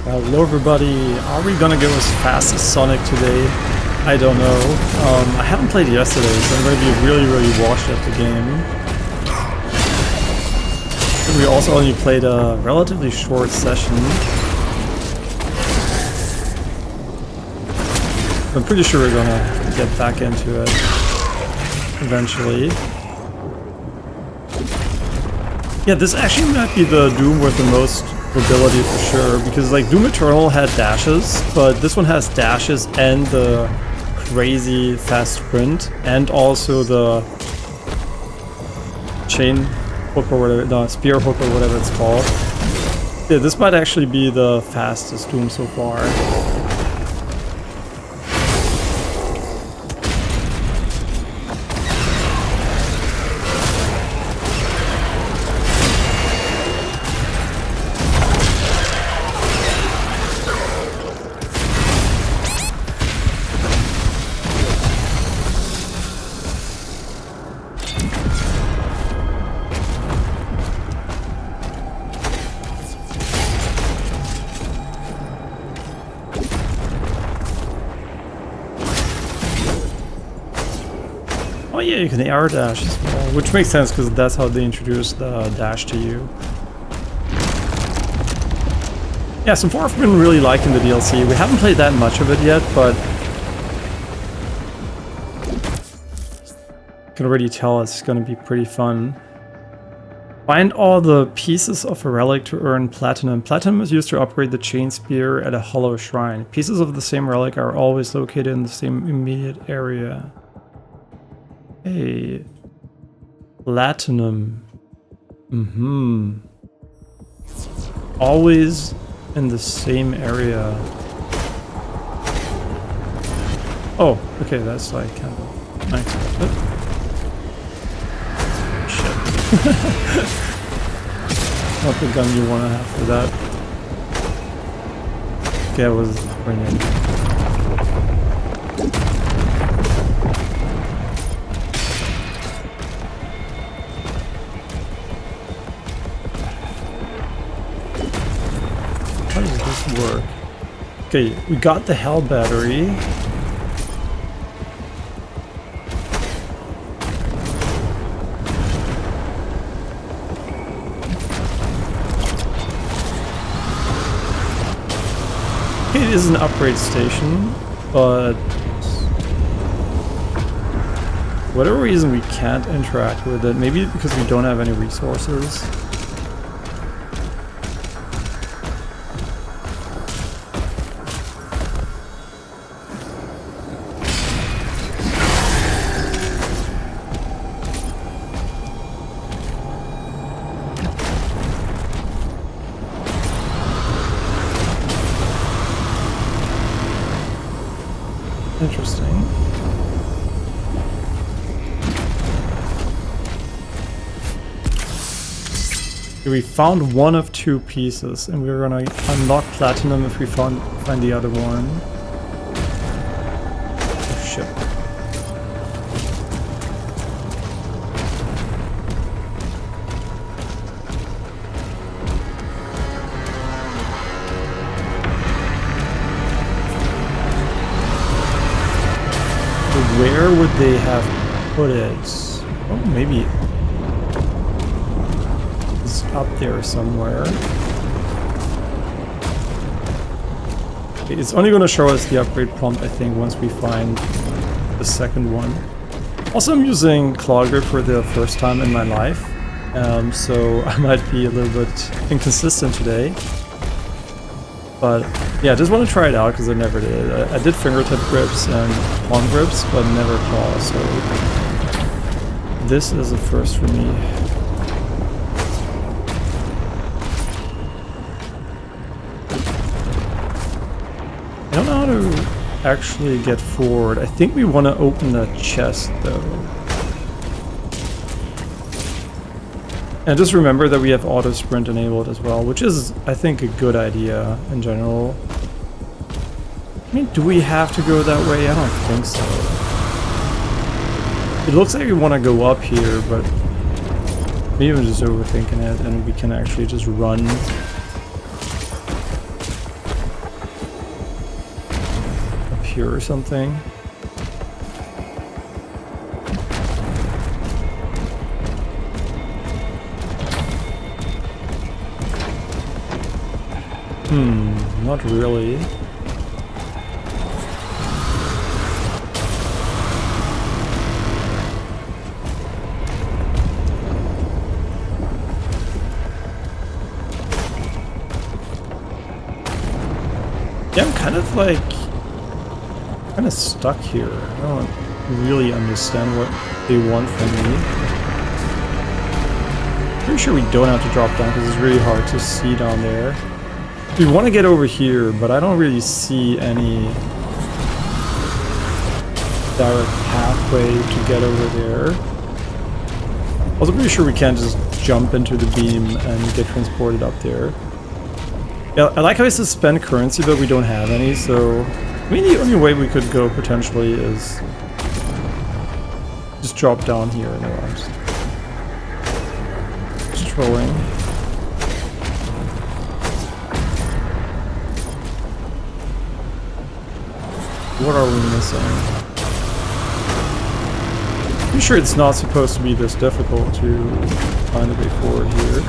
Hello everybody, are we gonna go as fast as Sonic today? I don't know. I haven't played yesterday, so I'm gonna be really washed at the game. And we also only played a relatively short session. I'm pretty sure we're gonna get back into it eventually. Yeah, this actually might be the Doom with the most mobility for sure, because like Doom Eternal had dashes, but this one has dashes and the crazy fast sprint, and also the chain hook or whatever, no, spear hook or whatever it's called. Yeah, this might actually be the fastest Doom so far. Oh yeah, you can air dash as well, which makes sense because that's how they introduced the dash to you. Yeah, so far I've been really liking the DLC. We haven't played that much of it yet, but I can already tell it's going to be pretty fun. Find all the pieces of a relic to earn platinum. Platinum is used to upgrade the chain spear at a hollow shrine. Pieces of the same relic are always located in the same immediate area. Hey, platinum. Always in the same area. Oh, okay, that's like kind of unexpected. Shit. Not the gun you want to have for that. Okay, I was bringing. How does this work? Okay, we got the hell battery. Okay, it is an upgrade station, but for whatever reason we can't interact with it. Maybe because we don't have any resources. Interesting. We found one of two pieces, and we're gonna unlock platinum if we find the other one. Oh shit. Where would they have put it? Oh, maybe it's up there somewhere. Okay, it's only going to show us the upgrade prompt, I think, once we find the second one. Also, I'm using claw grip for the first time in my life, so I might be a little bit inconsistent today. But yeah, I just want to try it out because I never did. I did fingertip grips and palm grips, but never claw, so this is a first for me. I don't know how to actually get forward. I think we want to open the chest though. And just remember that we have auto sprint enabled as well, which is, I think, a good idea in general. I mean, do we have to go that way? I don't think so. It looks like we want to go up here, but maybe I'm just overthinking it and we can actually just run here or something. Not really. Yeah, I'm kind of like, stuck here. I don't really understand what they want from me. Pretty sure we don't have to drop down because it's really hard to see down there. We want to get over here, but I don't really see any direct pathway to get over there. Also pretty sure we can't just jump into the beam and get transported up there. Yeah, I like how I suspend currency, but we don't have any, so I mean the only way we could go potentially is just drop down here and around. Just trolling. What are we missing? I'm sure it's not supposed to be this difficult to find a way forward here.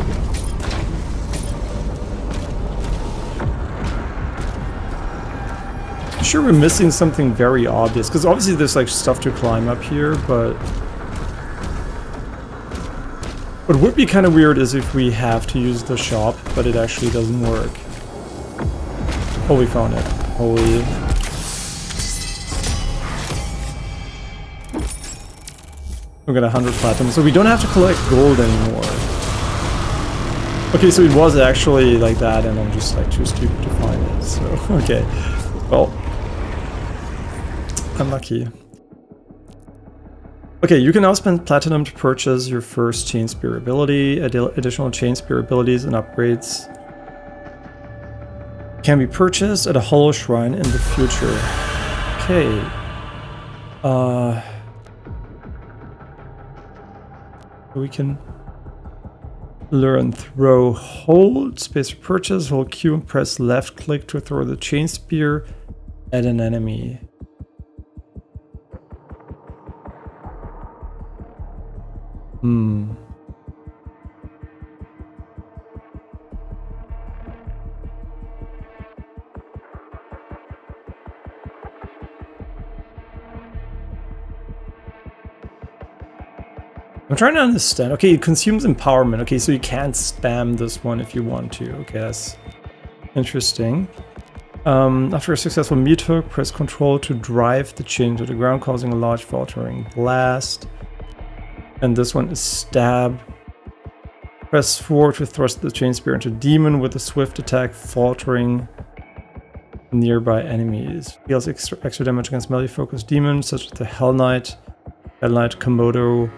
I'm sure we're missing something very obvious, because obviously there's like stuff to climb up here, but what would be kind of weird is if we have to use the shop, but it actually doesn't work. Oh, we found it. Holy... We got 100 platinum, so we don't have to collect gold anymore. Okay, so it was actually like that, and I'm just like too stupid to find it, so okay. Well, unlucky. Okay, you can now spend platinum to purchase your first chain spear ability. Additional chain spear abilities and upgrades can be purchased at a hollow shrine in the future. Okay. We can learn throw, hold, space for purchase, hold Q and press left click to throw the chain spear at an enemy. I'm trying to understand. Okay, it consumes empowerment. Okay, so you can't spam this one if you want to. Okay, that's interesting. After a successful meat hook, press control to drive the chain to the ground, causing a large faltering blast. And this one is stab. Press forward to thrust the chain spear into demon with a swift attack, faltering nearby enemies. Deals extra damage against melee focused demons such as the Hell Knight, Komodo.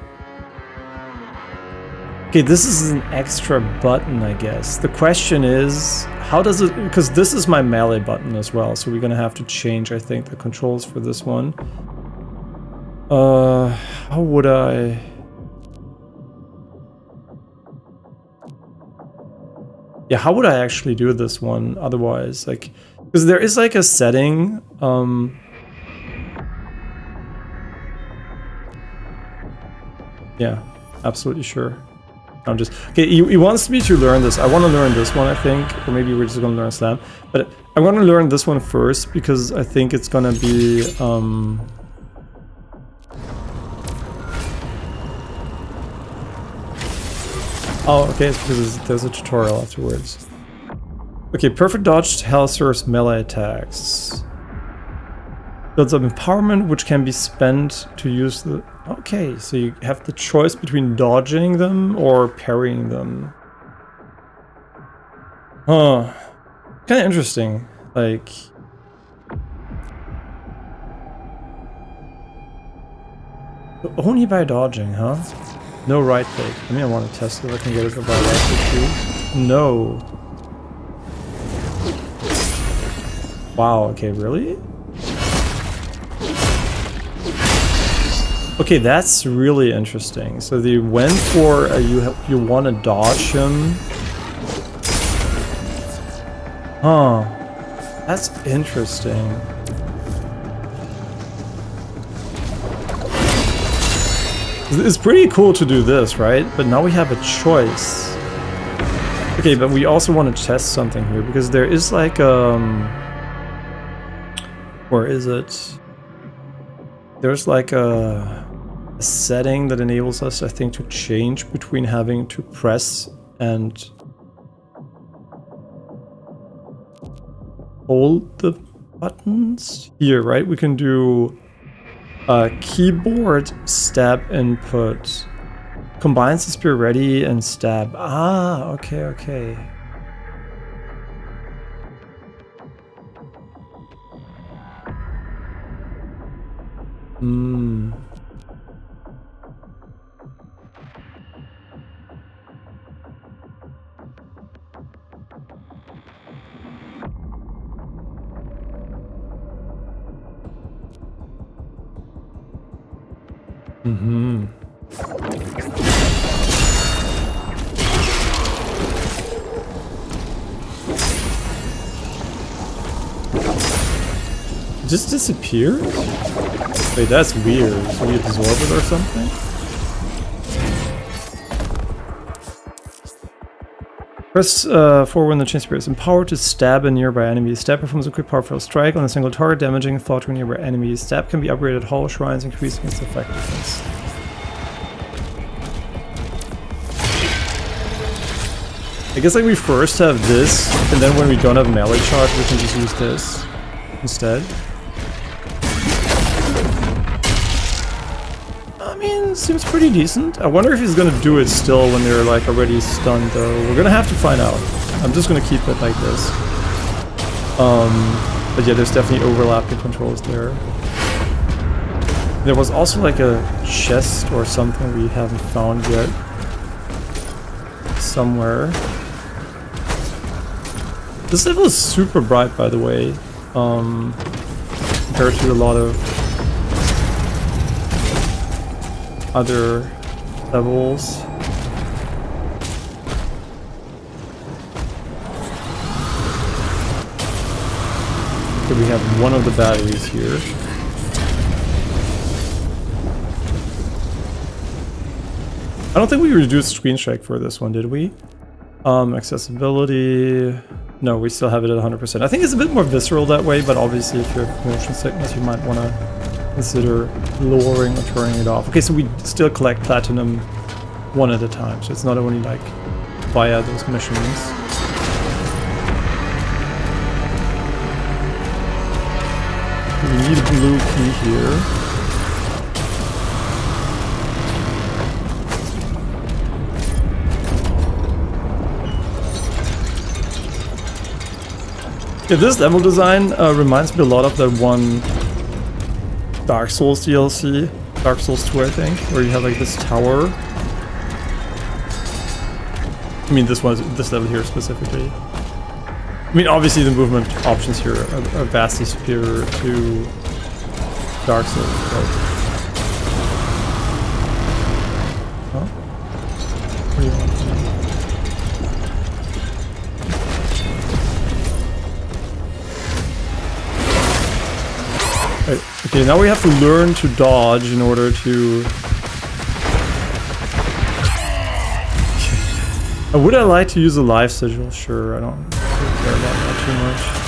Okay, this is an extra button, I guess. The question is, how does it... Because this is my melee button as well, so we're gonna have to change, I think, the controls for this one. How would I... Yeah, how would I actually do this one otherwise? Like, because there is like a setting, yeah, absolutely sure. I'm just... Okay, he wants me to learn this. I want to learn this one, I think. Or maybe we're just going to learn Slam. But I'm going to learn this one first, because I think it's going to be... Oh, okay, it's because there's a tutorial afterwards. Okay, perfect dodge Hell serves melee attacks. Builds up empowerment, which can be spent to use the... Okay, so you have the choice between dodging them or parrying them. Huh. Kind of interesting. Like... Only by dodging, huh? No right click. I mean, I want to test if I can get it by right click too. No. Wow, okay, really? Okay, that's really interesting. So they went for you want to dodge him. Huh. That's interesting. It's pretty cool to do this, right? But now we have a choice. Okay, but we also want to test something here, because there is like, where is it? There's like a setting that enables us, I think, to change between having to press and hold the buttons. Here, right? We can do keyboard stab input. Combines the spear ready and stab. Ah, okay, okay. Hmm. Mm-hmm. It just disappeared? Wait, that's weird. So we absorb it or something? Press 4 when the chain spear is empowered to stab a nearby enemy. Stab performs a quick powerful strike on a single target, damaging thought to a nearby enemy. Stab can be upgraded at hollow shrines, increasing its effectiveness. I guess like we first have this, and then when we don't have melee charge, we can just use this instead. I mean, seems pretty decent. I wonder if he's gonna do it still when they're like already stunned though. We're gonna have to find out. I'm just gonna keep it like this. But yeah, there's definitely overlapping controls there. There was also like a chest or something we haven't found yet. Somewhere. This level is super bright, by the way, compared to a lot of other levels. Okay, we have one of the batteries here. I don't think we reduced screen shake for this one, did we? Accessibility... No, we still have it at 100%. I think it's a bit more visceral that way, but obviously if you have motion sickness, you might want to consider lowering or turning it off. Okay, so we still collect platinum one at a time, so it's not only like via those missions. We need a blue key here. Yeah, this level design reminds me a lot of the one Dark Souls DLC, Dark Souls 2 I think, where you have like this tower. I mean this level here specifically. I mean obviously the movement options here are vastly superior to Dark Souls, but... Huh? What do you want? Right. Okay, now we have to learn to dodge in order to... Would I like to use a life sigil? Sure, I don't really care about that too much.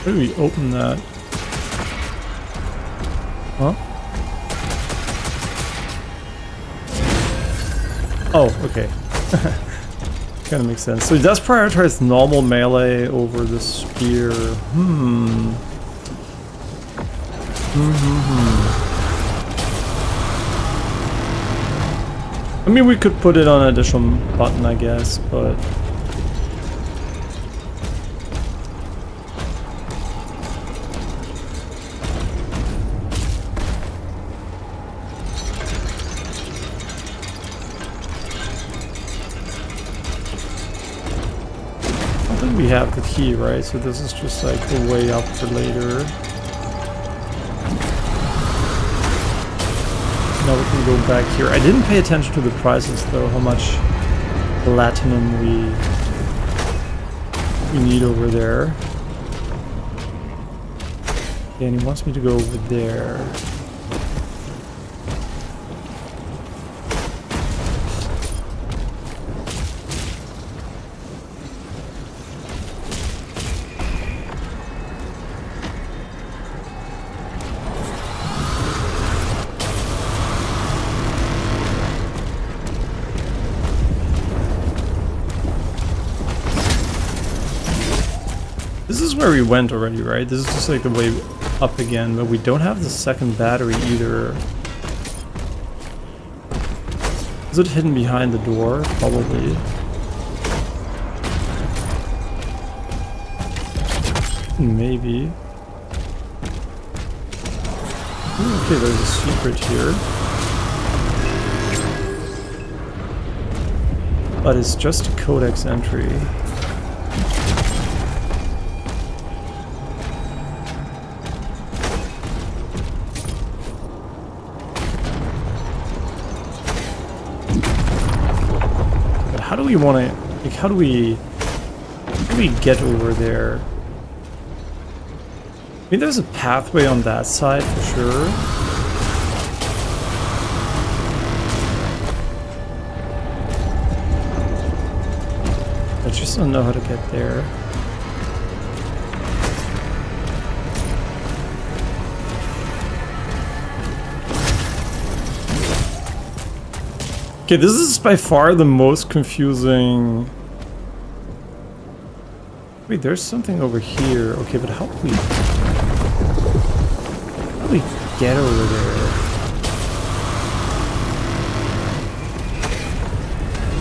Where do we open that? Huh? Oh, okay. Kinda makes sense. So it does prioritize normal melee over the spear. I mean, we could put it on an additional button, I guess, but... we have the key, right? So this is just like a way up for later. Now we can go back here. I didn't pay attention to the prices though, how much platinum we need over there. Okay, and he wants me to go over there. This is where we went already, right? This is just like the way up again, but we don't have the second battery either. Is it hidden behind the door? Probably. Maybe. Ooh, okay, there's a secret here. But it's just a codex entry. How do we want to, like, how do we get over there? I mean, there's a pathway on that side for sure. I just don't know how to get there. Okay, this is by far the most confusing. Wait, there's something over here. Okay, but how do we get over there?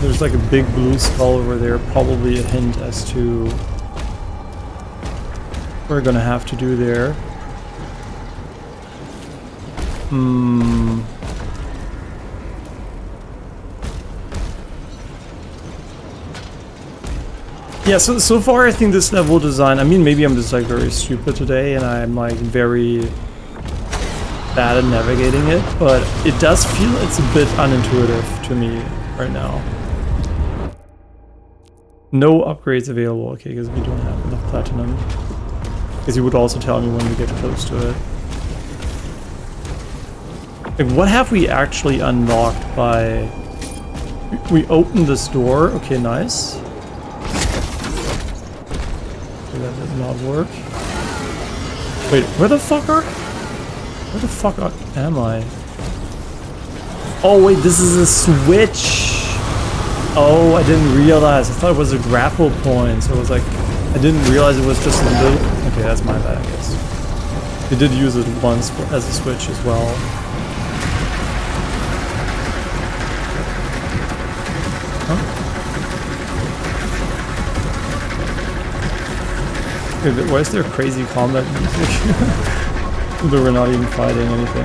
There's like a big blue skull over there, probably a hint as to what we're gonna have to do there. Yeah, so far I think this level design, I mean, maybe I'm just like very stupid today and I'm like very bad at navigating it, but it does feel it's a bit unintuitive to me right now. No upgrades available, okay, because we don't have enough platinum. Because he would also tell me when we get close to it. Like, what have we actually unlocked by... We opened this door, okay, nice. That did not work. Wait, where the fuck am I? Oh wait, this is a switch! Oh, I didn't realize. I thought it was a grapple point, so it was like... I didn't realize it was just a little... Okay, that's my bad, I guess. They did use it once as a switch as well. Huh? Why is there crazy combat music? Though we're not even fighting anything.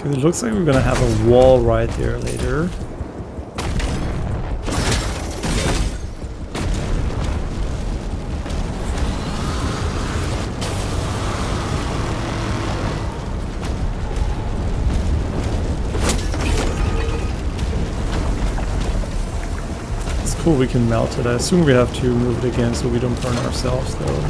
It looks like we're gonna have a wall right there later. It's cool we can melt it. I assume we have to move it again so we don't burn ourselves though.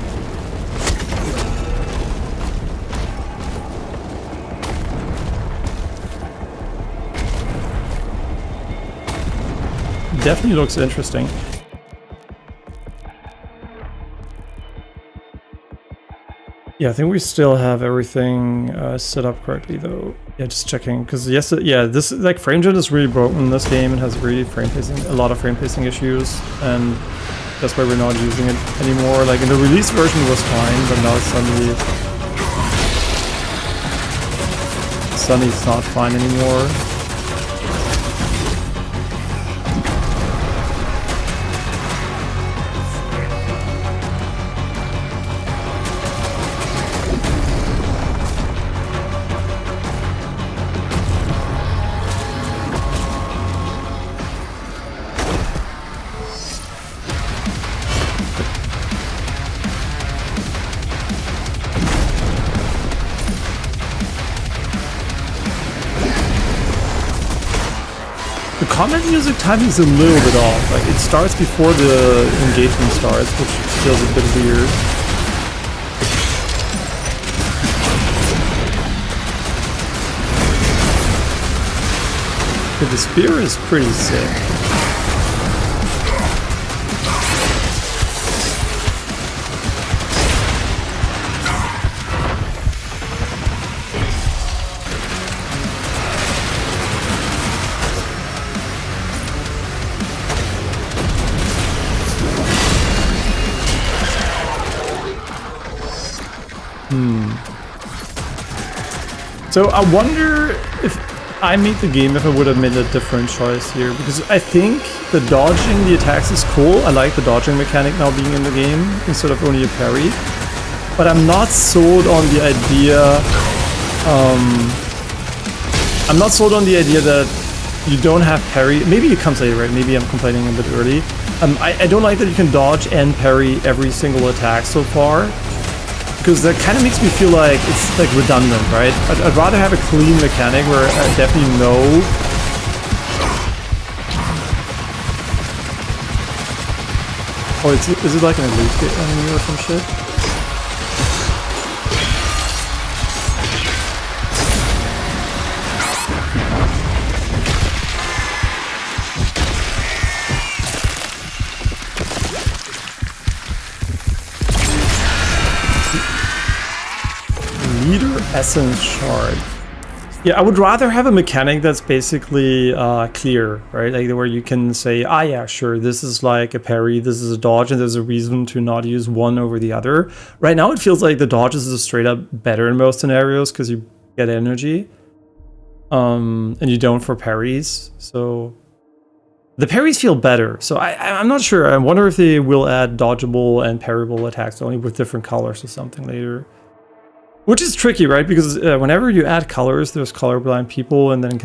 Definitely looks interesting. Yeah, I think we still have everything set up correctly though. Yeah, just checking, because yes, yeah, this like FrameGen is really broken in this game and has really a lot of frame pacing issues, and that's why we're not using it anymore. Like in the release version it was fine, but now suddenly it's not fine anymore. The combat music timing is a little bit off. Like, it starts before the engagement starts, which feels a bit weird. Okay, the spear is pretty sick. So I wonder if I made the game, if I would have made a different choice here, because I think the dodging the attacks is cool. I like the dodging mechanic now being in the game instead of only a parry, but I'm not sold on the idea. I'm not sold on the idea that you don't have parry. Maybe it comes later, right? Maybe I'm complaining a bit early. I don't like that you can dodge and parry every single attack so far, because that kind of makes me feel like it's like redundant, right? I'd rather have a clean mechanic where I definitely know. Oh, is it like an elite enemy or some shit? Leader Essence Shard. Yeah, I would rather have a mechanic that's basically clear, right? Like where you can say, ah, yeah, sure, this is like a parry, this is a dodge, and there's a reason to not use one over the other. Right now, it feels like the dodges is straight up better in most scenarios because you get energy, and you don't for parries. So the parries feel better. So I'm not sure. I wonder if they will add dodgeable and parryable attacks only with different colors or something later. Which is tricky, right? Because whenever you add colors, there's colorblind people, and then it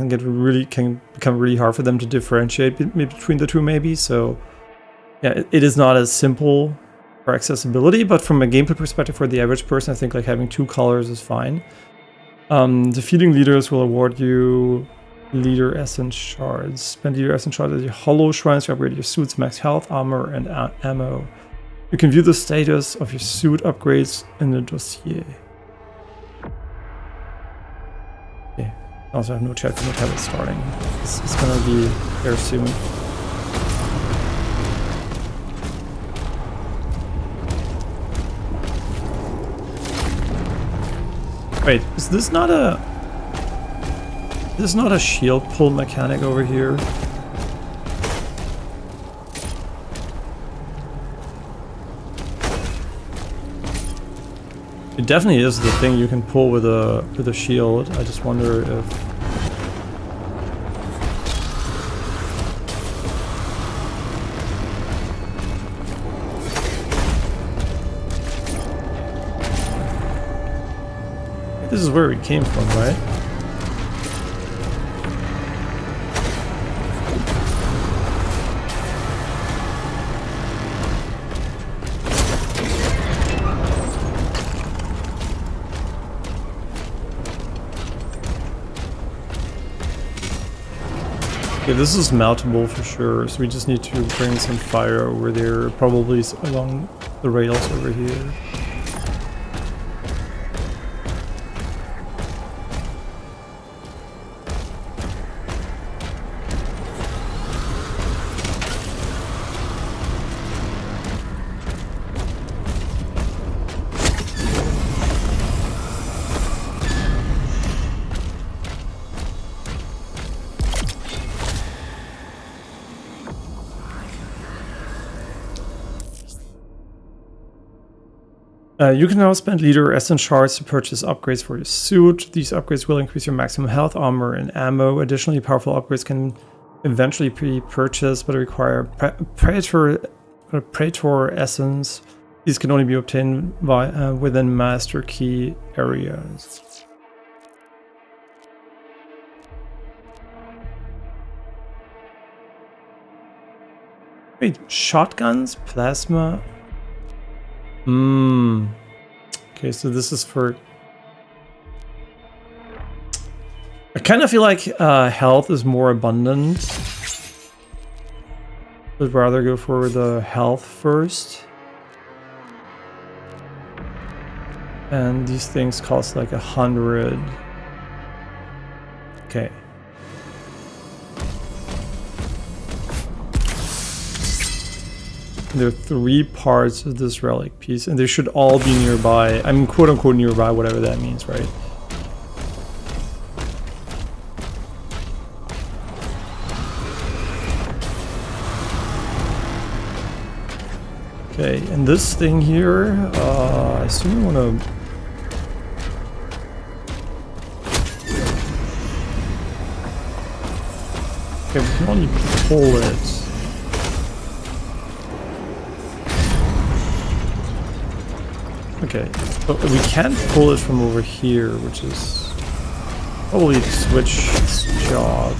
can become really hard for them to differentiate between the two, maybe. So, yeah, it is not as simple for accessibility, but from a gameplay perspective, for the average person, I think like having two colors is fine. Defeating leaders will award you Leader Essence Shards. Spend Leader Essence Shards as your hollow shrines to upgrade your suit's max health, armor, and ammo. You can view the status of your suit upgrades in the dossier. Okay. I also have no chat to have it starting. It's gonna be there soon. Wait, is this not a shield pull mechanic over here? It definitely is the thing you can pull with a shield. I just wonder if this is where it came from, right? Okay, this is mountable for sure, so we just need to bring some fire over there, probably along the rails over here. You can now spend leader essence shards to purchase upgrades for your suit. These upgrades will increase your maximum health, armor, and ammo. Additionally, powerful upgrades can eventually be purchased, but require Praetor essence. These can only be obtained within master key areas. Wait, shotguns, plasma. Okay, so this is for. I kind of feel like health is more abundant. I'd rather go for the health first. And these things cost like 100. Okay. There are 3 parts of this relic piece, and they should all be nearby. I mean, quote unquote nearby, whatever that means, right? Okay, and this thing here, I assume you want to. Okay, we can only pull it. Okay, but we can pull it from over here, which is probably the switch's job.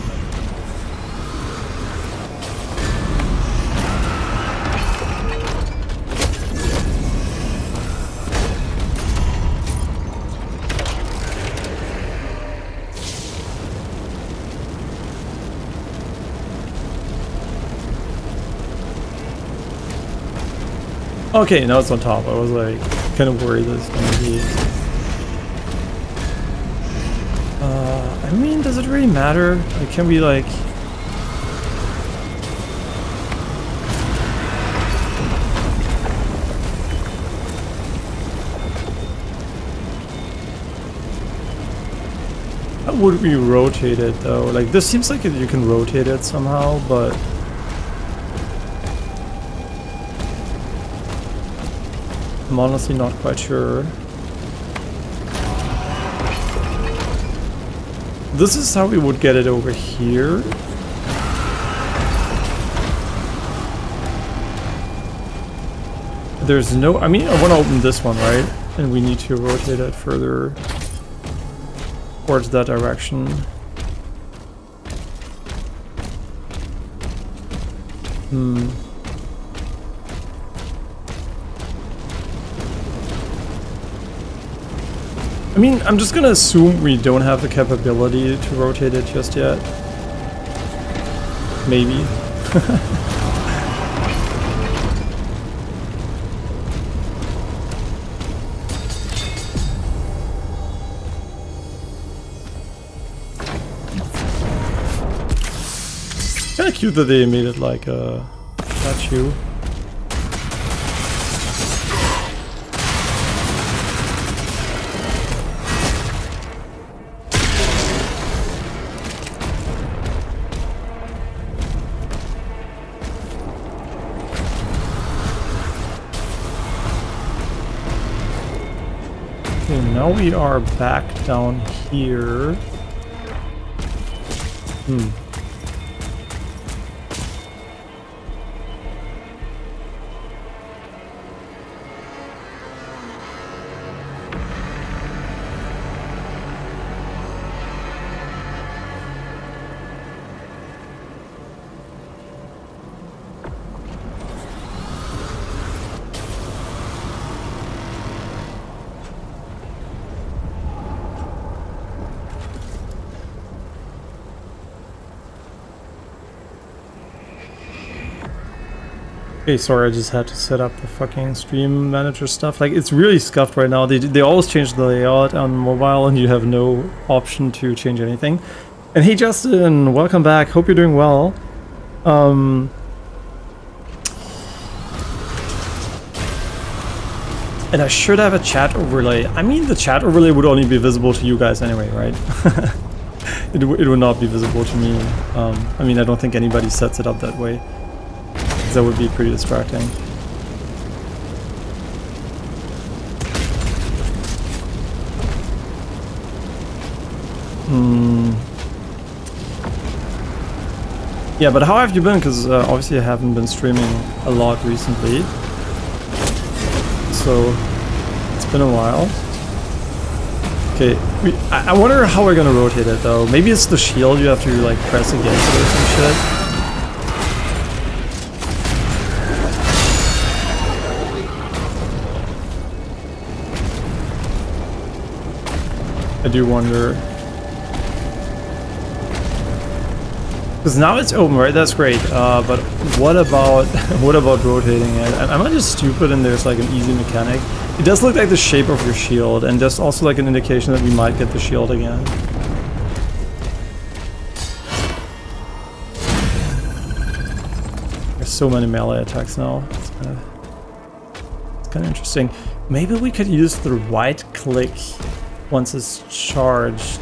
Okay, now it's on top. I was like kind of worried that it's gonna be. I mean, does it really matter? Like, can we like? How would we rotate it though? Like, this seems like you can rotate it somehow, but. I'm honestly not quite sure. This is how we would get it over here. There's no, I mean, I want to open this one, right? And we need to rotate it further towards that direction. I mean, I'm just gonna assume we don't have the capability to rotate it just yet. Maybe. Kinda cute that they made it like a statue. Now we are back down here. Okay, sorry, I just had to set up the fucking stream manager stuff. Like, it's really scuffed right now. They always change the layout on mobile and you have no option to change anything. And hey Justin, welcome back. Hope you're doing well. And I should have a chat overlay. I mean, the chat overlay would only be visible to you guys anyway, right? It would not be visible to me. I mean, I don't think anybody sets it up that way. That would be pretty distracting. Yeah, but how have you been? Because obviously I haven't been streaming a lot recently. So it's been a while. Okay, I wonder how we're gonna rotate it though. Maybe it's the shield you have to like press against it or some shit. I do wonder. Because now it's open, right? That's great. But what about rotating it? Am I just stupid and there's like an easy mechanic? It does look like the shape of your shield, and there's also like an indication that we might get the shield again. There's so many melee attacks now. It's kind of interesting. Maybe we could use the right click once it's charged.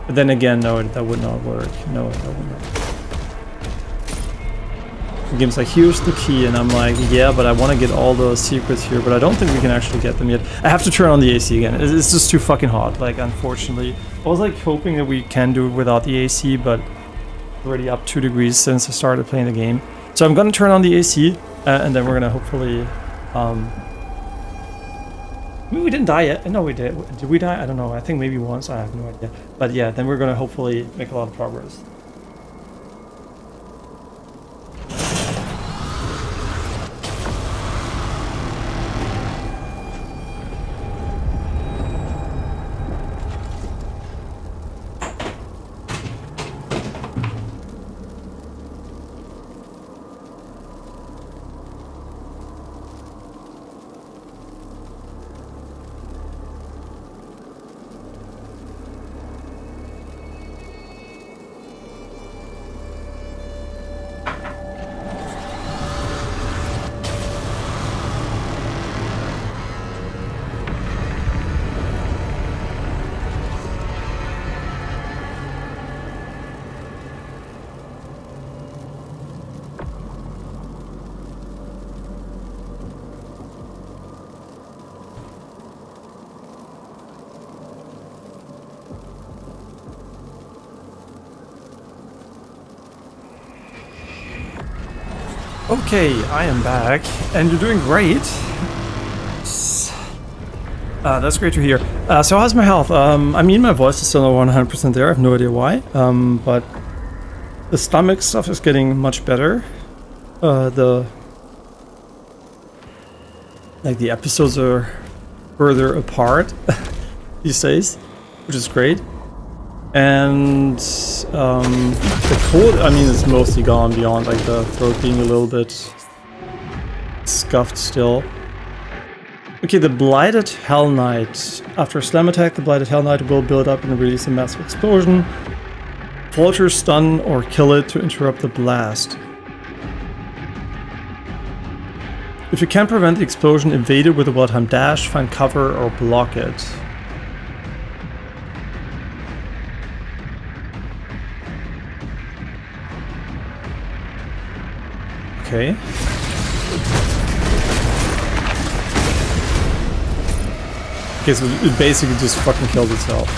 But then again, no, that would not work. No, that would not. The game's like, here's the key, and I'm like, yeah, but I want to get all the secrets here, but I don't think we can actually get them yet. I have to turn on the AC again. It's just too fucking hot, like, unfortunately. I was like hoping that we can do it without the AC, but already up 2 degrees since I started playing the game. So I'm gonna turn on the AC, and then we're gonna hopefully, I mean, we didn't die yet. No, we did. Did we die? I don't know. I think maybe once. I have no idea. But yeah, then we're gonna hopefully make a lot of progress. Okay, I am back, and you're doing great. That's great to hear. So how's my health? I mean, my voice is still not 100% there. I have no idea why. But the stomach stuff is getting much better. The episodes are further apart these days, which is great. And the cold, I mean, it's mostly gone beyond like the throat being a little bit scuffed still. Okay, the Blighted Hell Knight. After a slam attack, the Blighted Hell Knight will build up and release a massive explosion. Falter, stun, or kill it to interrupt the blast. If you can't prevent the explosion, evade it with a well-timed dash, find cover, or block it. Okay. Okay, so it basically just fucking killed itself.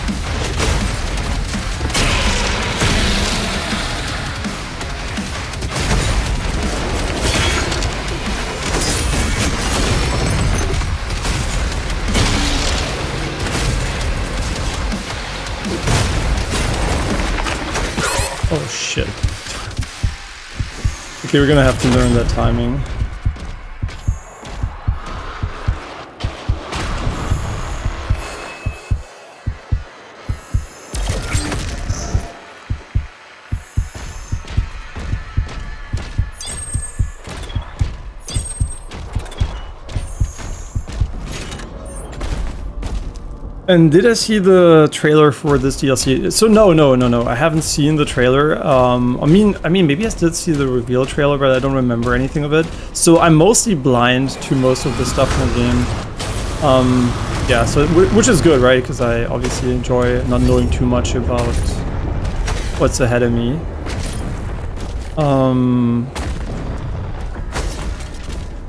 Oh shit. Okay, we're gonna have to learn that timing. And did I see the trailer for this DLC? So no, I haven't seen the trailer. I mean, maybe I did see the reveal trailer, but I don't remember anything of it. So I'm mostly blind to most of the stuff in the game. Yeah, so which is good, right? Because I obviously enjoy not knowing too much about what's ahead of me.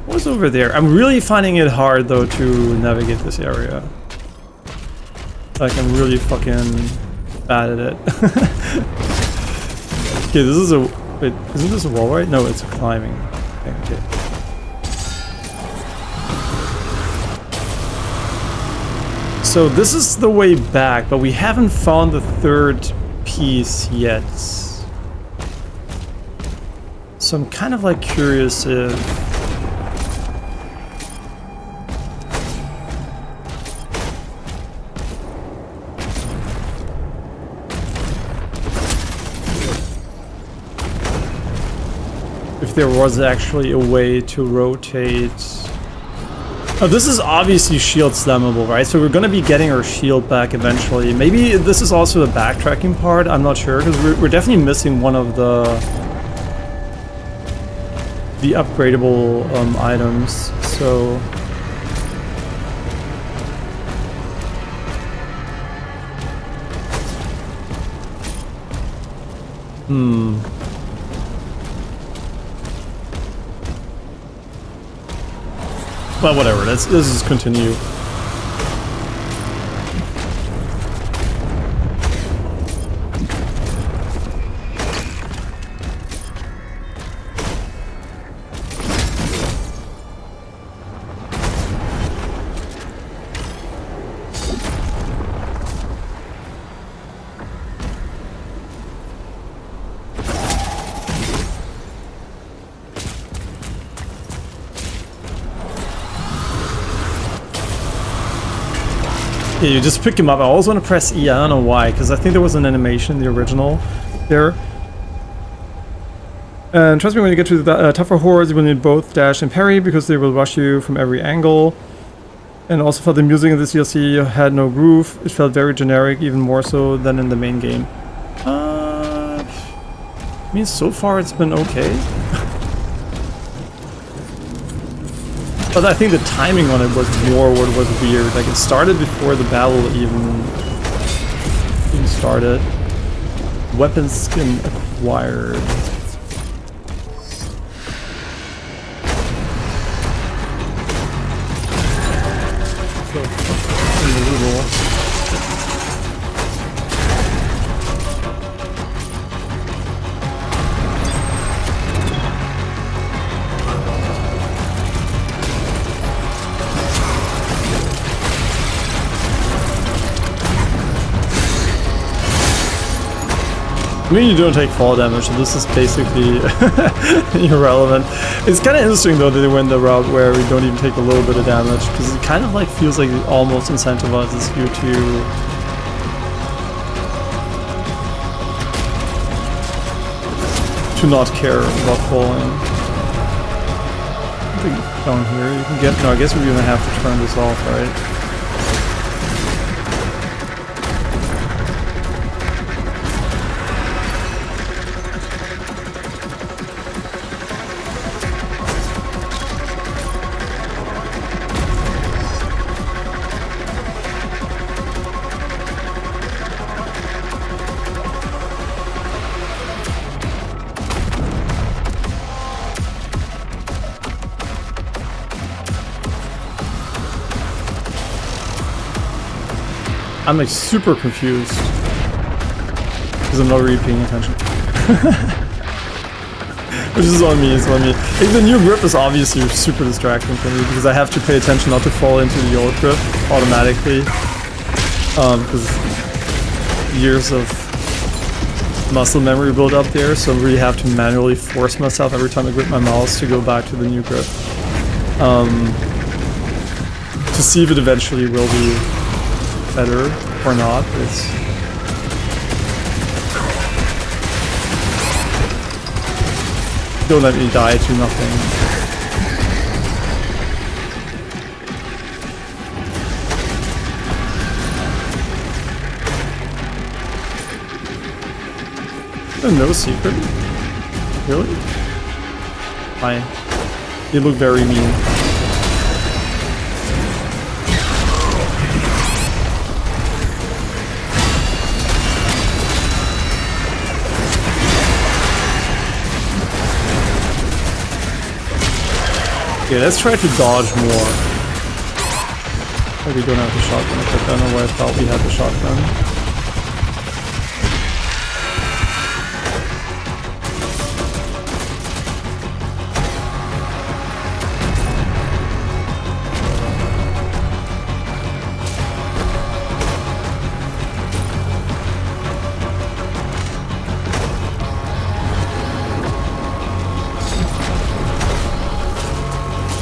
What's over there? I'm really finding it hard though to navigate this area. Like, I'm really fucking bad at it. Okay, this is a... Wait, isn't this a wall, right? No, it's a climbing. Okay. So this is the way back, but we haven't found the third piece yet. So I'm kind of like curious if there was actually a way to rotate. Oh, this is obviously shield slammable, right? So we're gonna be getting our shield back eventually. Maybe this is also the backtracking part, I'm not sure, because we're definitely missing one of the upgradable items, so... Well, whatever, let's just continue. Yeah, you just pick him up. I always want to press E. I don't know why, because I think there was an animation in the original there. And trust me, when you get to the tougher hordes, you will need both dash and parry, because they will rush you from every angle. And also for the music in this DLC had no groove. It felt very generic, even more so than in the main game. I mean, so far it's been okay. But I think the timing on it was more what was weird. Like, it started before the battle even started. Weapon skin acquired. I mean, you don't take fall damage, so this is basically irrelevant. It's kind of interesting though that they went the route where we don't even take a little bit of damage, because it kind of like feels like it almost incentivizes you to not care about falling. I think down here you can get... No, I guess we're gonna have to turn this off, right? I'm like super confused because I'm not really paying attention. Which is on me, it's on me. Like, the new grip is obviously super distracting for me because I have to pay attention not to fall into the old grip automatically. Because years of muscle memory build up there, so I really have to manually force myself every time I grip my mouse to go back to the new grip. To see if it eventually will be better or not. It's don't let me die to nothing. Oh, no secret? Really? Fine. They look very mean. Okay, let's try to dodge more. Oh, we don't have the shotgun equipped. I don't know why I thought we had the shotgun.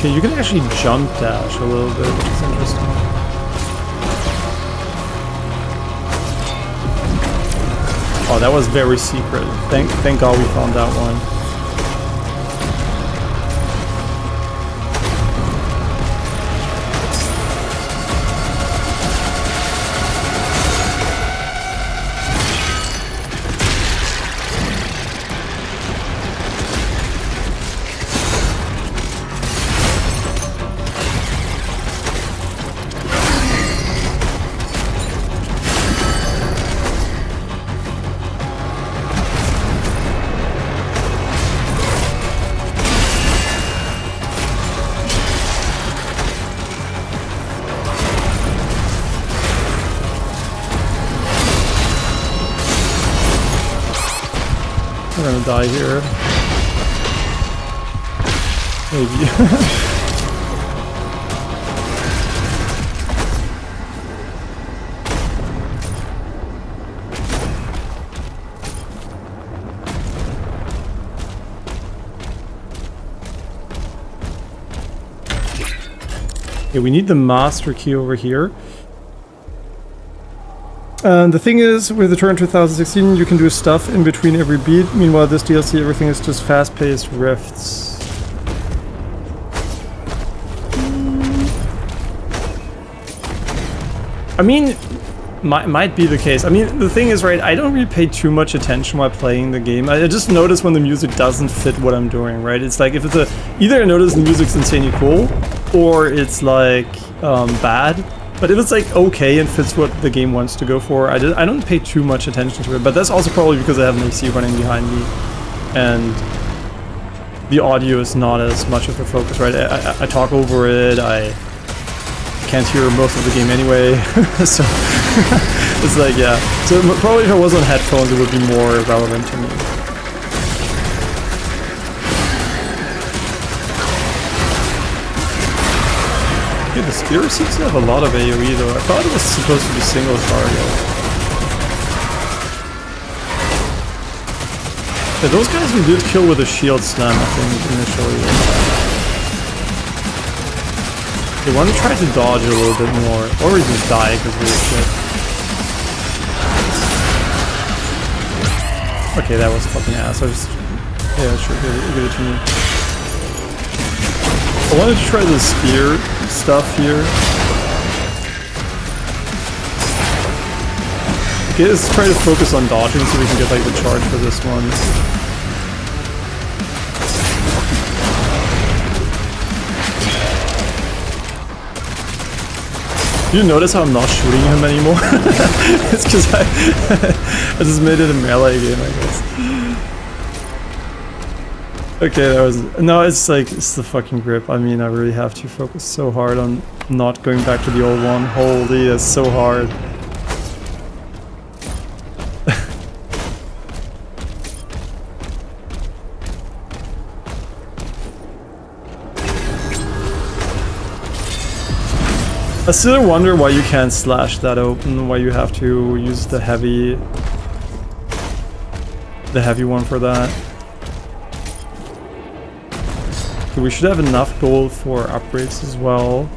Okay, you can actually jump dash a little bit, which is interesting. Oh, that was very secret. Thank God we found that one. We're gonna die here. Maybe. Okay, we need the master key over here. The thing is, with the turn 2016, you can do stuff in between every beat. Meanwhile, this DLC, everything is just fast-paced rifts. I mean, might be the case. I mean, the thing is, right, I don't really pay too much attention while playing the game. I just notice when the music doesn't fit what I'm doing, right? It's like, if it's either I notice the music's insanely cool, or it's like, bad. But if it's like okay and fits what the game wants to go for, I don't pay too much attention to it. But that's also probably because I have an AC running behind me, and the audio is not as much of a focus, right? I talk over it, I can't hear most of the game anyway, so it's like, yeah. So probably if I was on headphones, it would be more relevant to me. Yeah, the spear seems to have a lot of AoE though. I thought it was supposed to be single target. Yeah, those guys we did kill with a shield slam, I think, initially. They want to try to dodge a little bit more, or we just die because we're shit. Okay, that was fucking ass. Yeah, sure, give it to me. I wanted to try the spear stuff here. Okay, let's try to focus on dodging so we can get like the charge for this one. You notice how I'm not shooting him anymore? It's because I just made it a melee game, I guess. Okay, that was... No, it's like, it's the fucking grip. I mean, I really have to focus so hard on not going back to the old one. Holy, that's so hard. I still wonder why you can't slash that open, why you have to use the heavy one for that. We should have enough gold for upgrades as well.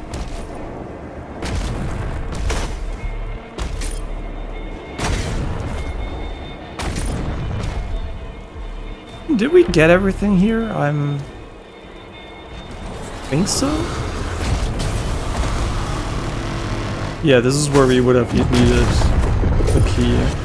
Did we get everything here? I think so? Yeah, this is where we would have needed the key.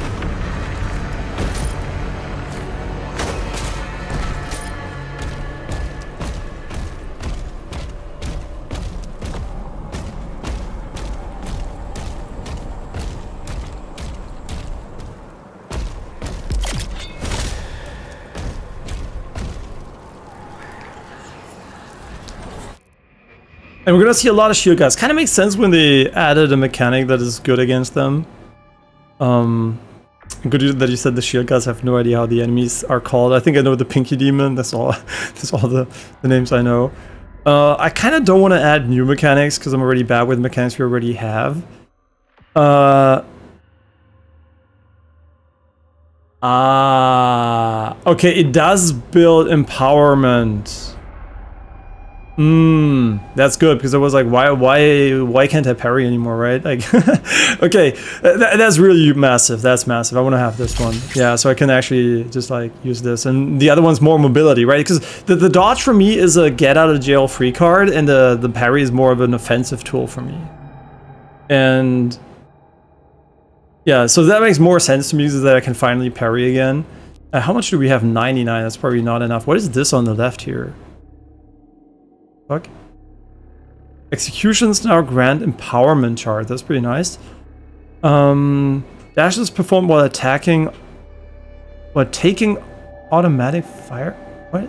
And we're gonna see a lot of shield guys. Kind of makes sense when they added a mechanic that is good against them. Good that you said the shield guys have no idea how the enemies are called. I think I know the Pinky Demon. That's all. That's all the names I know. I kind of don't want to add new mechanics because I'm already bad with mechanics we already have. Okay, it does build empowerment. That's good, because I was like, why can't I parry anymore, right? Like, okay, that's really massive. That's massive. I want to have this one. Yeah, so I can actually just like use this, and the other one's more mobility, right? Because the dodge for me is a get out of jail free card, and the parry is more of an offensive tool for me. And yeah, so that makes more sense to me, so that I can finally parry again. How much do we have? 99. That's probably not enough. What is this on the left here? Fuck. Executions now grant empowerment chart. That's pretty nice. Dashes performed while attacking, while taking automatic fire. What?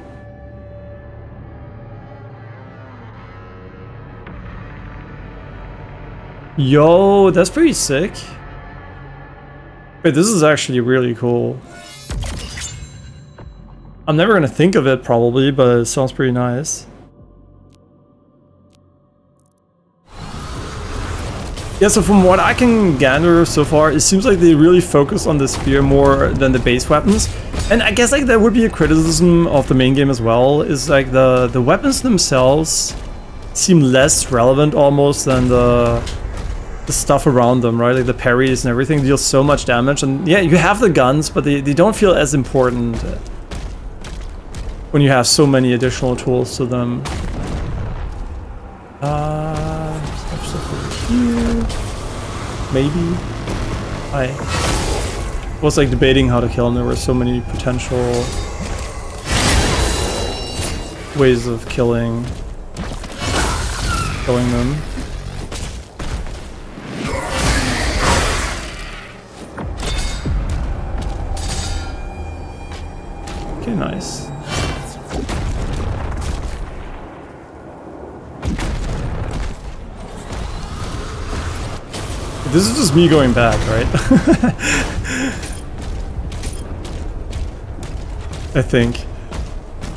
Yo, that's pretty sick. Wait, this is actually really cool. I'm never gonna think of it probably, but it sounds pretty nice. Yeah, so from what I can gather so far, it seems like they really focus on the spear more than the base weapons. And I guess like that would be a criticism of the main game as well, is like the weapons themselves seem less relevant almost than the stuff around them, right? Like the parries and everything deals so much damage. And yeah, you have the guns, but they don't feel as important when you have so many additional tools to them. Stuff over here. Maybe. I was like debating how to kill him. There were so many potential ways of killing them. Okay, nice. This is just me going back, right? I think.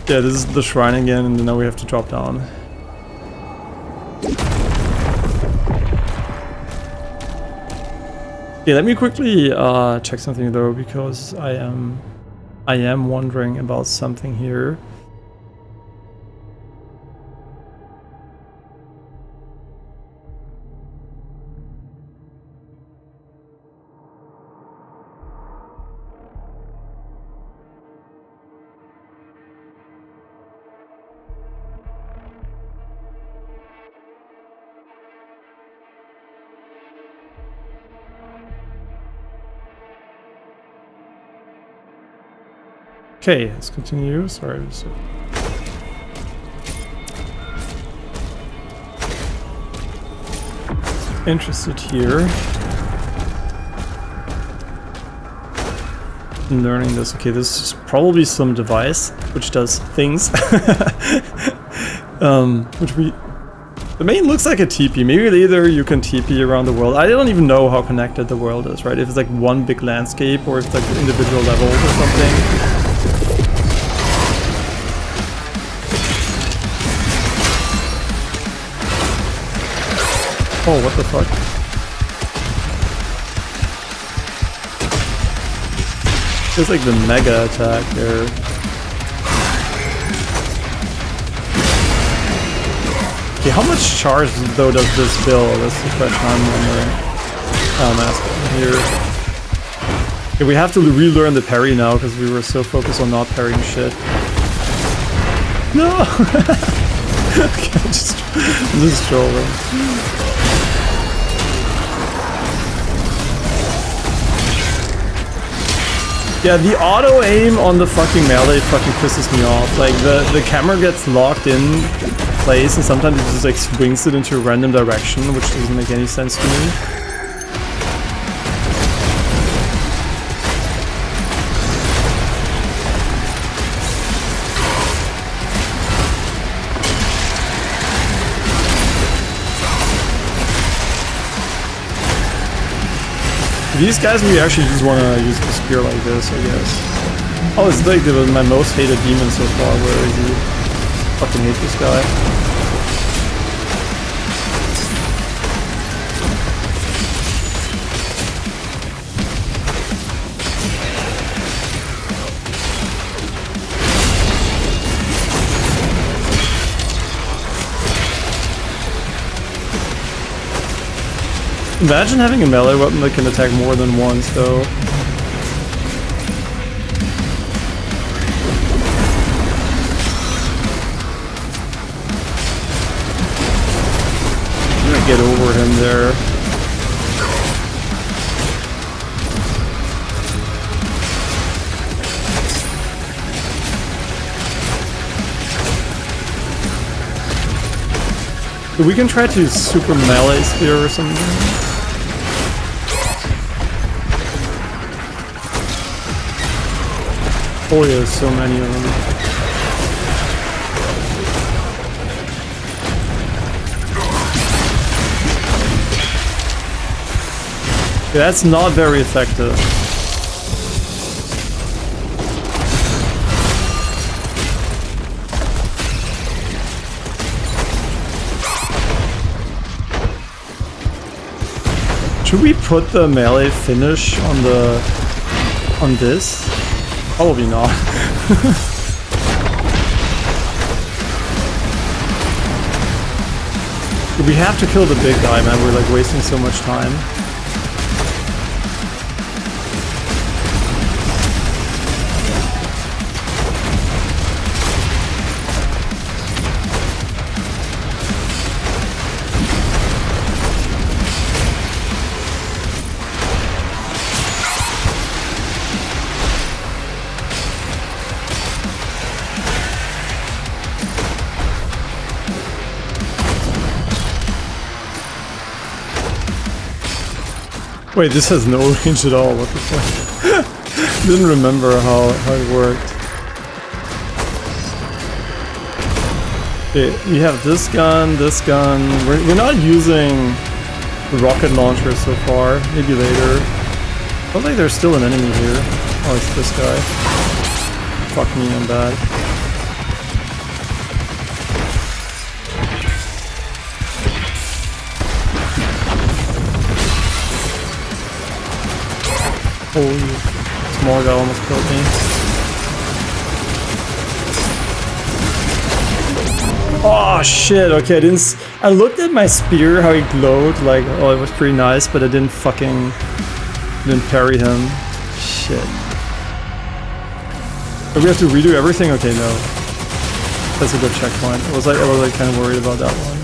Yeah, this is the shrine again, and now we have to drop down. Yeah, let me quickly check something though, because I am wondering about something here. Okay, let's continue. Sorry. So interested here in learning this. Okay, this is probably some device which does things. The main looks like a TP. Maybe later you can TP around the world. I don't even know how connected the world is, right? If it's like one big landscape or if it's like individual levels or something. Oh, what the fuck? It's like the mega attack there. Okay, how much charge though does this build? That's the question I'm wondering. I'm asking here. Okay, we have to relearn the parry now because we were so focused on not parrying shit. No! Okay, just trolling. Yeah, the auto aim on the fucking melee fucking pisses me off. Like the camera gets locked in place and sometimes it just like swings it into a random direction, which doesn't make any sense to me. These guys, we actually just want to use the spear like this, I guess. Oh, it's like my most hated demon so far. Where is he? Fucking hate this guy. Imagine having a melee weapon that can attack more than once, though. I'm gonna get over him there. We can try to super melee spear or something. Oh yeah, there's so many of them. Yeah, that's not very effective. Should we put the melee finish on this? Probably not. We have to kill the big guy, man. We're like wasting so much time. Wait, this has no range at all, what the fuck? Didn't remember how it worked. Okay, we have this gun. We're not using the rocket launcher so far, maybe later. Looks like there's still an enemy here. Oh, it's this guy. Fuck me, I'm bad. Holy, small guy almost killed me. Oh shit, okay, I looked at my spear, how it glowed, like, oh, it was pretty nice, but I didn't parry him. Shit. Do we have to redo everything? Okay, no. That's a good checkpoint. I was like kind of worried about that one.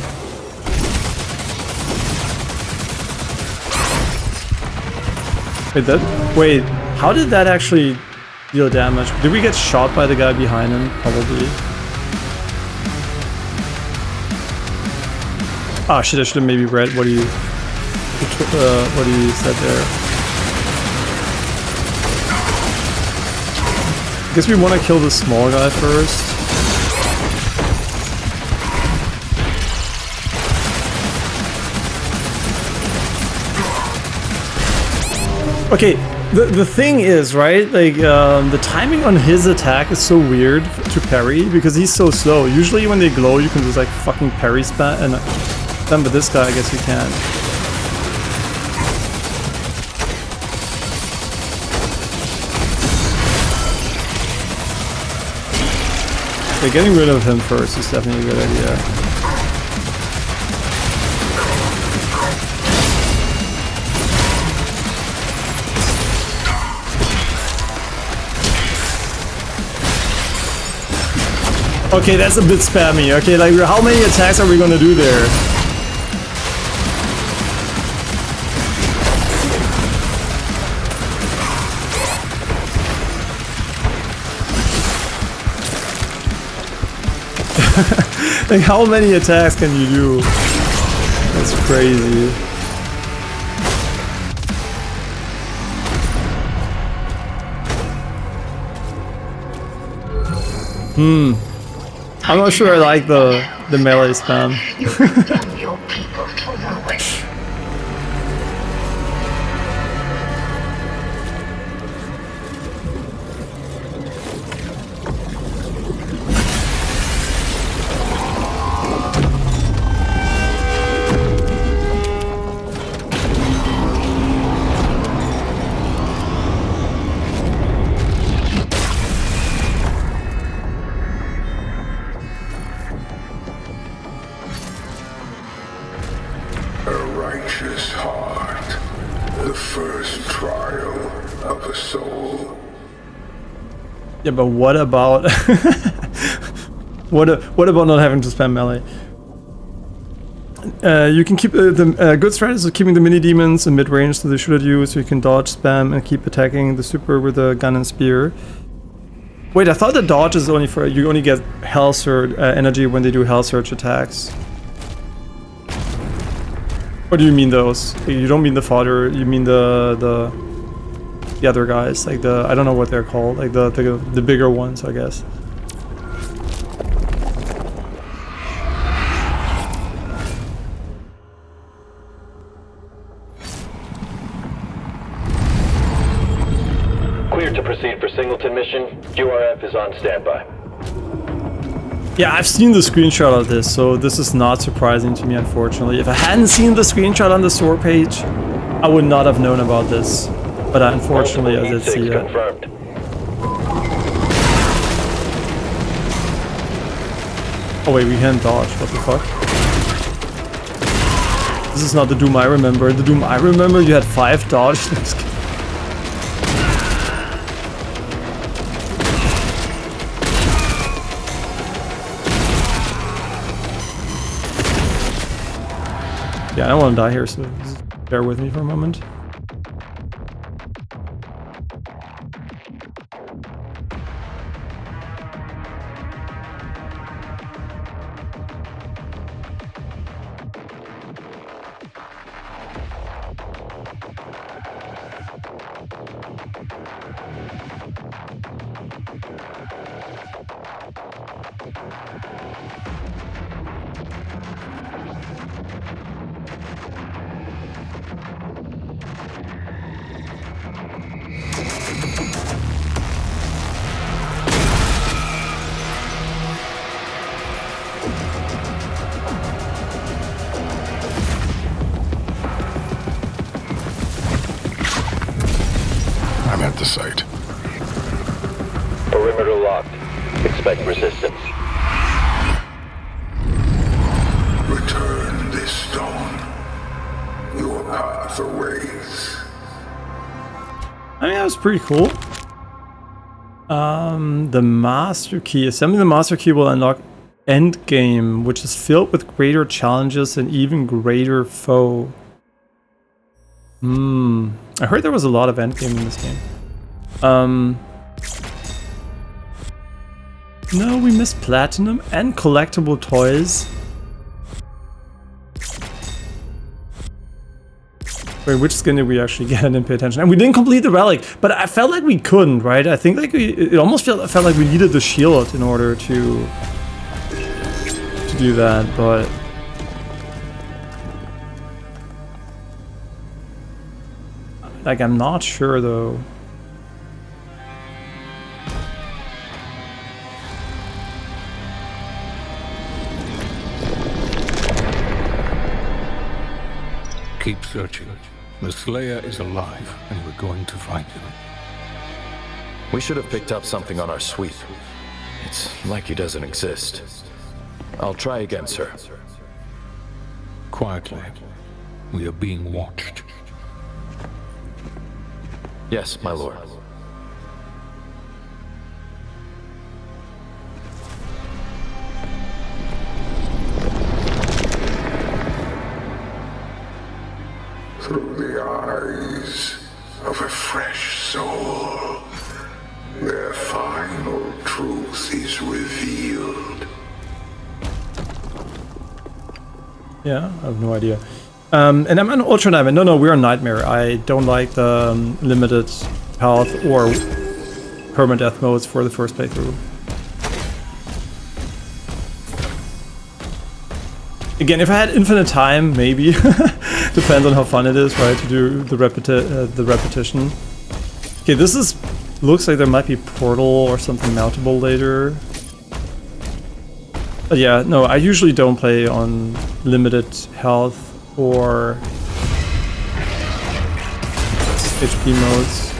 Wait, how did that actually deal damage? Did we get shot by the guy behind him? Probably. Ah shit, I should have maybe read what he said there. I guess we want to kill the small guy first. Okay, the thing is, right, like, the timing on his attack is so weird to parry, because he's so slow. Usually when they glow, you can just, like, fucking parry spam, and then with this guy, I guess you can. Okay, getting rid of him first is definitely a good idea. Okay, that's a bit spammy. Okay, like, how many attacks are we gonna do there? Like, how many attacks can you do? That's crazy. I'm not sure I like the melee spam. righteous heart, the first trial of a soul. Yeah, but what about what about not having to spam melee? You can keep the good strategy is keeping the mini demons in mid range so they shoot at you, so you can dodge, spam, and keep attacking the super with a gun and spear. Wait, I thought the dodge is only for you only get hell surge energy when they do hell surge attacks. What do you mean those? You don't mean the fodder. You mean the other guys, like the I don't know what they're called, like the bigger ones, I guess. Cleared to proceed for Singleton mission. URF is on standby. Yeah, I've seen the screenshot of this, so this is not surprising to me, unfortunately. If I hadn't seen the screenshot on the store page, I would not have known about this. But unfortunately, I did see it. Confirmed. Oh wait, we can't dodge. What the fuck? This is not the Doom I remember. The Doom I remember, you had 5 dodge. Yeah, I don't want to die here, so just bear with me for a moment. I'm at the site. Perimeter locked. Expect resistance. Return this stone. Your path awaits. I mean, that was pretty cool. The master key. Assembling the master key will unlock endgame, which is filled with greater challenges and even greater foe. I heard there was a lot of endgame in this game. No, we missed platinum and collectible toys. Wait, which skin did we actually get? I didn't pay attention. And we didn't complete the relic, but I felt like we couldn't, right? I think like it almost felt like we needed the shield in order to do that, but like I'm not sure though. Keep searching. The Slayer is alive, and we're going to find him. We should have picked up something on our sweep. It's like he doesn't exist. I'll try again, sir. Quietly. We are being watched. Yes, my lord. Through the eyes of a fresh soul, their final truth is revealed. Yeah, I have no idea. And I'm an Ultra Nightmare. No, we're a Nightmare. I don't like the limited health or permadeath modes for the first playthrough. Again, if I had infinite time, maybe. Depends on how fun it is, right, to do the repetition. Okay, this looks like there might be portal or something mountable later. But yeah, no, I usually don't play on limited health or HP modes.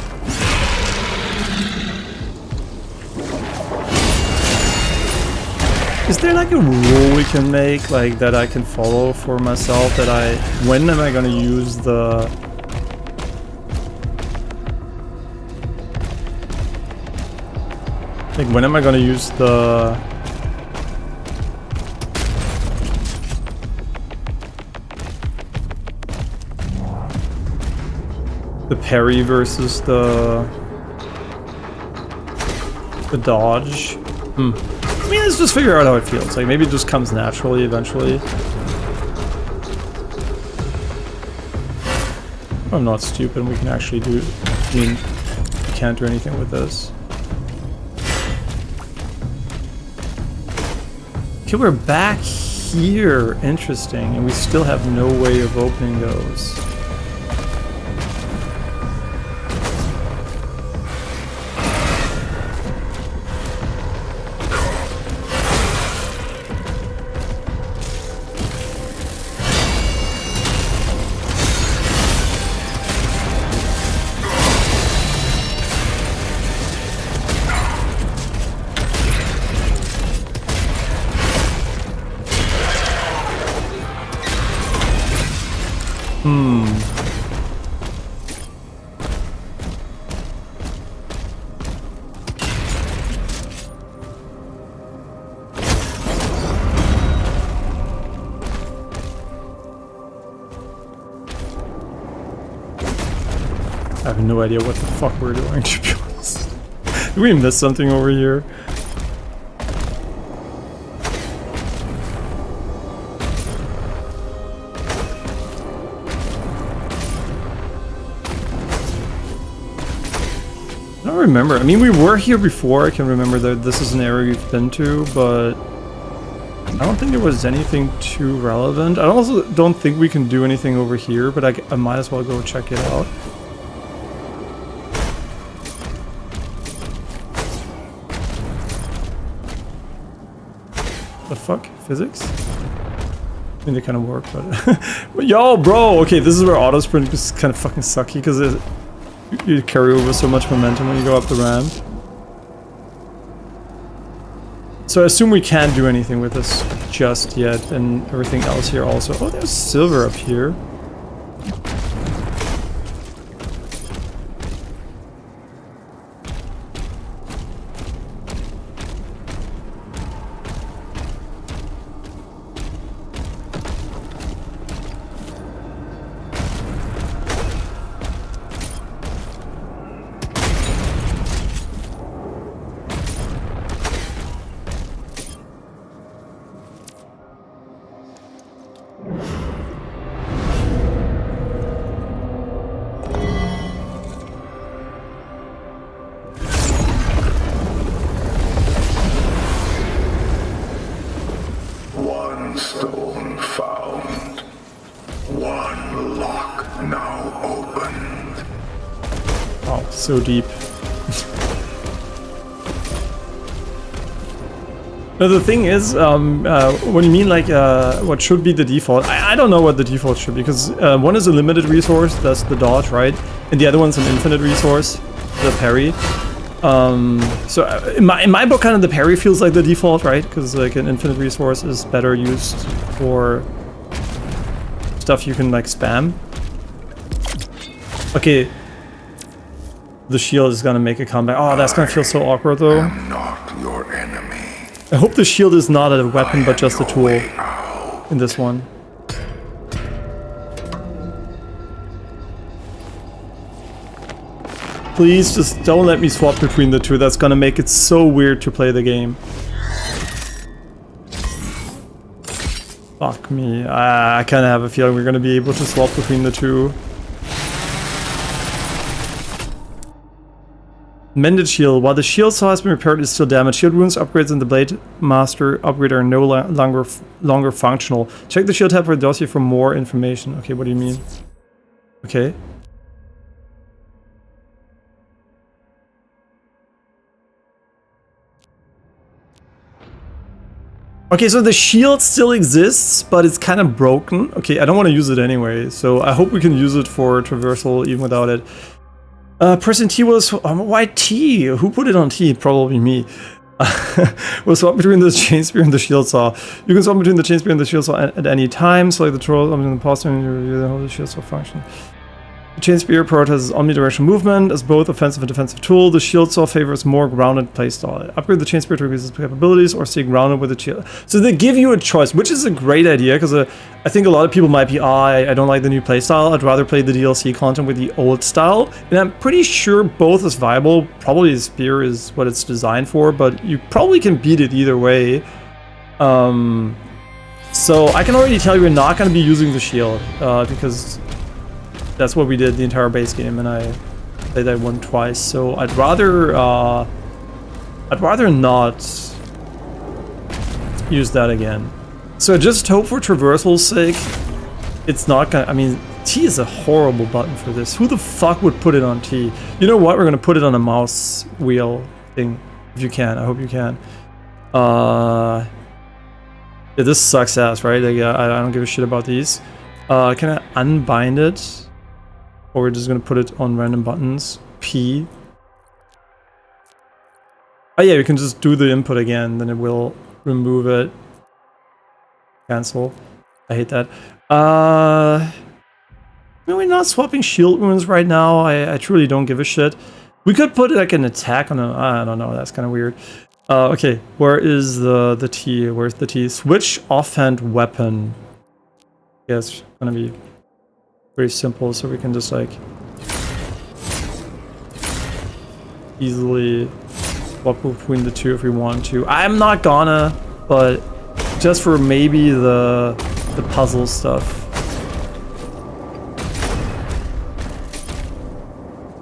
Is there like a rule we can make, like, that I can follow for myself, that when am I gonna use the... Like, when am I gonna use the... The parry versus the dodge? I mean, let's just figure out how it feels. Like, maybe it just comes naturally eventually. I'm not stupid, we can actually do... I mean, we can't do anything with this. Okay, we're back here. Interesting. And we still have no way of opening those. I have no idea what the fuck we're doing, to be honest. Did we miss something over here? I don't remember. I mean, we were here before. I can remember that this is an area we've been to, but I don't think there was anything too relevant. I also don't think we can do anything over here, but I might as well go check it out. The fuck? Physics? I mean, they kind of work, but... Yo, bro! Okay, this is where auto sprint is kind of fucking sucky, because you carry over so much momentum when you go up the ramp. So I assume we can't do anything with this just yet, and everything else here also. Oh, there's silver up here. One stone found. One lock now opened. Oh, so deep. No, the thing is, what do you mean, like, what should be the default? I don't know what the default should be, because one is a limited resource, that's the dodge, right? And the other one's an infinite resource, the parry. So in my book, kind of the parry feels like the default, right? Because like an infinite resource is better used for stuff you can like spam. Okay, the shield is gonna make a comeback. Oh, that's gonna feel so awkward though. I'm not your enemy. I hope the shield is not a weapon but just a tool in this one. Please just don't let me swap between the two. That's gonna make it so weird to play the game. Fuck me. I kinda have a feeling we're gonna be able to swap between the two. Mended shield. While the shield saw has been repaired, it is still damaged. Shield wounds, upgrades, and the blade master upgrade are no longer functional. Check the shield tab for the dossier for more information. Okay, what do you mean? Okay. Okay, so the shield still exists, but it's kind of broken. Okay, I don't want to use it anyway, so I hope we can use it for traversal even without it. Person T was... why T? Who put it on T? Probably me. We'll swap between the chain spear and the shield saw. You can swap between the chain spear and the shield saw at any time. Select the troll in the pause and review the whole shield saw function. The chain spear prioritizes omnidirectional movement as both offensive and defensive tool. The shield saw favors more grounded playstyle. Upgrade the chain spear to increase its capabilities or stay grounded with the shield. So they give you a choice, which is a great idea because I think a lot of people might be, I don't like the new playstyle. I'd rather play the DLC content with the old style. And I'm pretty sure both is viable. Probably the spear is what it's designed for, but you probably can beat it either way. So I can already tell you we're not going to be using the shield because that's what we did the entire base game, and I played that one twice. So I'd rather not use that again. So I just hope for traversal's sake, it's not gonna. I mean, T is a horrible button for this. Who the fuck would put it on T? You know what? We're gonna put it on a mouse wheel thing if you can. I hope you can. Yeah, this sucks ass, right? Like, I don't give a shit about these. Can I unbind it? Or we're just gonna put it on random buttons. P. Oh yeah, you can just do the input again, then it will remove it. Cancel. I hate that. We're not swapping shield wounds right now. I truly don't give a shit. We could put like an attack on a, I don't know, that's kind of weird. Okay, where is the T? Where's the T? Switch offhand weapon. Yeah, it's gonna be pretty simple, so we can just like easily swap between the two if we want to. I'm not gonna, but just for maybe the puzzle stuff.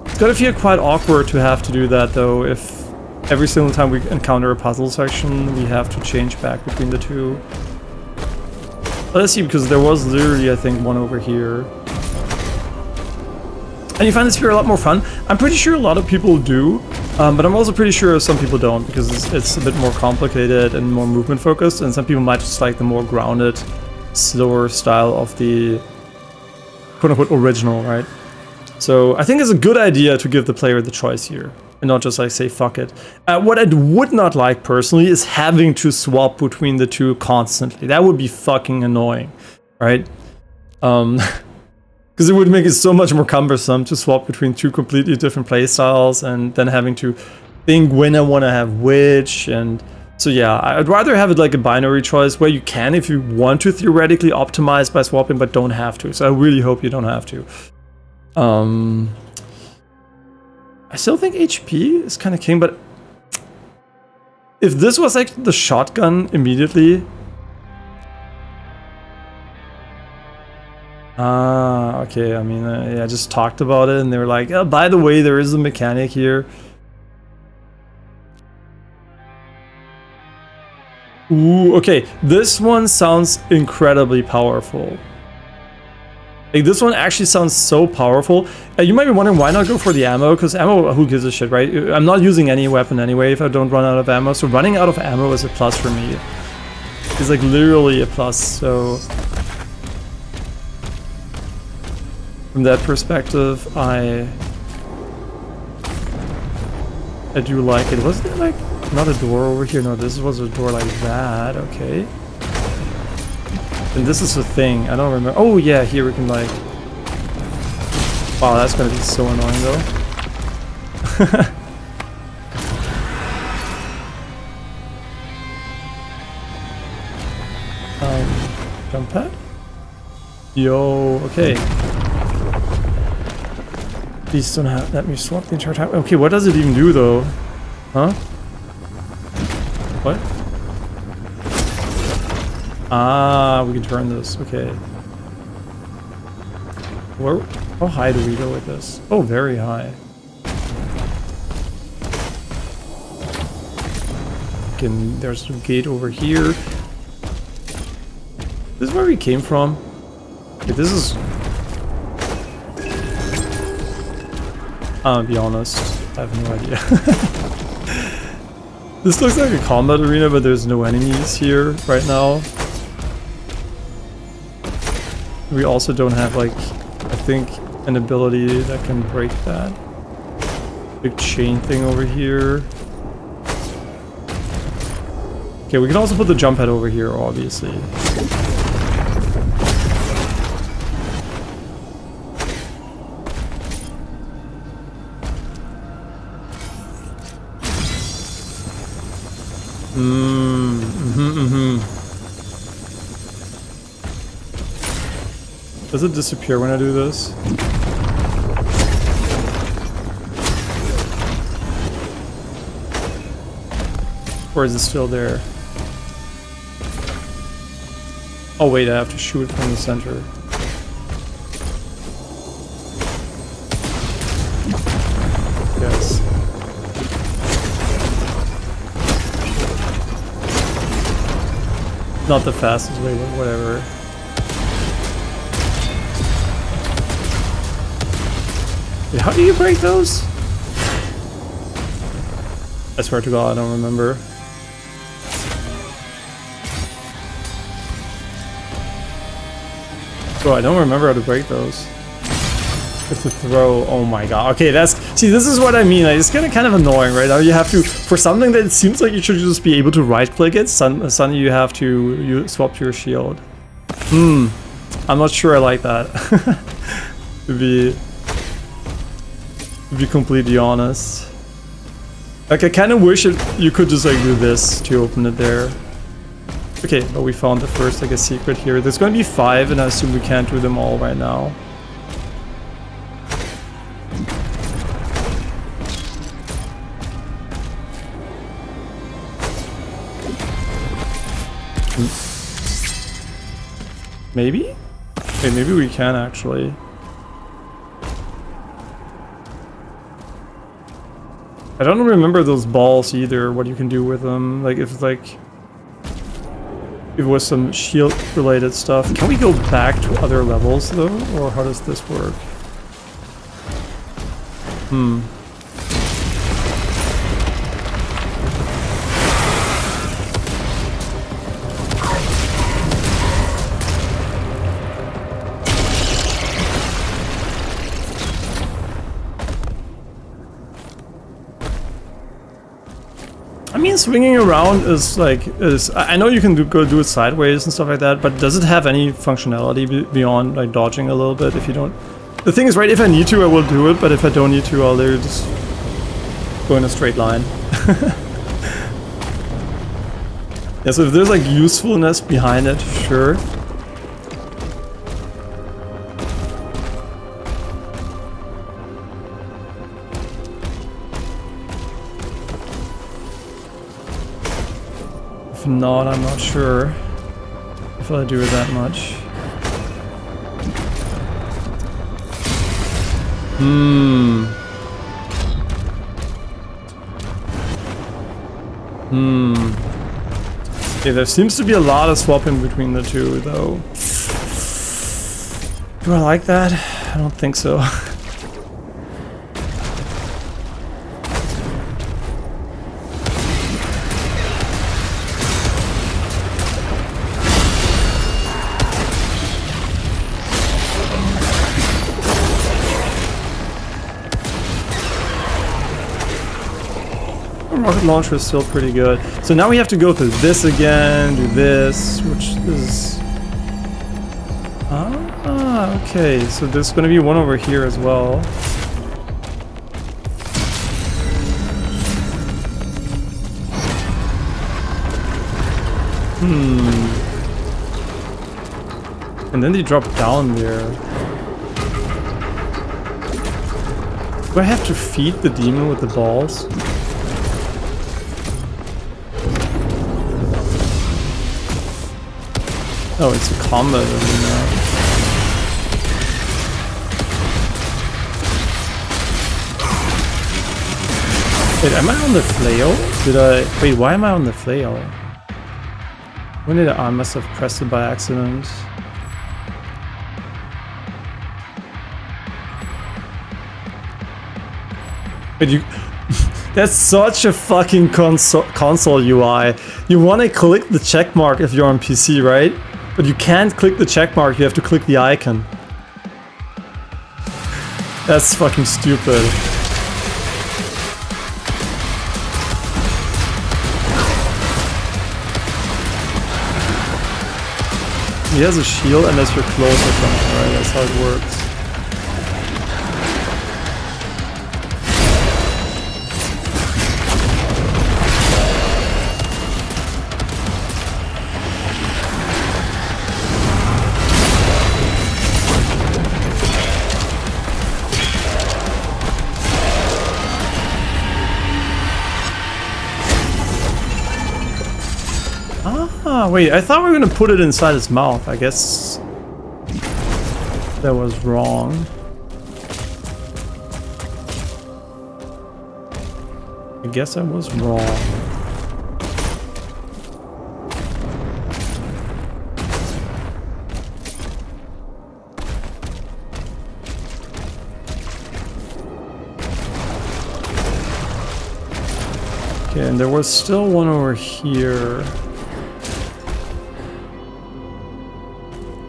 It's gonna feel quite awkward to have to do that though, if every single time we encounter a puzzle section we have to change back between the two. Let's see, because there was literally, I think, one over here. And you find this spear a lot more fun. I'm pretty sure a lot of people do, but I'm also pretty sure some people don't, because it's a bit more complicated and more movement focused, and some people might just like the more grounded, slower style of the quote-unquote original, right? So I think it's a good idea to give the player the choice here, and not just like say fuck it. What I would not like personally is having to swap between the two constantly. That would be fucking annoying, right? Because it would make it so much more cumbersome to swap between two completely different playstyles and then having to think when I want to have which. And so yeah, I'd rather have it like a binary choice where you can, if you want to theoretically optimize by swapping, but don't have to. So I really hope you don't have to. I still think HP is kind of king, but if this was like the shotgun immediately. Okay, I mean, yeah, I just talked about it and they were like, oh, by the way, there is a mechanic here. Ooh, okay, this one sounds incredibly powerful. Like, this one actually sounds so powerful. You might be wondering why not go for the ammo, because ammo, who gives a shit, right? I'm not using any weapon anyway if I don't run out of ammo, so running out of ammo is a plus for me. It's like literally a plus, so from that perspective, I do like it. Wasn't it like not a door over here? No, this was a door like that. Okay. And this is the thing. I don't remember. Oh yeah, here we can like. Wow, that's gonna be so annoying though. Jump pad. Yo. Okay. Please don't have, let me swap the entire time. Okay, what does it even do though? Huh? What? Ah, we can turn this. Okay. Where, how high do we go with this? Oh, very high. Again, there's a gate over here. This is where we came from. Okay, this is... I'll be honest, I have no idea. This looks like a combat arena, but there's no enemies here right now. We also don't have, like, I think, an ability that can break that. Big chain thing over here. Okay, we can also put the jump pad over here, obviously. Does it disappear when I do this? Or is it still there? Oh wait, I have to shoot it from the center. Yes. Not the fastest way, but whatever. Wait, how do you break those? I swear to God, I don't remember. Bro, I don't remember how to break those. With the throw, oh my god. Okay, that's... See, this is what I mean. Like, it's kind of annoying, right? Now you have to... For something that it seems like you should just be able to right-click it, suddenly you have to swap to your shield. I'm not sure I like that. to be completely honest. Like, I kind of wish you could just, like, do this to open it there. Okay, but we found the first, like, a secret here. There's going to be 5, and I assume we can't do them all right now. Maybe? Okay, maybe we can, actually. I don't remember those balls either, what you can do with them. Like, if, like... If it was some shield-related stuff. Can we go back to other levels, though? Or how does this work? I mean, swinging around is like I know you can go do it sideways and stuff like that, but does it have any functionality beyond like dodging a little bit? If you don't, the thing is, right? If I need to, I will do it, but if I don't need to, I'll just go in a straight line. Yeah. So if there's like usefulness behind it, sure. If not, I'm not sure if I'll do it that much. Okay, there seems to be a lot of swapping between the two, though. Do I like that? I don't think so. Rocket launcher is still pretty good. So now we have to go through this again, do this, which is... Ah, okay. So there's going to be one over here as well. And then they drop down there. Do I have to feed the demon with the balls? Oh, it's a combo. Wait, am I on the flail? Did I... Wait, why am I on the flail? When did I must have pressed it by accident. But you... That's such a fucking console UI. You want to click the check mark if you're on PC, right? But you can't click the check mark, you have to click the icon. That's fucking stupid. He has a shield unless you're close or something, right? That's how it works. Ah, wait, I thought we were gonna put it inside his mouth. I guess that was wrong. I guess I was wrong. Okay, and there was still one over here.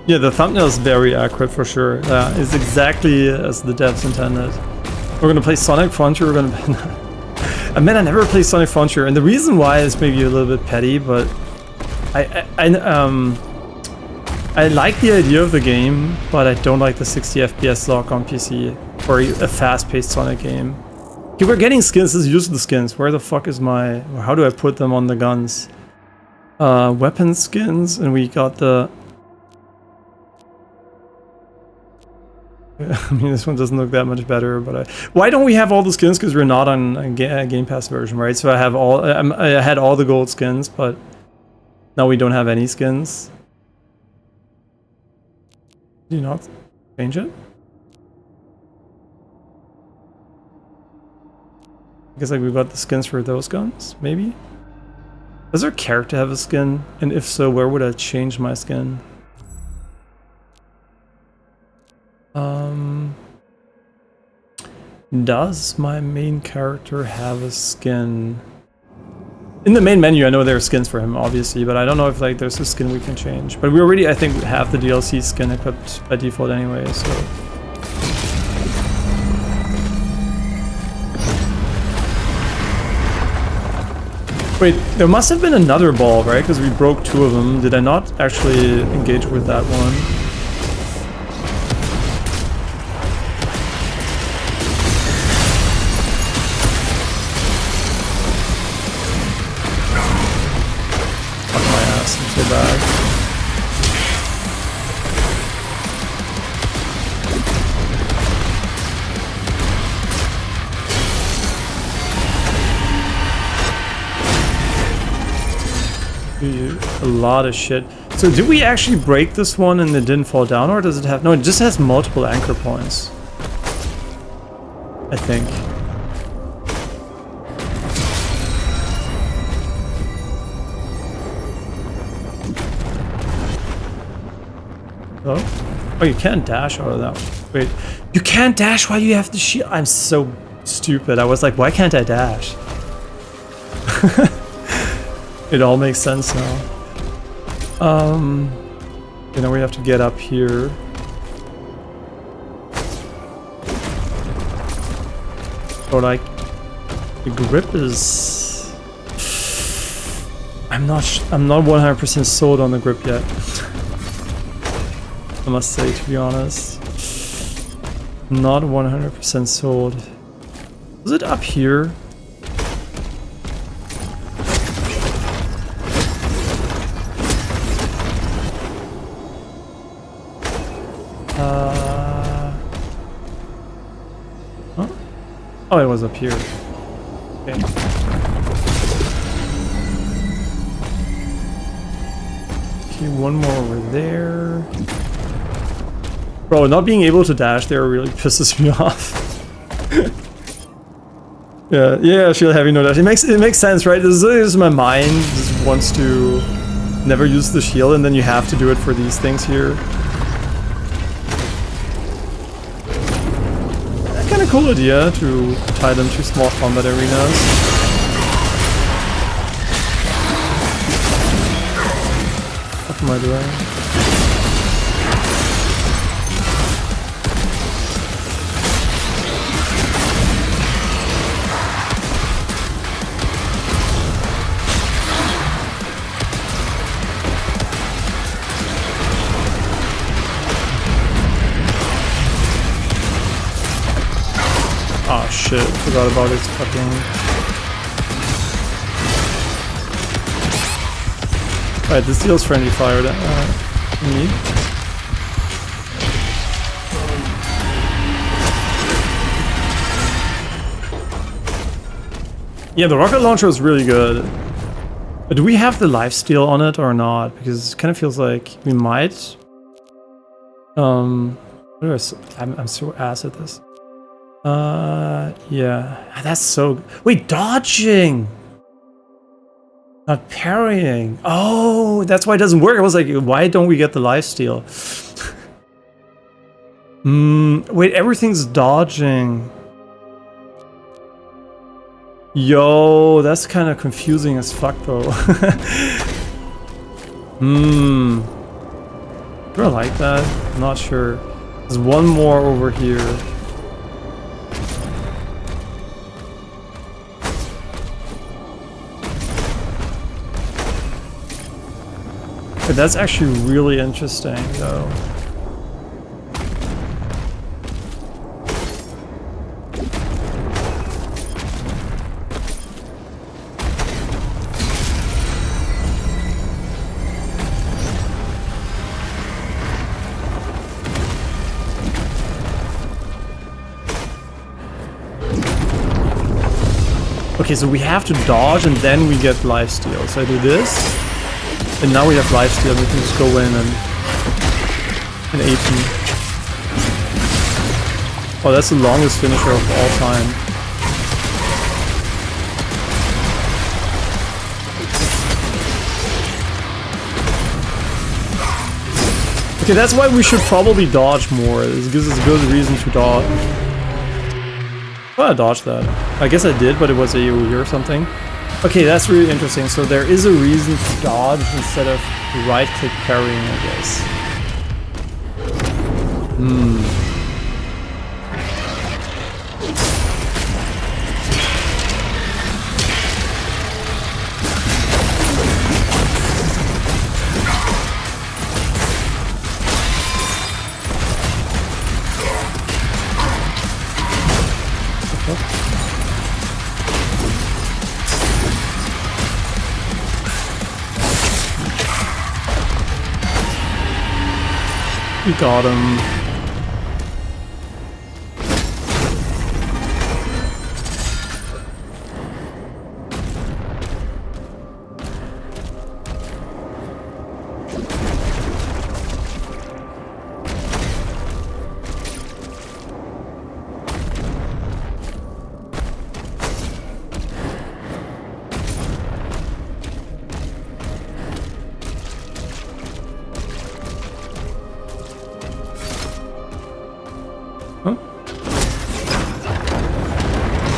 Yeah, the thumbnail is very accurate for sure. It's exactly as the devs intended. We're gonna play Sonic Frontier. We're gonna. I mean, I never played Sonic Frontier, and the reason why is maybe a little bit petty, but I like the idea of the game, but I don't like the 60 FPS lock on PC for a fast-paced Sonic game. Okay, we're getting skins. Let's use the skins. Where the fuck is my? How do I put them on the guns? Weapon skins, and we got the. I mean, this one doesn't look that much better, but why don't we have all the skins? Because we're not on a Game Pass version, right? So I have all. I had all the gold skins, but now we don't have any skins. Do you not change it? I guess like we've got the skins for those guns, maybe? Does our character have a skin? And if so, where would I change my skin? Does my main character have a skin? In the main menu, I know there are skins for him, obviously, but I don't know if like there's a skin we can change. But we already, I think, have the DLC skin equipped by default anyway, so... Wait, there must have been another ball, right? Because we broke two of them. Did I not actually engage with that one? So bad. A lot of shit. So did we actually break this one and it didn't fall down, or does it have... No, it just has multiple anchor points, I think. Oh, you can't dash out of that one. Wait, you can't dash while you have the shield? I'm so stupid. I was like, why can't I dash? It all makes sense now. You know, we have to get up here. So like, the grip is... I'm not 100% sold on the grip yet. I must say, to be honest. Not 100% sold. Was it up here? Huh? Oh, it was up here. Okay. Okay, one more over there. Bro, not being able to dash there really pisses me off. yeah, she'll have no dash. It makes sense, right? This is my mind just wants to never use the shield, and then you have to do it for these things here. Kind of cool idea to tie them to small combat arenas. What am I doing? shit, forgot about his fucking... Alright, this deals friendly fire to me. Yeah, the rocket launcher is really good. But do we have the lifesteal on it or not? Because it kind of feels like we might. I'm so ass at this. Yeah, that's so. Wait, dodging, not parrying. Oh, that's why it doesn't work. I was like, why don't we get the lifesteal? Wait, everything's dodging. Yo, that's kind of confusing as fuck though. Do I like that? I'm not sure. There's one more over here. But that's actually really interesting though. Okay, so we have to dodge and then we get lifesteal. So I do this, and now we have lifesteal. We can just go in and 18. Oh, that's the longest finisher of all time. Okay, that's why we should probably dodge more. This gives us a good reason to dodge. Oh, I dodged that. I guess I did, but it was AoE or something. Okay, that's really interesting. So there is a reason to dodge instead of right-click parrying, I guess. We got him.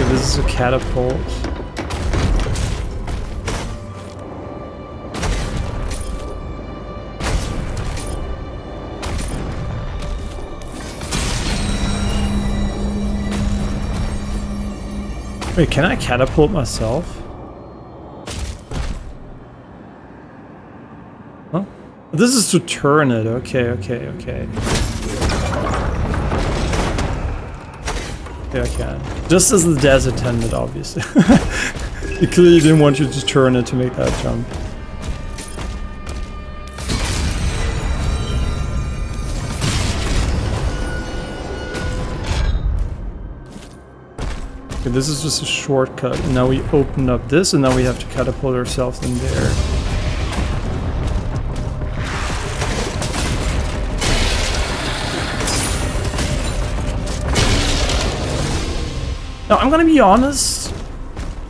This is a catapult. Wait, can I catapult myself? Huh? This is to turn it. Okay. Okay, I can. Just as the death attendant, obviously. He clearly didn't want you to turn it to make that jump. Okay, this is just a shortcut. And now we open up this, and now we have to catapult ourselves in there. Now, I'm gonna be honest,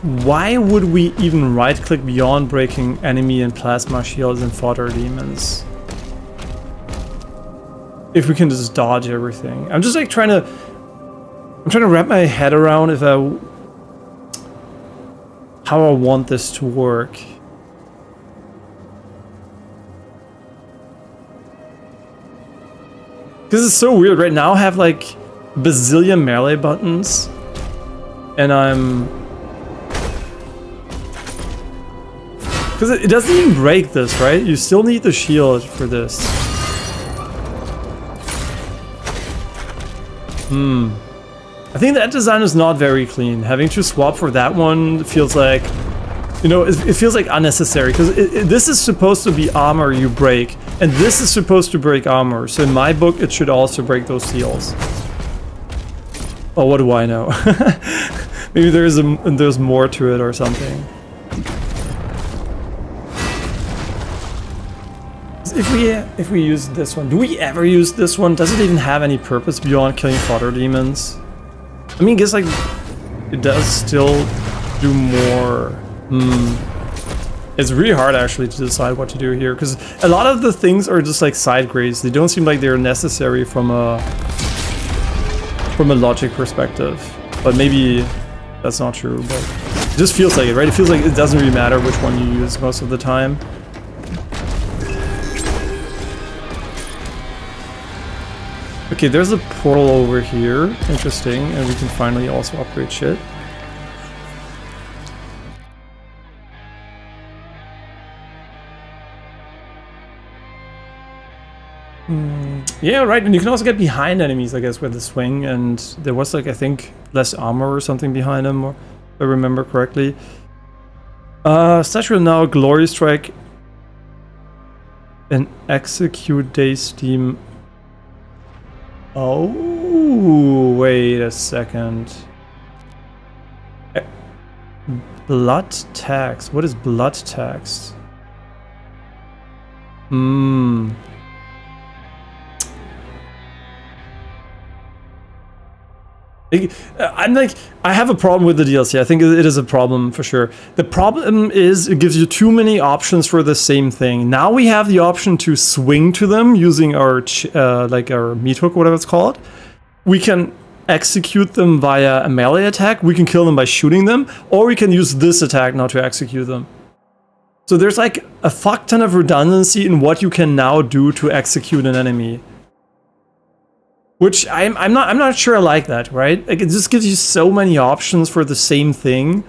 why would we even right-click beyond breaking enemy and plasma shields and fodder demons? If we can just dodge everything. I'm just like trying to wrap my head around how I want this to work. Because it's so weird. Right now I have like bazillion melee buttons. And because it doesn't even break this, right? You still need the shield for this. I think that design is not very clean. Having to swap for that one feels like, you know, it feels like unnecessary, because this is supposed to be armor you break, and this is supposed to break armor. So in my book, it should also break those seals. Oh, what do I know? Maybe there's more to it or something. If we use this one, do we ever use this one? Does it even have any purpose beyond killing fodder demons? I mean, I guess like it does still do more. It's really hard actually to decide what to do here, because a lot of the things are just like side grades. They don't seem like they're necessary from a logic perspective. But maybe that's not true. But it just feels like it, right? It feels like it doesn't really matter which one you use most of the time. Okay, there's a portal over here. Interesting. And we can finally also upgrade shit. Yeah, right. And you can also get behind enemies, I guess, with the swing. And there was, like, I think, less armor or something behind them, if I remember correctly. Statue now, Glory Strike, and Execute Day Steam. Oh, wait a second. Blood tax. What is blood tax? I'm like, I have a problem with the DLC. I think it is a problem for sure. The problem is it gives you too many options for the same thing. Now we have the option to swing to them using our like our meat hook, whatever it's called. We can execute them via a melee attack. We can kill them by shooting them, or we can use this attack now to execute them. So there's like a fuck ton of redundancy in what you can now do to execute an enemy. Which I'm not sure I like that, right? Like, it just gives you so many options for the same thing,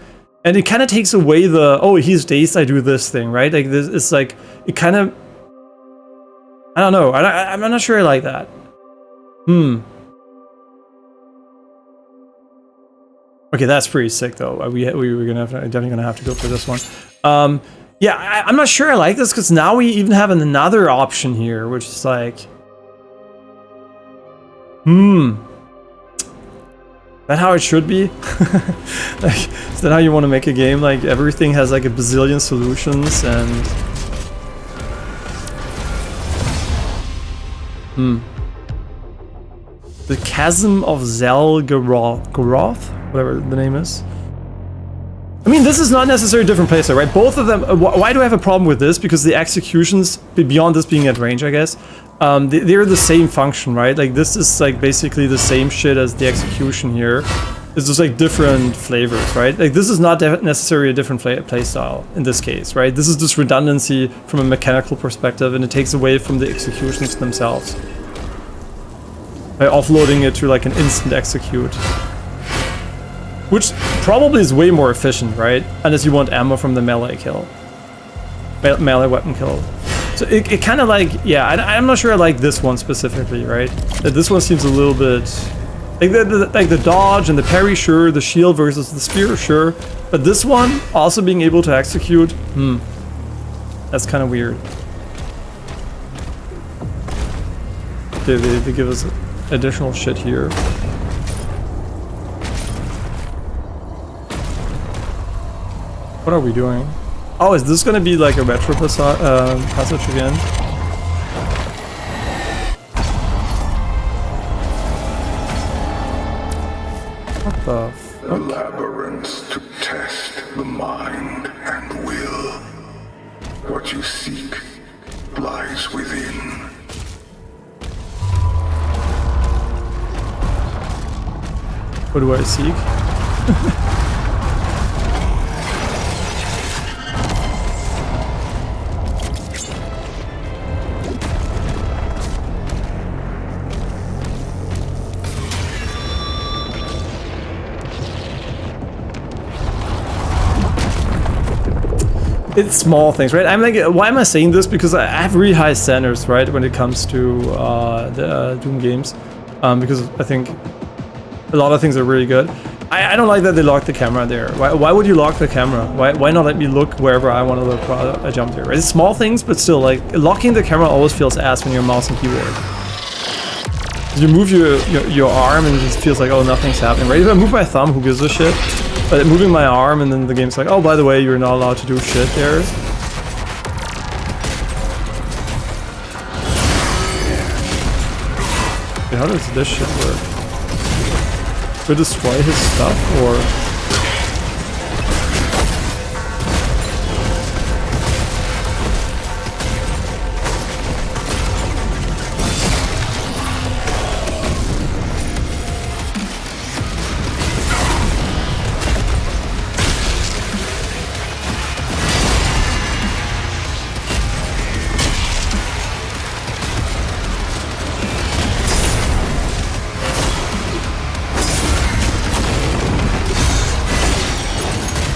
and it kind of takes away the, oh, he's dazed, I do this thing, right? Like, this, it's like, it kind of, I don't know, I'm not sure I like that. Okay, that's pretty sick though. We were definitely gonna have to go for this one. Yeah, I'm not sure I like this, because now we even have another option here, which is like, that how it should be? Like, is that how you want to make a game? Like, everything has like a bazillion solutions and... The Chasm of Zelgaroth, whatever the name is. I mean, this is not necessarily a different playstyle, right? Both of them... why do I have a problem with this? Because the executions, beyond this being at range, I guess, they're the same function, right? Like, this is like basically the same shit as the execution here. It's just like different flavors, right? Like, this is not necessarily a different playstyle in this case, right? This is just redundancy from a mechanical perspective, and it takes away from the executions themselves by offloading it to like an instant execute. Which probably is way more efficient, right? Unless you want ammo from the melee kill. Melee weapon kill. So it kind of like, yeah, I'm not sure I like this one specifically, right? This one seems a little bit... Like the dodge and the parry, sure. The shield versus the spear, sure. But this one, also being able to execute, that's kind of weird. They give us additional shit here. What are we doing? Oh, is this gonna be like a retro passage again? What the fuck? The labyrinths to test the mind and will. What you seek lies within. What do I seek? It's small things, right? I'm like, why am I saying this? Because I have really high standards, right, when it comes to the Doom games. Because I think A lot of things are really good. I don't like that they locked the camera there. Why would you lock the camera? Why not let me look wherever I want to look while I jump there? Right? It's small things, but still, like, locking the camera always feels ass when you're mouse and keyboard. You move your arm and it just feels like, oh, nothing's happening, right? If I move my thumb, who gives a shit? But moving my arm and then the game's like, oh, by the way, you're not allowed to do shit there. Okay, how does this shit work? Do I destroy his stuff, or...?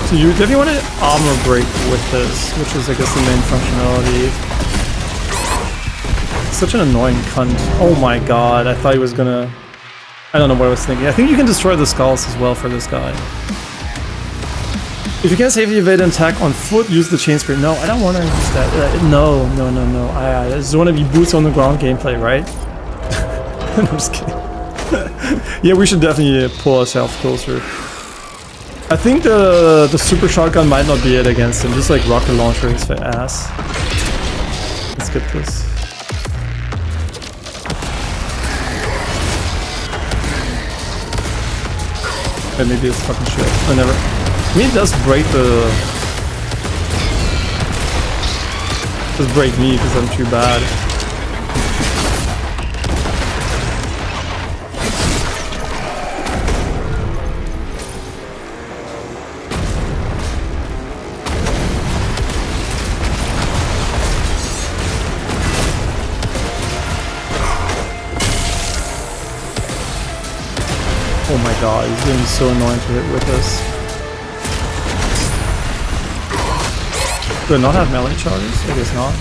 So you definitely want to armor break with this, which is, I guess, the main functionality. Such an annoying cunt. Oh my god, I thought he was gonna... I don't know what I was thinking. I think you can destroy the skulls as well for this guy. If you can safely evade an attack on foot, use the chain spear. No, I don't want to use that. No. I just want to be boots on the ground gameplay, right? I'm just kidding. Yeah, we should definitely pull ourselves closer. I think the super shotgun might not be it against him, just like rocket launcher is for ass. Let's get this. And maybe it's fucking shit. I never... I mean, it does break the... It does break me because I'm too bad. Oh my god, he's getting so annoying to hit with this. Do I not have melee charges? I guess not.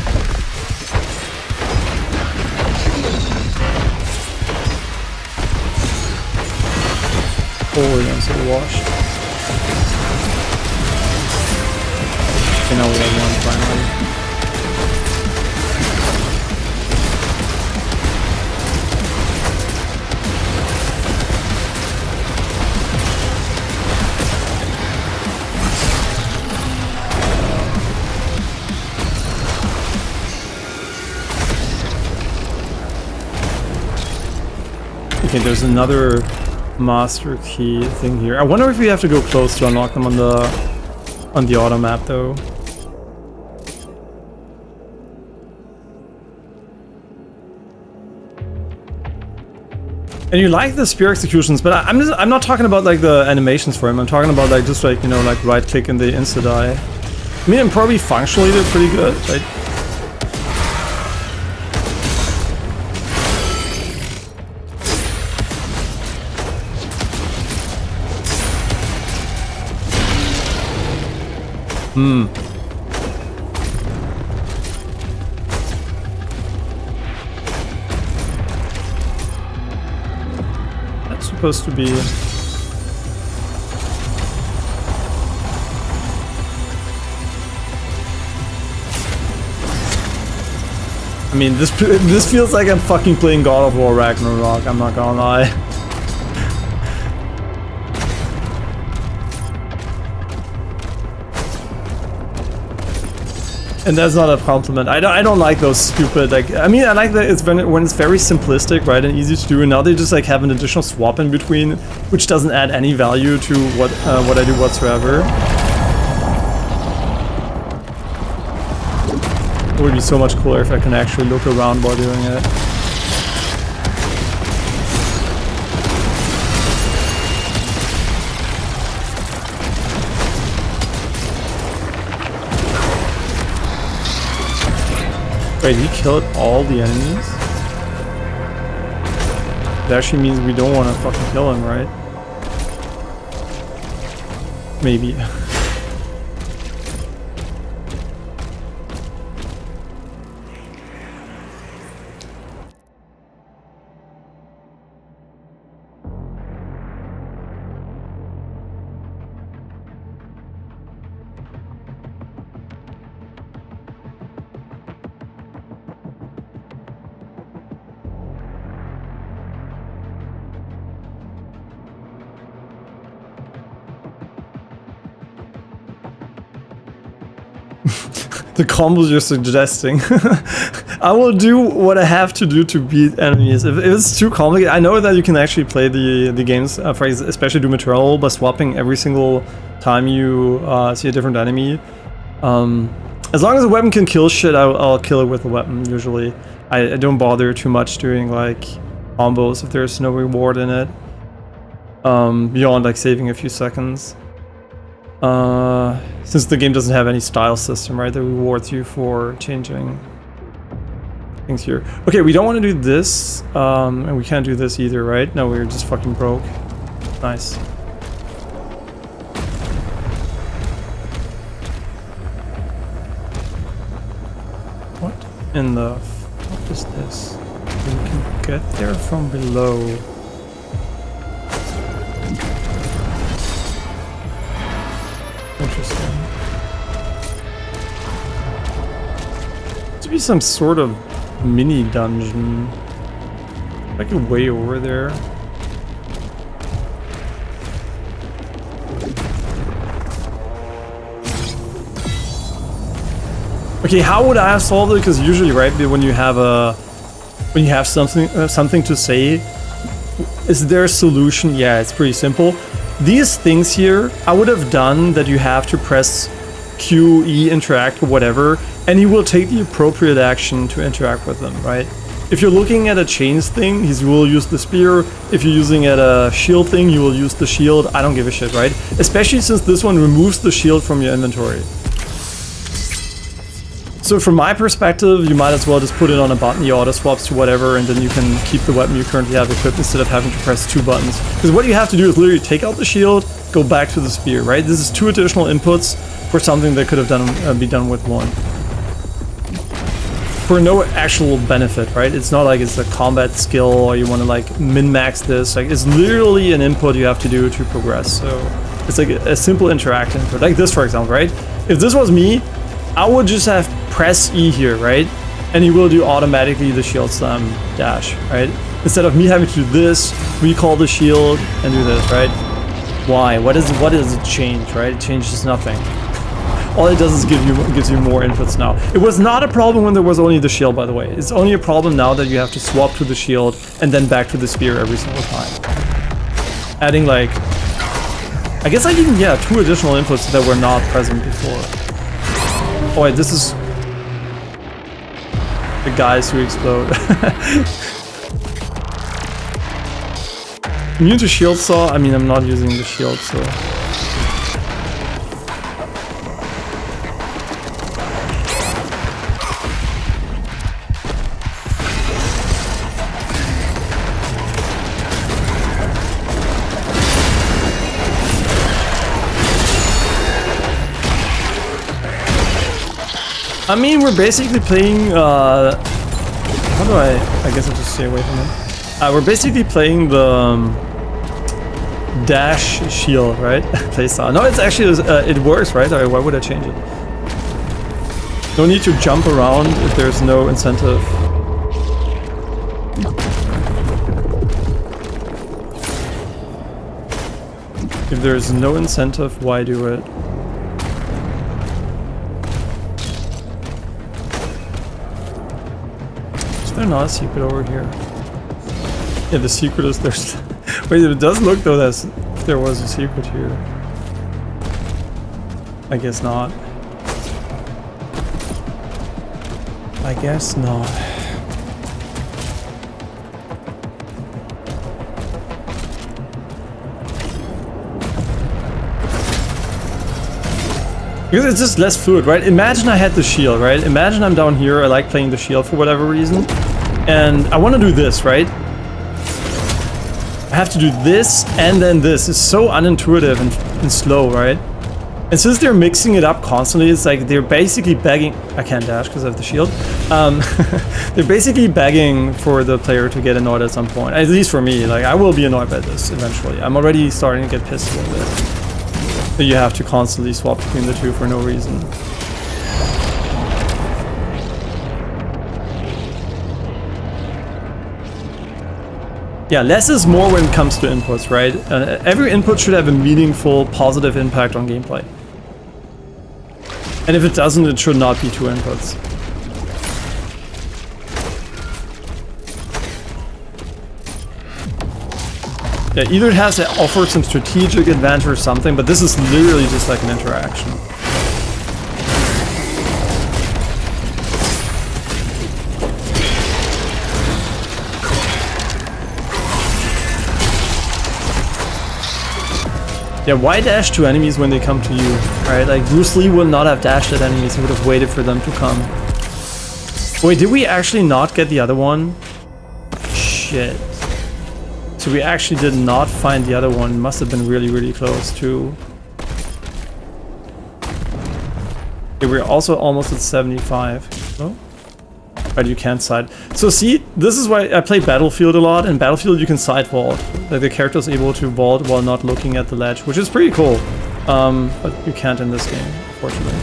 Holy, I'm so washed. Okay, now we have one finally. Okay, there's another master key thing here. I wonder if we have to go close to unlock them on the auto map though. And you like the spear executions, but I'm not talking about like the animations for him. I'm talking about like just like, you know, like right click and the insta die. I mean, probably functionally they're pretty good, right? That's supposed to be... I mean, this feels like I'm fucking playing God of War Ragnarok, I'm not gonna lie. And that's not a compliment. I don't like those stupid, like, I mean, I like that it's when it's very simplistic, right, and easy to do, and now they just like have an additional swap in between, which doesn't add any value to what I do whatsoever. It would be so much cooler if I can actually look around while doing it. Wait, he killed all the enemies? That actually means we don't want to fucking kill him, right? Maybe. the combos you're suggesting. I will do what I have to do to beat enemies. If it's too complicated, I know that you can actually play the games, for especially Doom Eternal, by swapping every single time you see a different enemy. As long as the weapon can kill shit, I'll kill it with the weapon, usually. I don't bother too much doing, like, combos if there's no reward in it. Beyond, like, saving a few seconds. Since the game doesn't have any style system, right, that rewards you for changing things here. Okay, we don't want to do this, and we can't do this either, right? No, we're just fucking broke. Nice. What in the fuck is this? We can get there from below. Interesting. To be some sort of mini dungeon, like a way over there. Okay, how would I have solved it? Because usually, right, when you have something to say, is there a solution? Yeah, it's pretty simple. These things here, I would have done that you have to press Q, E, interact, or whatever, and he will take the appropriate action to interact with them, right? If you're looking at a chains thing, he will use the spear. If you're using at a shield thing, you will use the shield. I don't give a shit, right? Especially since this one removes the shield from your inventory. So from my perspective, you might as well just put it on a button, you auto swaps to whatever, and then you can keep the weapon you currently have equipped instead of having to press 2 buttons. Because what you have to do is literally take out the shield, go back to the spear, right? This is 2 additional inputs for something that could have be done with 1. For no actual benefit, right? It's not like it's a combat skill or you want to like min-max this. Like it's literally an input you have to do to progress. So it's like a simple interact input, like this for example, right? If this was me, I would just have press E here, right? And he will do automatically the shield slam dash, right? Instead of me having to do this, recall the shield and do this, right? Why? What does it change, right? It changes nothing. All it does is gives you more inputs now. It was not a problem when there was only the shield, by the way. It's only a problem now that you have to swap to the shield and then back to the spear every single time. Adding like, I guess like even, yeah, 2 additional inputs that were not present before. Oh wait, this is the guys who explode. Immune to shield saw, I mean I'm not using the shield, so... I mean, we're basically playing, how do I guess I'll just stay away from it. We're basically playing the dash shield, right? Playstyle. No, it's actually, it works, right? Why would I change it? No need to jump around if there's no incentive. If there's no incentive, why do it? Is there not a secret over here? Yeah, the secret is there's... Wait, it does look though that if there was a secret here. I guess not. I guess not. Because it's just less fluid, right? Imagine I had the shield, right? Imagine I'm down here, I like playing the shield for whatever reason. And I want to do this, right? I have to do this and then this. It's so unintuitive and slow, right? And since they're mixing it up constantly, it's like they're basically begging... I can't dash because I have the shield. They're basically begging for the player to get annoyed at some point. At least for me, like I will be annoyed by this eventually. I'm already starting to get pissed a little bit. That you have to constantly swap between the two for no reason. Yeah, less is more when it comes to inputs, right? Every input should have a meaningful, positive impact on gameplay. And if it doesn't, it should not be 2 inputs. Yeah, either it has to offer some strategic advantage or something, but this is literally just like an interaction. Yeah, why dash to enemies when they come to you, right? Like, Bruce Lee would not have dashed at enemies, he would have waited for them to come. Wait, did we actually not get the other one? Shit. So we actually did not find the other one. Must have been really, really close too. Okay, we're also almost at 75. Oh. But you can't side. So see, this is why I play Battlefield a lot. In Battlefield you can side vault. Like the character is able to vault while not looking at the ledge, which is pretty cool. But you can't in this game, unfortunately.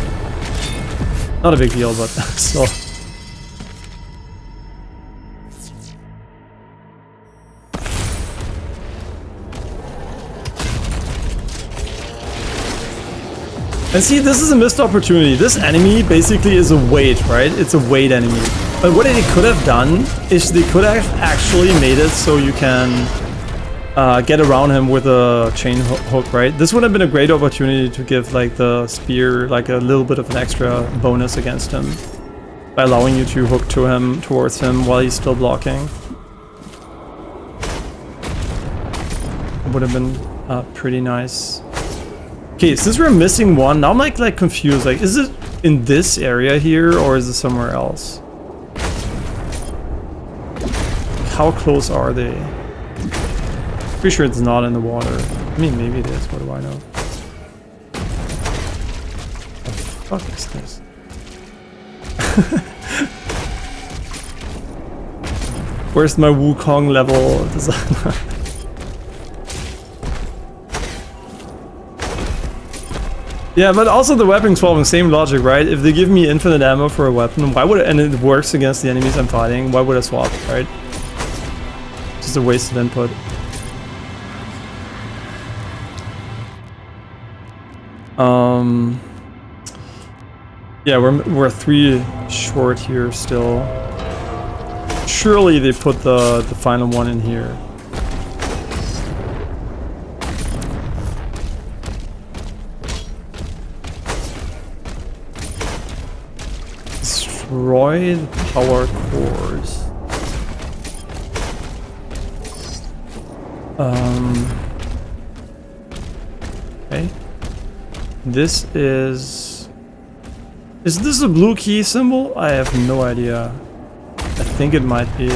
Not a big deal, but still. And see, this is a missed opportunity. This enemy basically is a wait, right? It's a wait enemy. But what they could have done is they could have actually made it so you can get around him with a chain hook, right? This would have been a great opportunity to give like the spear like a little bit of an extra bonus against him by allowing you to hook to him towards him while he's still blocking. It would have been pretty nice. Okay, since we're missing one, now I'm like confused. Like, is it in this area here or is it somewhere else? How close are they? Pretty sure it's not in the water. I mean, maybe it is. What do I know? What the fuck is this? Where's my Wukong level designer? Yeah, but also the weapons following same logic, right? If they give me infinite ammo for a weapon, why would it, and it works against the enemies I'm fighting, why would I swap, right? Just a wasted input. Yeah, we're 3 short here still. Surely they put the final one in here. Destroy the power cores. Okay. This is this a blue key symbol? I have no idea. I think it might be.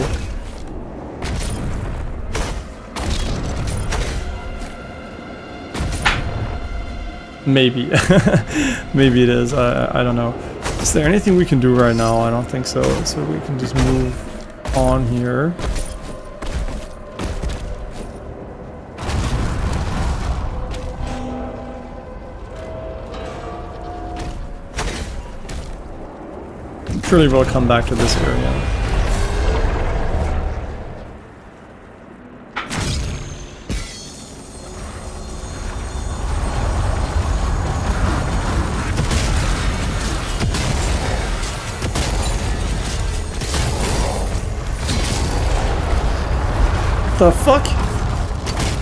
Maybe. Maybe it is. I don't know. Is there anything we can do right now? I don't think so. So we can just move on here. Surely we'll come back to this area. The fuck?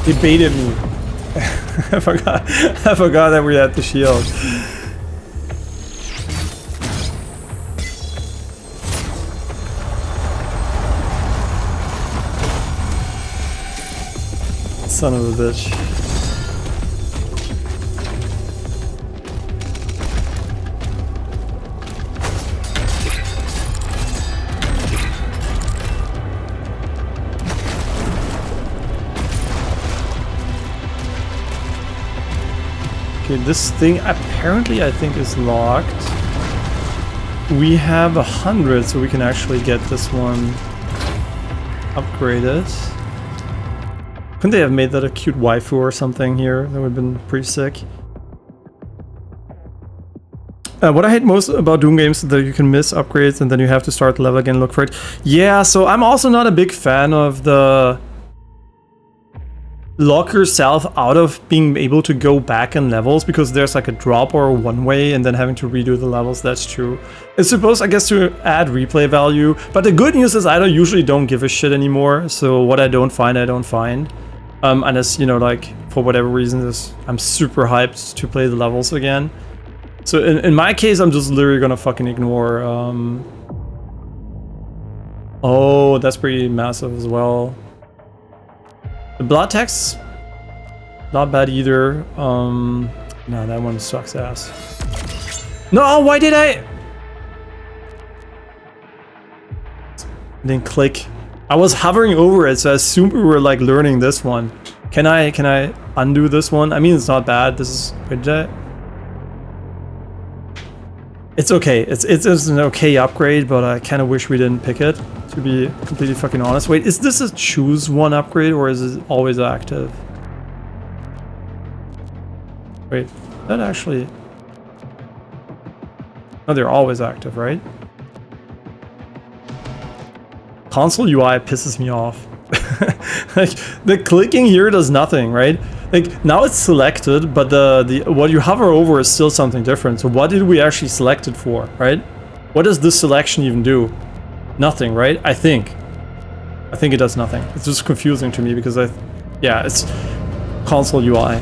They baited me. I forgot that we had the shield. Son of a bitch. Okay, this thing apparently I think is locked. We have 100, so we can actually get this one upgraded. Couldn't they have made that a cute waifu or something here? That would have been pretty sick. What I hate most about Doom games is that you can miss upgrades and then you have to start the level again and look for it. Yeah, so I'm also not a big fan of the lock yourself out of being able to go back in levels because there's like a drop or a one way and then having to redo the levels. That's true. It's supposed, I guess, to add replay value. But the good news is I usually don't give a shit anymore. So what I don't find, I don't find. Unless, you know, like for whatever reason, I'm super hyped to play the levels again. So in my case, I'm just literally gonna fucking ignore. Oh, that's pretty massive as well. The blood text, not bad either. No, that one sucks ass. No, why did I? Didn't click. I was hovering over it, so I assumed we were like learning this one. Can I undo this one? I mean, it's not bad. This is, wait, did I? It's okay. It's an okay upgrade, but I kind of wish we didn't pick it, to be completely fucking honest. Wait, is this a choose one upgrade or is it always active? Wait, that actually... No, they're always active, right? Console UI pisses me off. Like, the clicking here does nothing, right? Like, now it's selected, but the what you hover over is still something different. So what did we actually select it for, right? What does this selection even do? Nothing, right? I think it does nothing. It's just confusing to me because yeah, it's console UI.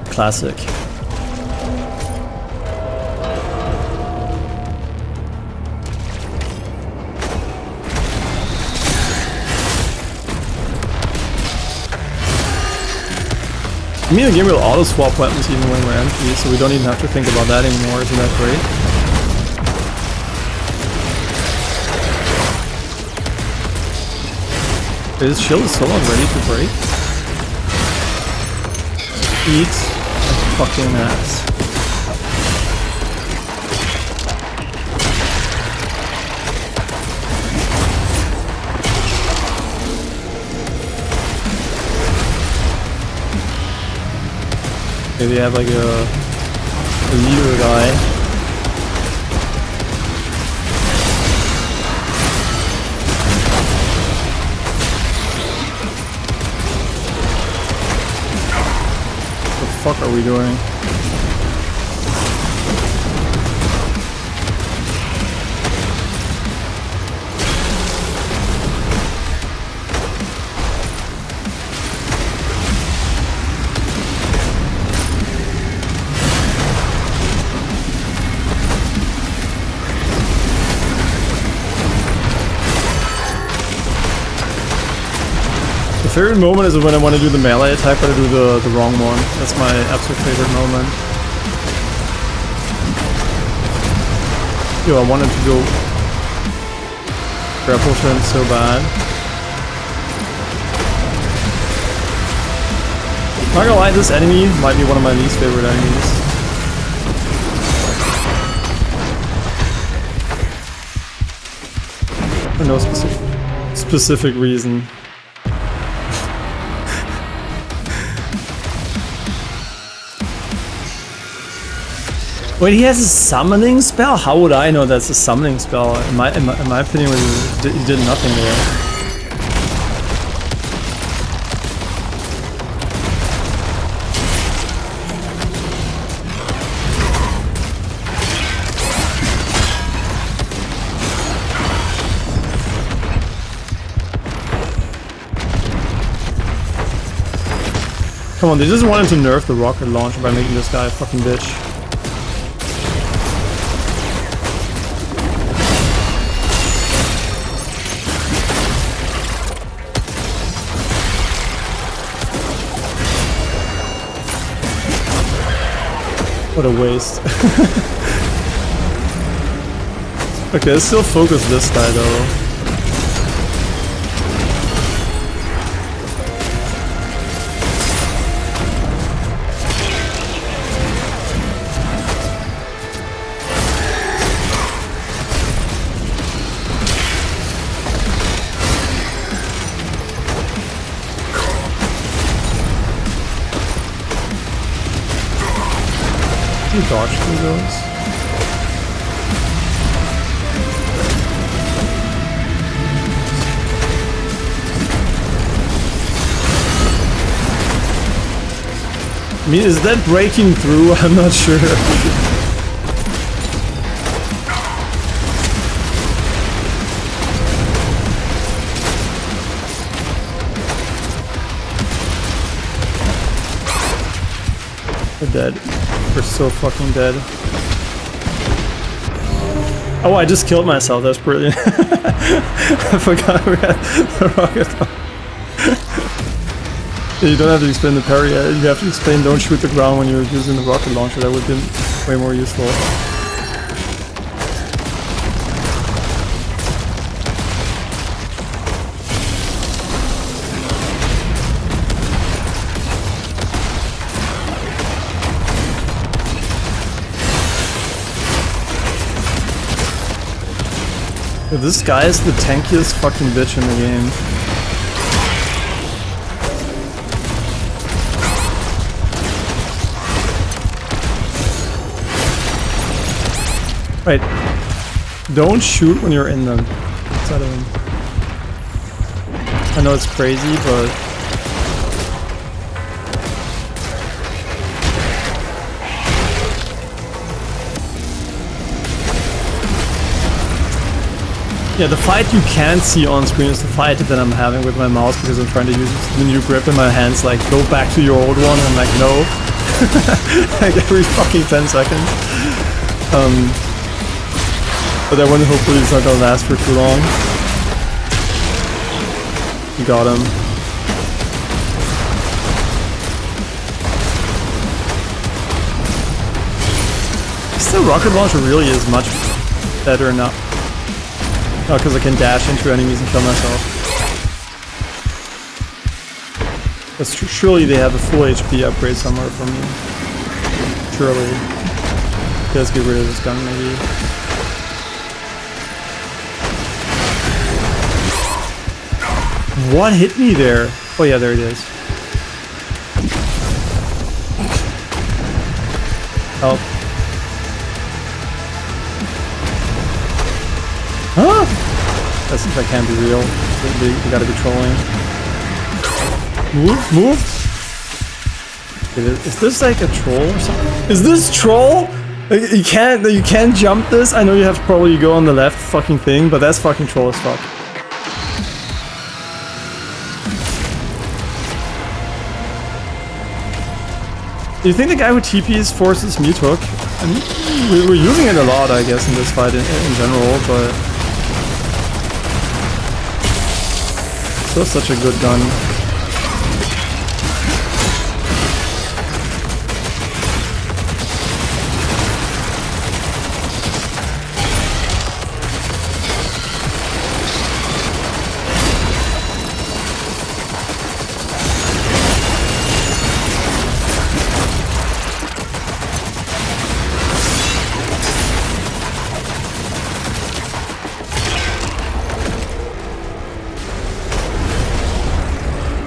Classic. I mean, the game will auto-swap weapons even when we're empty, so we don't even have to think about that anymore. Isn't that great? This shield is still not ready to break. Eat a fucking ass. Maybe have like a leader guy. What the fuck are we doing? The favorite moment is when I want to do the melee attack, but I do the wrong one. That's my absolute favorite moment. Yo, I wanted to go grapple to him so bad. Not gonna lie, this enemy might be one of my least favorite enemies. For no specific reason. Wait, he has a summoning spell? How would I know that's a summoning spell? In my opinion, he did nothing there. Come on, they just wanted to nerf the rocket launcher by making this guy a fucking bitch. What a waste. Okay, let's still focus this guy though. Can you dodge through those? mean, is that breaking through? I'm not sure. We're dead. We're so fucking dead. Oh, I just killed myself. That's brilliant. I forgot we had the rocket launcher. You don't have to explain the parry. You have to explain don't shoot the ground when you're using the rocket launcher. That would have been way more useful. This guy is the tankiest fucking bitch in the game. Right. Don't shoot when you're in them. Inside of them. I know it's crazy, but... yeah, the fight you can't see on screen is the fight that I'm having with my mouse because I'm trying to use the new grip in my hands. Like, go back to your old one. I'm like, no. Like every fucking 10 seconds. But that one hopefully is not gonna last for too long. You got him. The rocket launcher really is much better now. Oh, because I can dash into enemies and kill myself. That's true. Surely they have a full HP upgrade somewhere for me. Surely. Let's get rid of this gun maybe. What hit me there? Oh yeah, there it is. Help. Huh? That's if I can't be real. They gotta be trolling. Move, move! Is this like a troll or something? Is this troll? You can't jump this? I know you have to probably go on the left fucking thing, but that's fucking troll as fuck. Do you think the guy who TPs forces mute hook? I mean, we're using it a lot, I guess, in this fight in general, but... still such a good gun.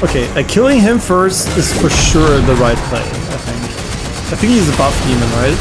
Okay, killing him first is for sure the right play, I think. I think he's a buff demon, right?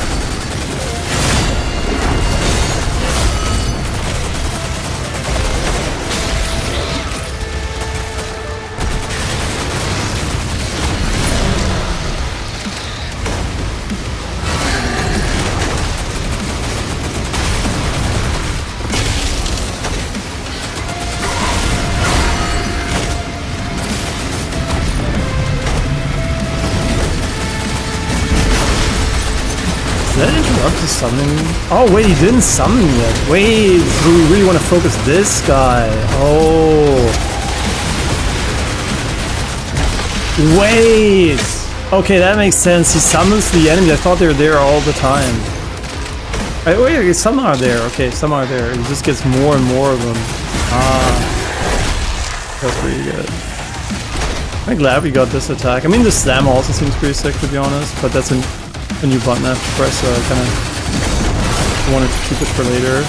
Did that interrupt the summoning? Oh wait, he didn't summon yet. Wait, so we really want to focus this guy. Oh. Wait. Okay, that makes sense. He summons the enemy. I thought they were there all the time. Wait, some are there. Okay, some are there. He just gets more and more of them. Ah. That's pretty good. I'm glad we got this attack. I mean, the slam also seems pretty sick, to be honest, but that's a new button I have to press, so I kind of wanted to keep it for later.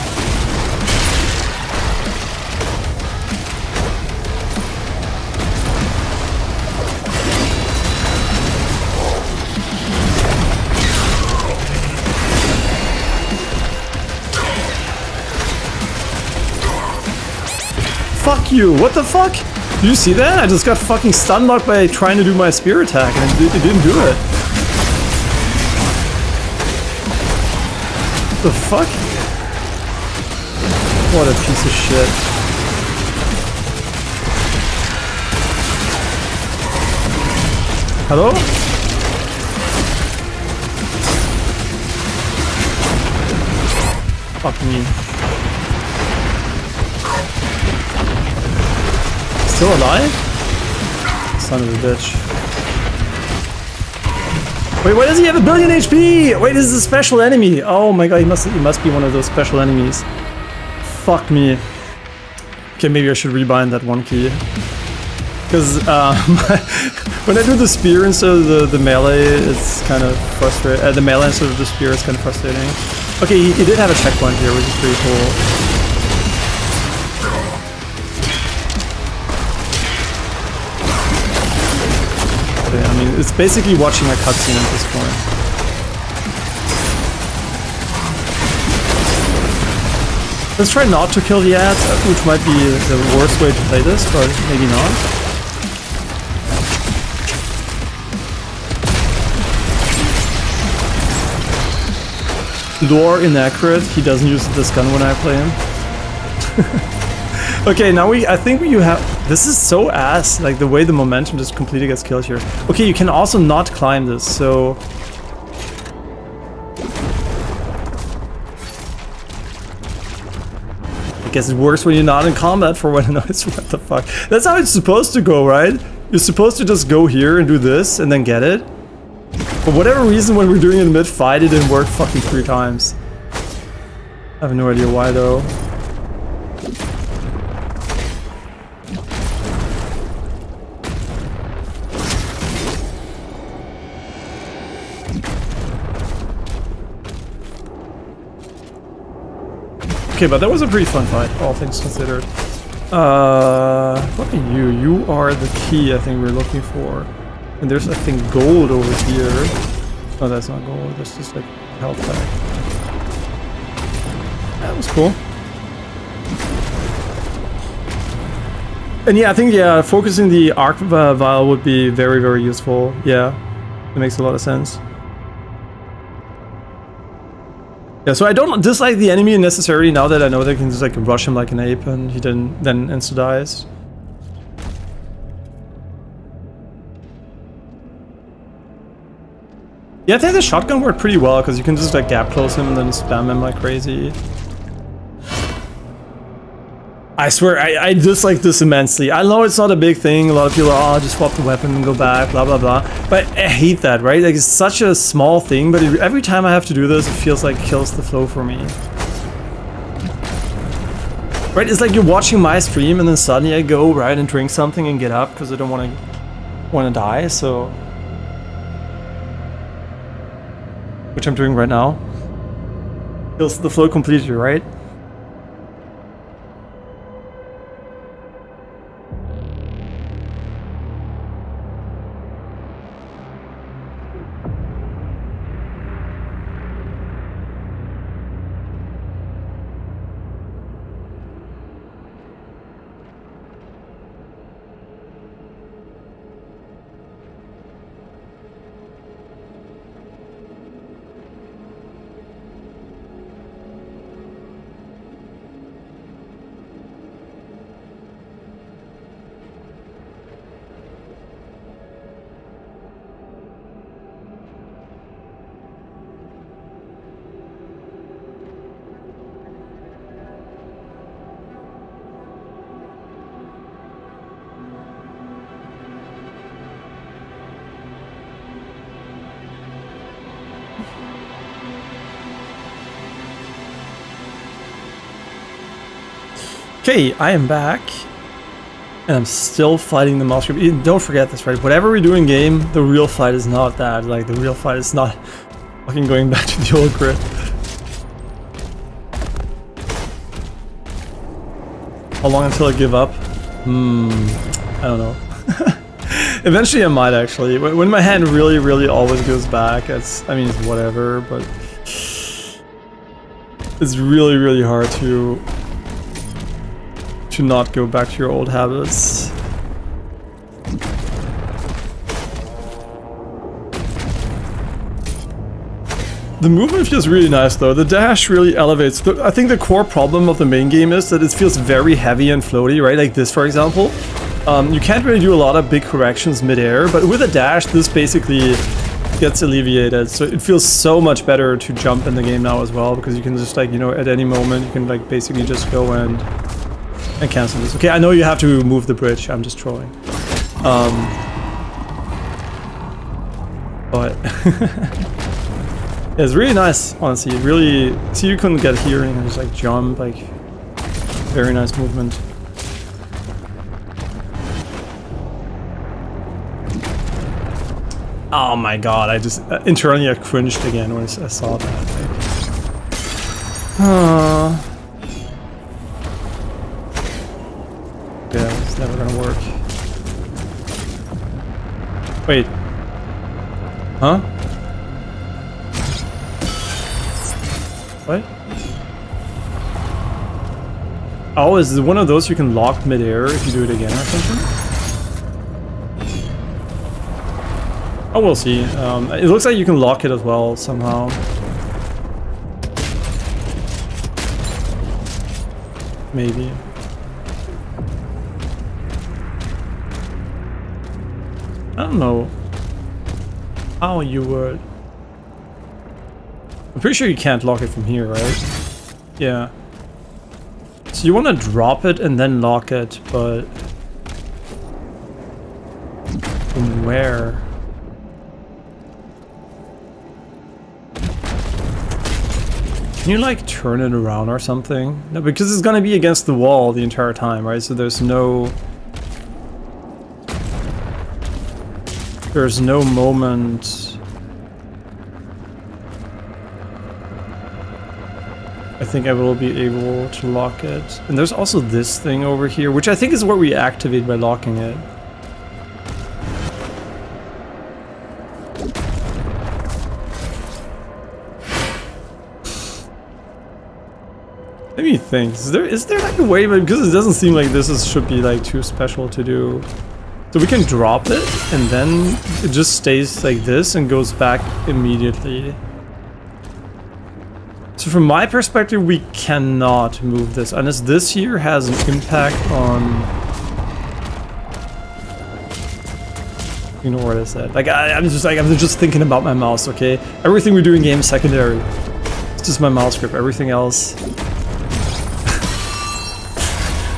Fuck you! What the fuck? Did you see that? I just got fucking stun locked by trying to do my spear attack and it didn't do it. The fuck? What a piece of shit. Hello? Fuck me. Still alive? Son of a bitch. Wait, why does he have 1 billion HP? Wait, this is a special enemy. Oh my god, he must be one of those special enemies. Fuck me. Okay, maybe I should rebind that one key. Because when I do the spear instead of the melee, it's kind of frustrating. The melee instead of the spear is kind of frustrating. Okay, he did have a checkpoint here, which is pretty cool. Okay, I mean, it's basically watching a cutscene at this point. Let's try not to kill the ads, which might be the worst way to play this, but maybe not. Lore inaccurate, he doesn't use this gun when I play him. Okay, now I think you have, this is so ass, like the way the momentum just completely gets killed here. Okay, you can also not climb this, so... I guess it works when you're not in combat for what noise, what the fuck. That's how it's supposed to go, right? You're supposed to just go here and do this and then get it. For whatever reason, when we're doing it mid-fight, it didn't work fucking 3 times. I have no idea why, though. Okay, but that was a pretty fun fight, all things considered. What are you? You are the key I think we're looking for. And there's, I think, gold over here. Oh, that's not gold. That's just like health pack. That was cool. And yeah, I think, yeah, focusing the arc vial would be very, very useful. Yeah, it makes a lot of sense. Yeah, so I don't dislike the enemy necessarily now that I know they can just like rush him like an ape and he then insta-dies. Yeah, I think the shotgun worked pretty well, because you can just like gap close him and then spam him like crazy. I swear, I dislike this immensely. I know it's not a big thing, a lot of people are, oh, just swap the weapon and go back, blah blah blah. But I hate that, right? Like, it's such a small thing, but every time I have to do this, it feels like it kills the flow for me. Right, it's like you're watching my stream and then suddenly I go, right, and drink something and get up, because I don't want to die, so... Which I'm doing right now. Kills the flow completely, right? Okay, I am back, and I'm still fighting the mouse group. Don't forget this, right? Whatever we do in game, the real fight is not that. Like, the real fight is not fucking going back to the old grid. How long until I give up? I don't know. Eventually I might, actually. When my hand really, really always goes back, I mean, it's whatever, but... It's really, really hard to not go back to your old habits. The movement feels really nice though. The dash really elevates. I think the core problem of the main game is that it feels very heavy and floaty, right? Like this, for example. You can't really do a lot of big corrections mid-air, but with a dash, this basically gets alleviated. So it feels so much better to jump in the game now as well, because you can just like, you know, at any moment, you can like basically just go and cancel this. Okay, I know you have to move the bridge. I'm just trolling. But it's really nice, honestly. Really, see, you couldn't get here and just like jump, like very nice movement. Oh my god! I just internally I cringed again when I saw that. Yeah, it's never gonna work. Wait. Huh? What? Oh, is it one of those you can lock mid-air if you do it again or something? Oh, we'll see. It looks like you can lock it as well somehow. Maybe. I don't know how you would. I'm pretty sure you can't lock it from here, right? Yeah. So you want to drop it and then lock it, but from where? Can you like turn it around or something? No, because it's gonna be against the wall the entire time, right? So there's no moment. I think I will be able to lock it. And there's also this thing over here, which I think is what we activate by locking it. Let me think. Is there like a way, but because it doesn't seem like should be like too special to do. So we can drop it and then it just stays like this and goes back immediately. So from my perspective, we cannot move this unless this here has an impact on, you know, where is that? Like I'm just thinking about my mouse, okay? Everything we do in game is secondary. It's just my mouse grip. Everything else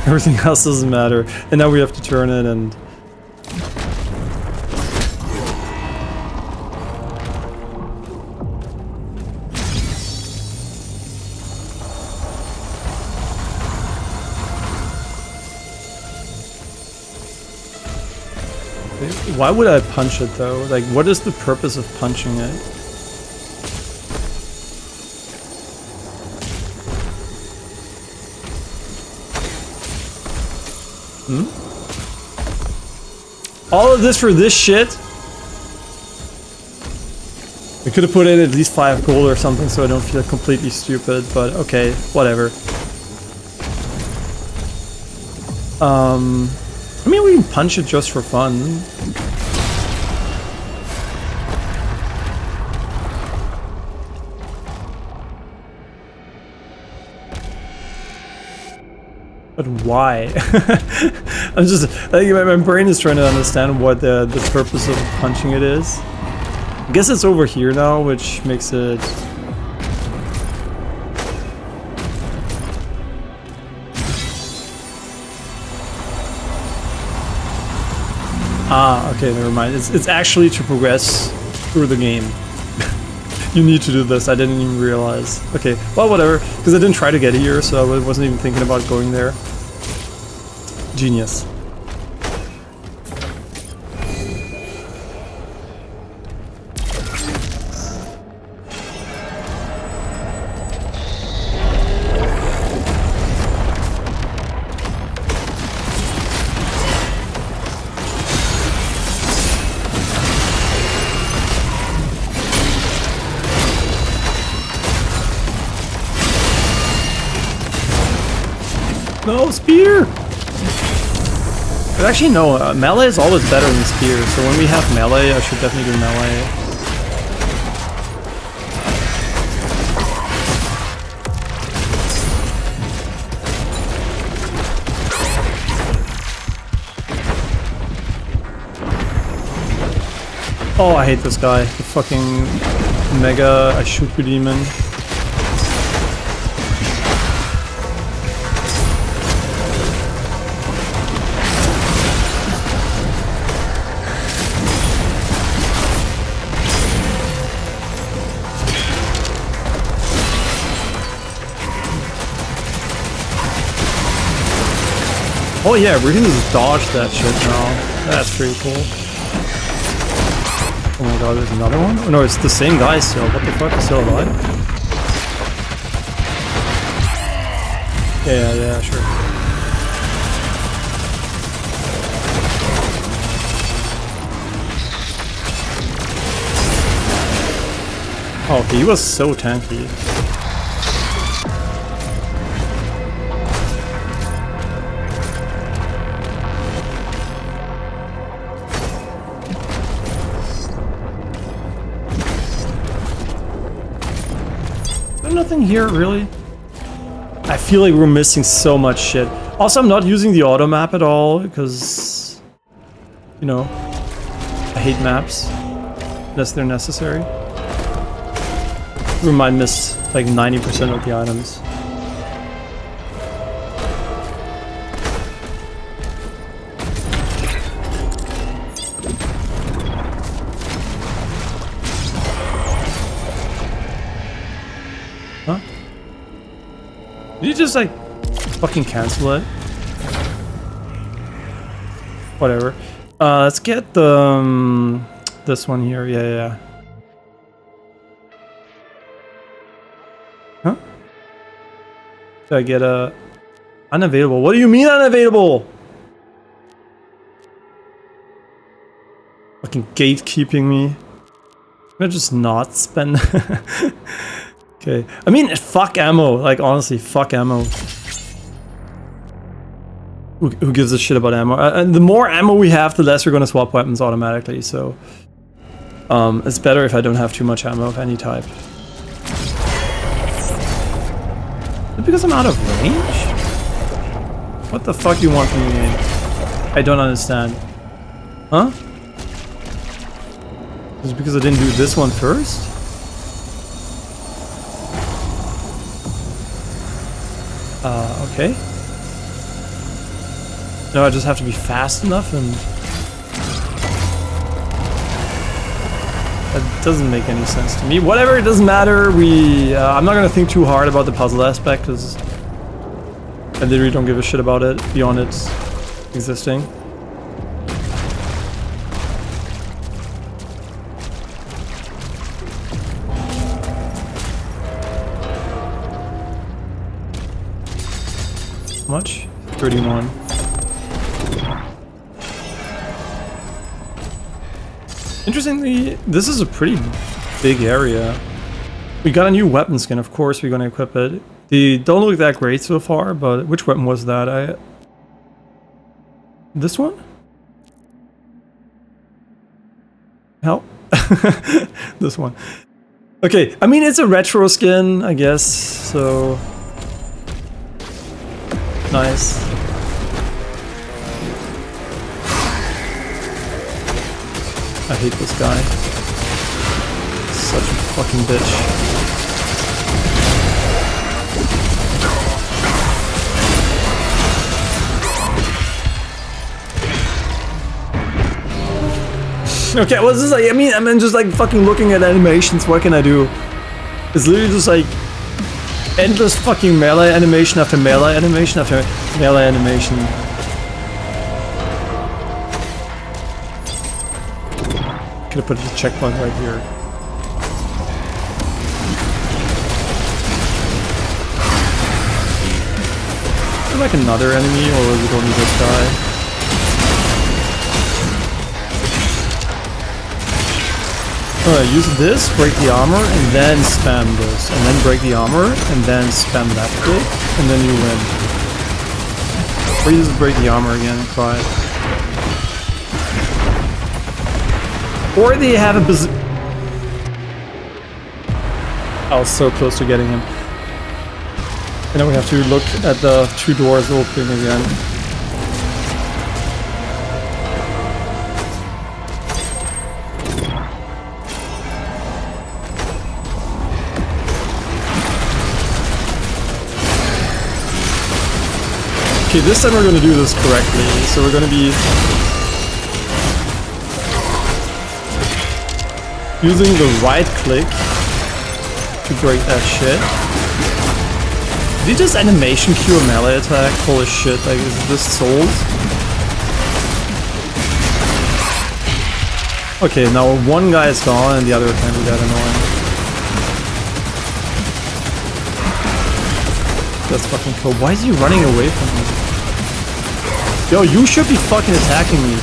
doesn't matter. And now we have to turn it and... Why would I punch it though? Like, what is the purpose of punching it? All of this for this shit? We could have put in at least 5 gold or something so I don't feel completely stupid, but okay, whatever. I mean, we can punch it just for fun. But why? I'm just, I think my brain is trying to understand what the purpose of punching it is. I guess it's over here now, which makes it... Ah, okay, never mind. It's actually to progress through the game. You need to do this, I didn't even realize. Okay, well, whatever, because I didn't try to get here, so I wasn't even thinking about going there. Genius. No, spear! Actually, no, melee is always better than spear, so when we have melee, I should definitely do melee. Oh, I hate this guy. The fucking mega Ashuku demon. Oh yeah, we can just dodge that shit now. That's pretty cool. Oh my god, there's another one? Oh no, it's the same guy still. What the fuck? He's still alive? Yeah, sure. Oh, okay, he was so tanky. Nothing here, really. I feel like we're missing so much shit. Also, I'm not using the auto map at all, because, you know, I hate maps, unless they're necessary. We might miss, like, 90% of the items. Huh? Did you just like fucking cancel it? Whatever. Let's get the this one here. Yeah. Huh? Did I get a unavailable? What do you mean unavailable? Fucking gatekeeping me. Can I just not spend? Okay. I mean, fuck ammo. Like, honestly, fuck ammo. Who gives a shit about ammo? And the more ammo we have, the less we're gonna swap weapons automatically, so... it's better if I don't have too much ammo of any type. Is it because I'm out of range? What the fuck do you want from me, game? I don't understand. Huh? Is it because I didn't do this one first? Okay. No, I just have to be fast enough, and that doesn't make any sense to me. Whatever, it doesn't matter. I'm not gonna think too hard about the puzzle aspect, because I literally don't give a shit about it beyond its existing. Much? 31. Interestingly, this is a pretty big area. We got a new weapon skin, of course we're gonna equip it. They don't look that great so far, but which weapon was that? This one? Hell? This one. Okay, I mean, it's a retro skin, I guess, so... Nice. I hate this guy. Such a fucking bitch. Okay, what's this like? I mean, just like fucking looking at animations. What can I do? It's literally just like endless fucking melee animation after melee animation after melee animation. Could have put the checkpoint right here. Is there like another enemy, or is it only this guy? Use this, break the armor, and then spam this. And then break the armor, and then spam that click, and then you win. Or you just break the armor again and try it. Or they have a I was so close to getting him. And then we have to look at the two doors opening again. Okay, this time we're gonna do this correctly. So we're gonna be using the right click to break that shit. Did he just animation cue a melee attack? Holy shit, like, is this Souls? Okay, now one guy is gone and the other can be that annoying. That's fucking cool. Why is he running away from me? Yo, you should be fucking attacking me.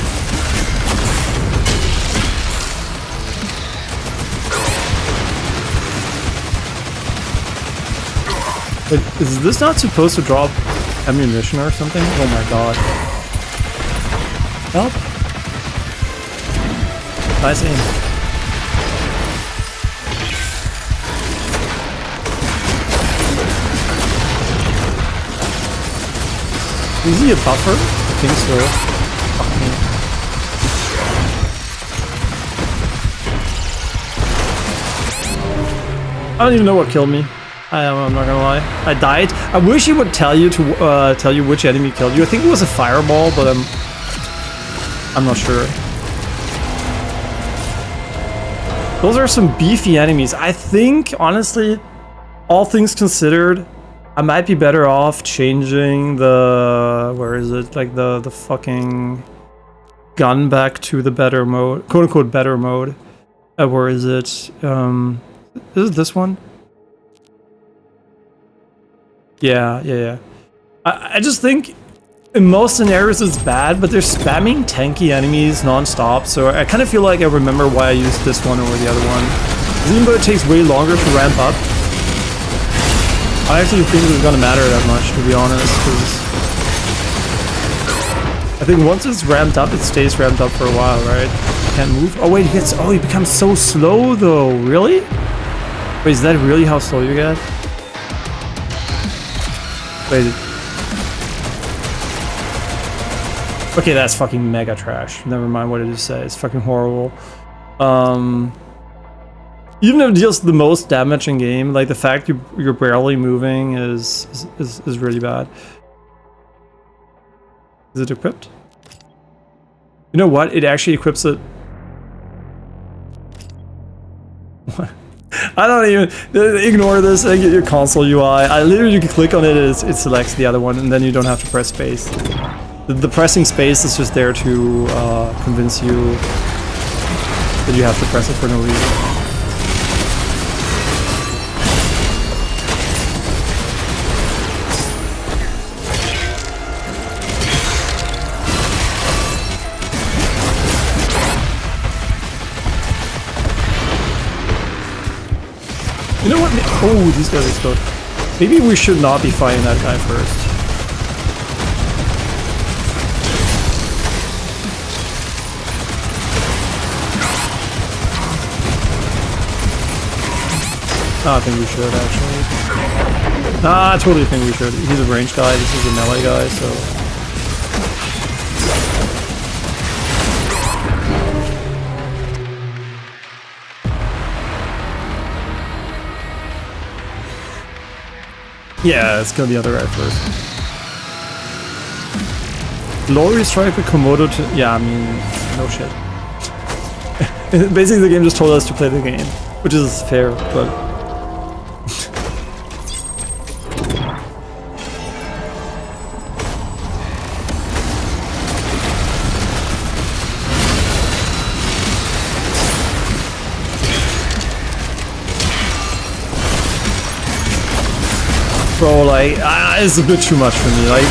Wait, is this not supposed to drop ammunition or something? Oh my god. Help. Nice aim. Is he a buffer? I think so. Fuck me. I don't even know what killed me. I'm not gonna lie. I died. I wish he would tell you to tell you which enemy killed you. I think it was a fireball, but I'm not sure. Those are some beefy enemies. I think, honestly, all things considered, I might be better off changing the... where is it? Like the fucking gun back to the better mode. Quote-unquote better mode. Where is it? Is it this one? Yeah. I just think in most scenarios it's bad, but they're spamming tanky enemies non-stop, so I kind of feel like I remember why I used this one over the other one. Even though it takes way longer to ramp up, I actually think it's gonna matter that much, to be honest, because I think once it's ramped up, it stays ramped up for a while, right? Can't move. Oh wait, he becomes so slow though. Really? Wait, is that really how slow you get? Wait. Okay, that's fucking mega trash. Never mind what it is say. It's fucking horrible. Even if it deals the most damage in game, like the fact you're barely moving is really bad. Is it equipped? You know what? It actually equips it. What? I don't even ignore this and get your console UI. I literally, you can click on it, it selects the other one, and then you don't have to press space. The pressing space is just there to convince you that you have to press it for no reason. You know what? Oh, these guys explode. Maybe we should not be fighting that guy first. I think we should, actually. Nah, I totally think we should. He's a range guy, this is a melee guy, so... Yeah, it's gonna be the other guy first. Glory strike with Komodo to... Yeah, I mean, no shit. Basically, the game just told us to play the game, which is fair, but... Bro, like, it's a bit too much for me. Like,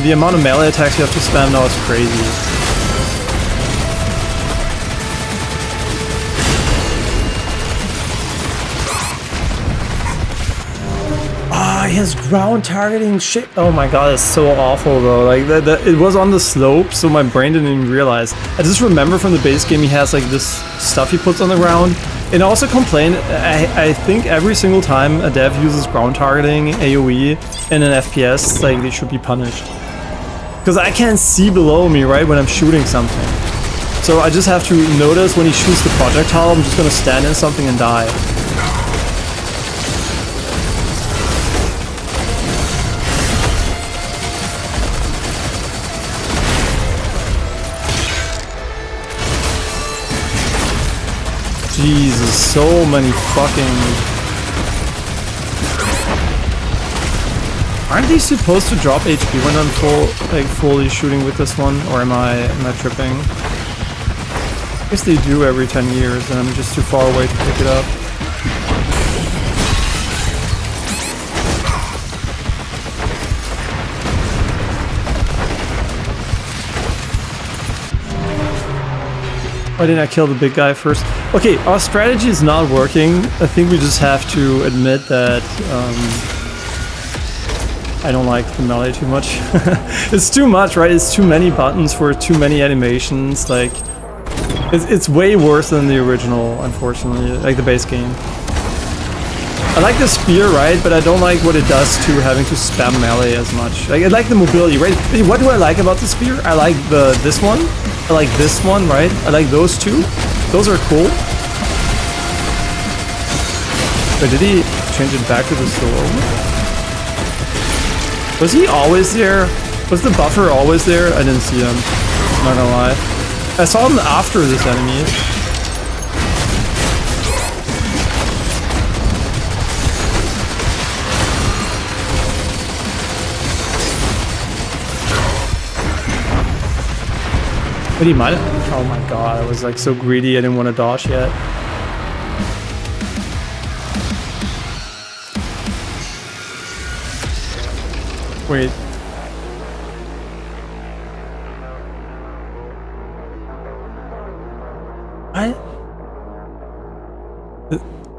the amount of melee attacks you have to spam now is crazy. He has ground targeting shit. Oh my god, it's so awful though. Like, it was on the slope, so my brain didn't even realize. I just remember from the base game he has like this stuff he puts on the ground. And I also complain, I think every single time a dev uses ground targeting AoE in an FPS, like, they should be punished. Because I can't see below me, right, when I'm shooting something. So I just have to notice when he shoots the projectile, I'm just gonna stand in something and die. Jesus, so many fucking... Aren't they supposed to drop HP when I'm fully shooting with this one? Or am I tripping? I guess they do every 10 years and I'm just too far away to pick it up. Why didn't I kill the big guy first? Okay, our strategy is not working. I think we just have to admit that I don't like the melee too much. It's too much, right? It's too many buttons for too many animations. Like, it's way worse than the original, unfortunately, like the base game. I like the spear, right? But I don't like what it does to having to spam melee as much. Like, I like the mobility, right? What do I like about the spear? I like this one. I like this one, right? I like those two. Those are cool. Wait, did he change it back to the slow? Was he always there? Was the buffer always there? I didn't see him. I'm not gonna lie. I saw him after this enemy. But he might have... Oh my god, I was like so greedy I didn't want to dodge yet. Wait.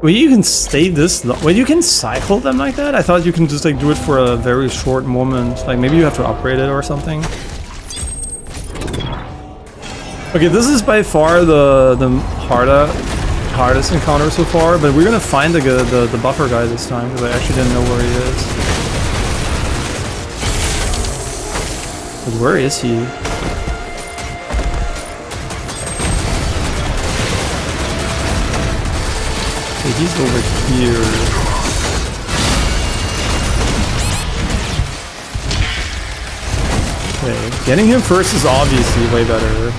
Wait, you can stay this long? Wait, you can cycle them like that? I thought you can just like do it for a very short moment. Like maybe you have to upgrade it or something. Okay, this is by far the hardest encounter so far, but we're gonna find the buffer guy this time because I actually didn't know where he is. But where is he? Okay, he's over here. Okay, getting him first is obviously way better.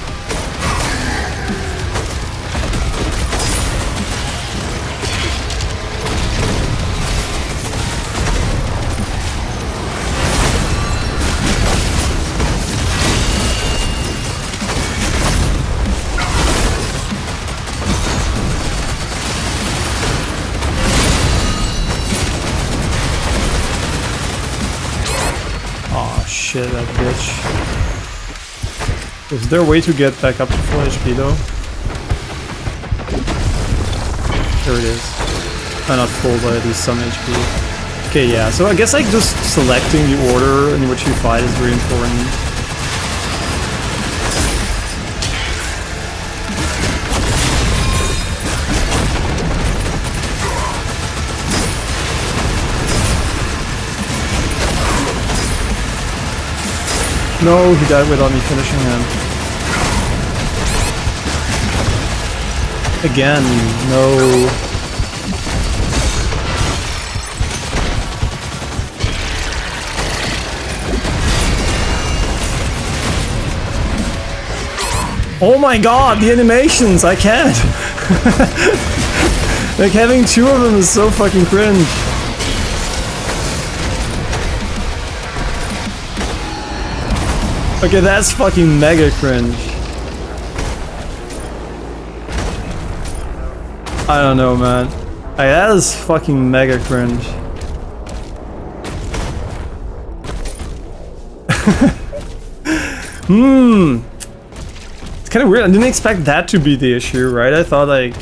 Shit, that bitch. Is there a way to get back up to full HP though? There it is. Not full, but at least some HP. Okay, yeah, so I guess like just selecting the order in which you fight is very important. No, he died without me finishing him. Again, no. Oh my god, the animations! I can't! Like, having two of them is so fucking cringe. Okay, that's fucking mega cringe. I don't know, man. Like, that is fucking mega cringe. It's kind of weird. I didn't expect that to be the issue, right? I thought, like...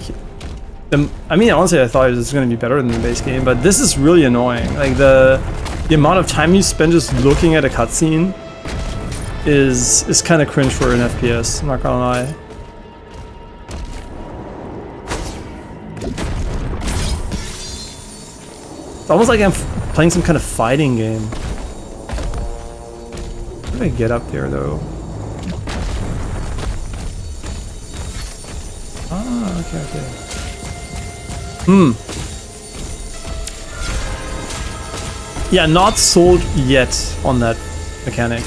I mean, honestly, I thought it was going to be better than the base game, but this is really annoying. Like, the amount of time you spend just looking at a cutscene is kind of cringe for an FPS, I'm not gonna lie. It's almost like I'm playing some kind of fighting game. How do I get up there though? Ah, okay. Yeah, not sold yet on that mechanic.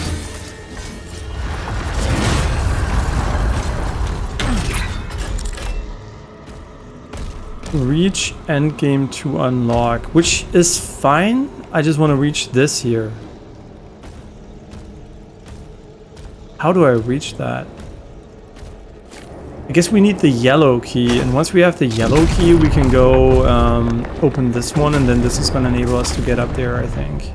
Reach endgame to unlock, which is fine. I just want to reach this here. How do I reach that? I guess we need the yellow key, and once we have the yellow key, we can go open this one, and then this is going to enable us to get up there, I think.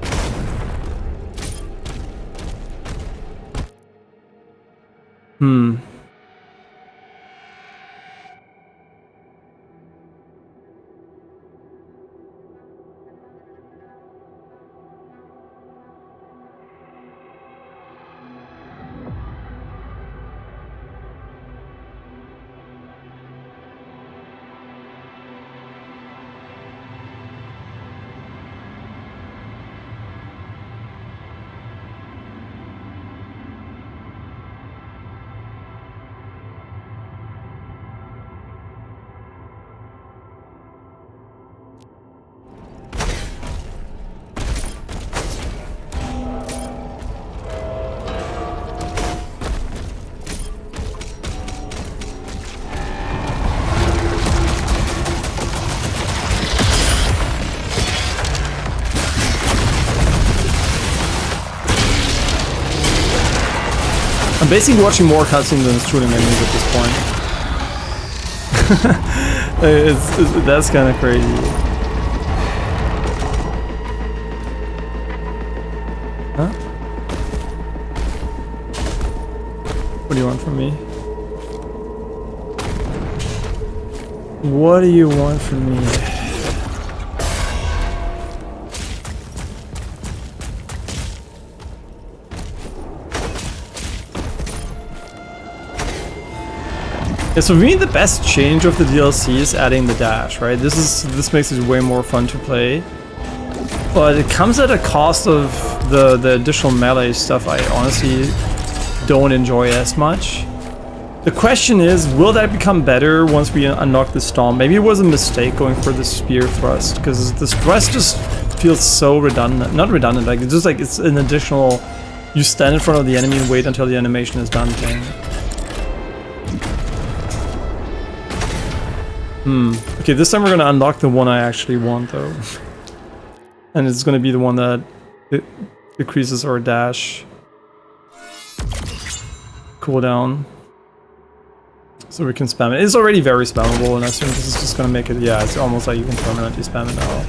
I'm basically watching more cutscenes than shooting enemies at this point. That's kind of crazy. Huh? What do you want from me? What do you want from me? Yeah, so for me the best change of the DLC is adding the dash, right? This makes it way more fun to play. But it comes at a cost of the additional melee stuff I honestly don't enjoy as much. The question is, will that become better once we unlock the Stomp? Maybe it was a mistake going for the Spear Thrust, because the thrust just feels so redundant. Not redundant, like it's just like it's an additional, you stand in front of the enemy and wait until the animation is done thing. Okay, this time we're gonna unlock the one I actually want though. And it's gonna be the one that decreases our dash cooldown. So we can spam it. It's already very spammable, and I assume this is just gonna make it, yeah, it's almost like you can permanently spam it now.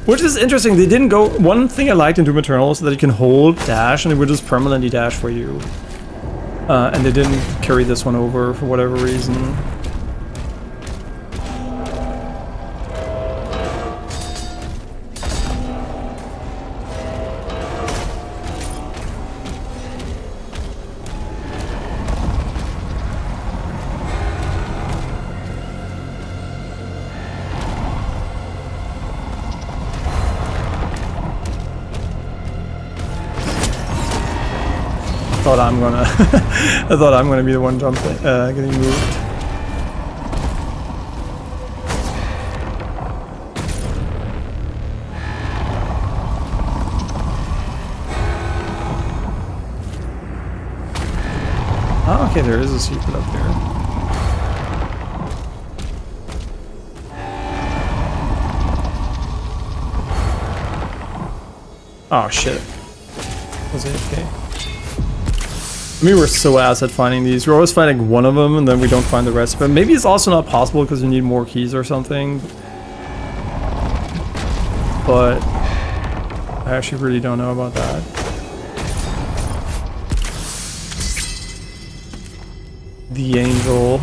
Which is interesting, they didn't go, one thing I liked in Doom Eternal is that you can hold dash and it would just permanently dash for you. And they didn't carry this one over for whatever reason. I thought I'm gonna be the one jumping, getting moved. Oh, okay, there is a secret up there. Oh shit. Was it okay? I mean, we're so ass at finding these. We're always finding one of them and then we don't find the rest. But maybe it's also not possible because you need more keys or something. But I actually really don't know about that. The angel.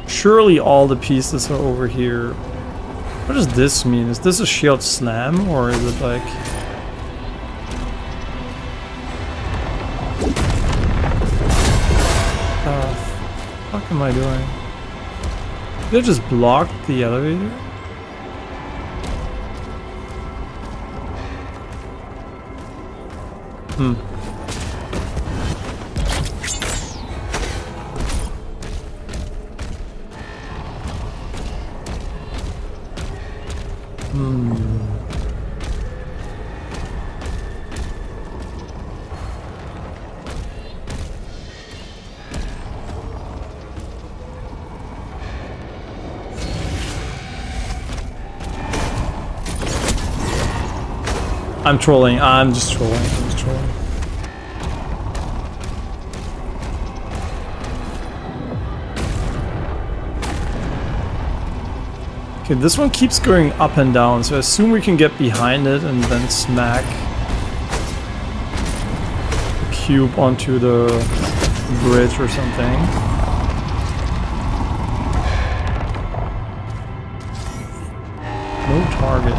Surely all the pieces are over here. What does this mean? Is this a shield slam or is it like... What am I doing? Did I just block the elevator? I'm trolling. I'm just trolling. I'm just trolling. Okay, this one keeps going up and down, so I assume we can get behind it and then smack the cube onto the bridge or something. No target.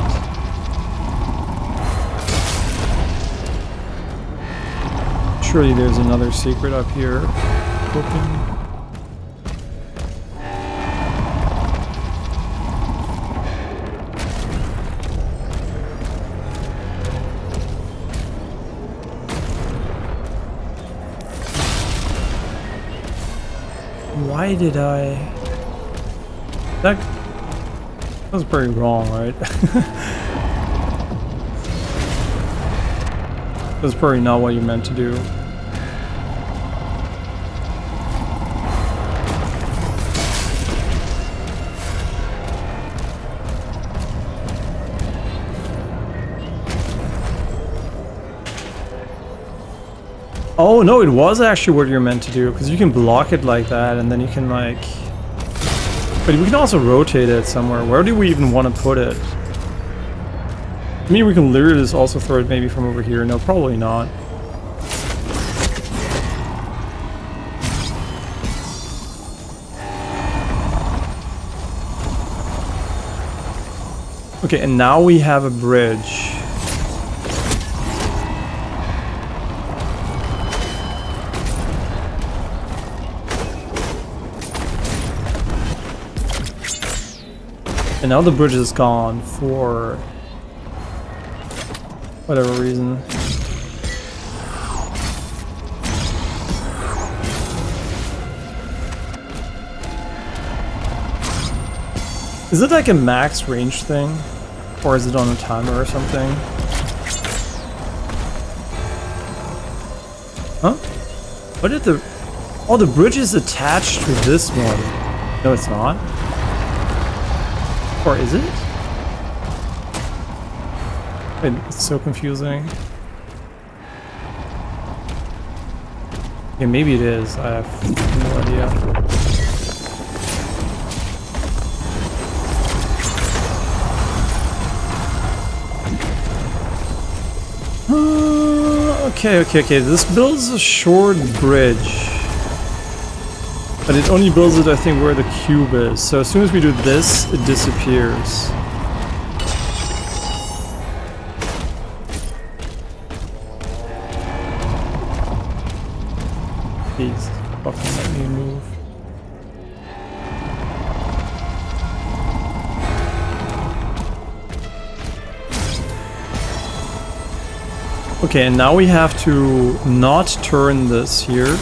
Surely there's another secret up here. Cooking. Why did I... That was pretty wrong, right? That's probably not what you meant to do. Oh no, it was actually what you're meant to do, because you can block it like that and then you can like... But we can also rotate it somewhere. Where do we even want to put it? I mean, we can literally just also throw it maybe from over here. No, probably not. Okay, and now we have a bridge. And now the bridge is gone for whatever reason. Is it like a max range thing? Or is it on a timer or something? Huh? What did the... Oh, the bridge is attached to this one. No, it's not. Or is it? Wait, it's so confusing. Yeah, maybe it is. I have no idea. Okay. This builds a short bridge. But it only builds it, I think, where the cube is. So as soon as we do this, it disappears. Please, fucking let me move. Okay, and now we have to not turn this here.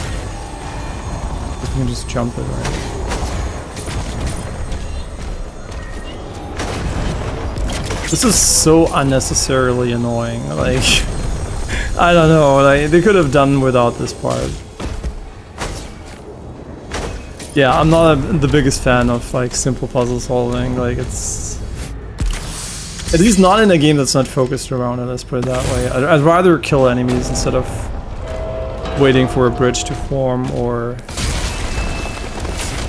We can just jump it, right? This is so unnecessarily annoying. Like, I don't know. Like, they could have done without this part. Yeah, I'm not the biggest fan of like simple puzzle solving. Like, it's at least not in a game that's not focused around it. Let's put it that way. I'd rather kill enemies instead of waiting for a bridge to form or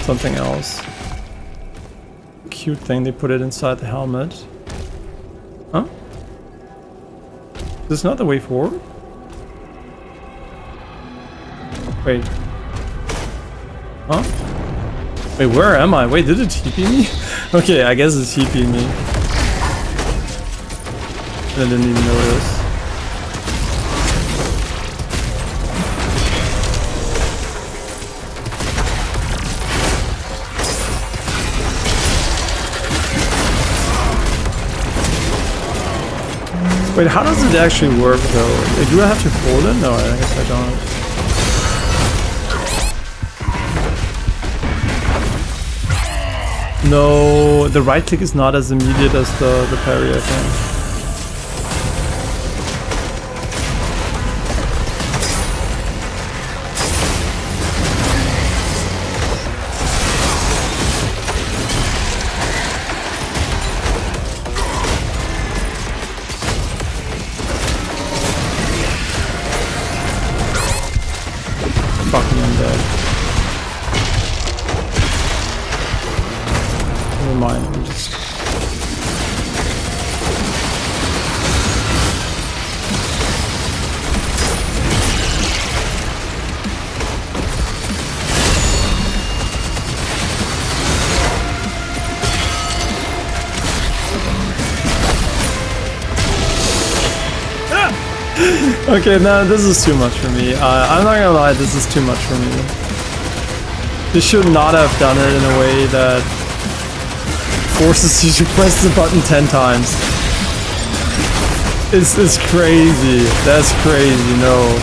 something else. Cute thing, they put it inside the helmet. Huh? Is this not the way forward? Wait. Huh? Wait, where am I? Wait, did it TP me? Okay, I guess it's TPing me. I didn't even notice. Wait, how does it actually work though? Do I have to hold it? No, I guess I don't. No, the right click is not as immediate as the parry, I think. fuck me, I'm dead. Never mind, I'm just... Okay, no, this is too much for me. I'm not gonna lie, this is too much for me. They should not have done it in a way that forces you to press the button 10 times. It's crazy. That's crazy, no.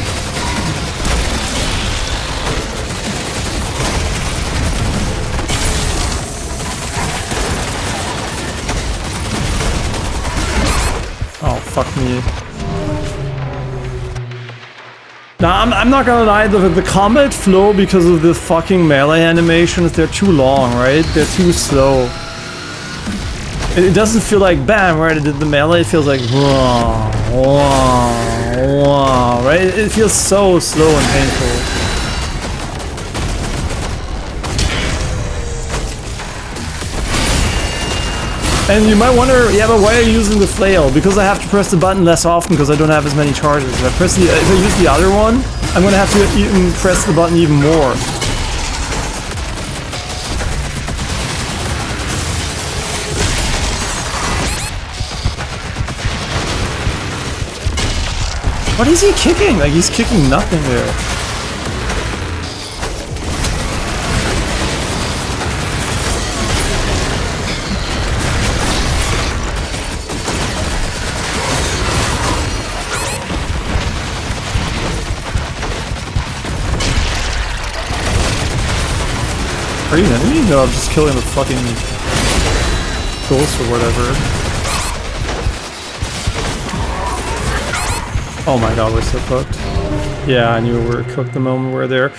Oh, fuck me. Now, I'm not gonna lie, the combat flow, because of the fucking melee animations, they're too long, right? They're too slow. It doesn't feel like bam, right? The melee feels like wah, wah, wah, right? It feels so slow and painful. And you might wonder, yeah, but why are you using the flail? Because I have to press the button less often because I don't have as many charges. If I use the other one, I'm gonna have to even press the button even more. What is he kicking? Like, he's kicking nothing there. Are you an enemy? No, I'm just killing the fucking ghost or whatever. Oh my god, we're so cooked. Yeah, I knew we were cooked the moment we were there.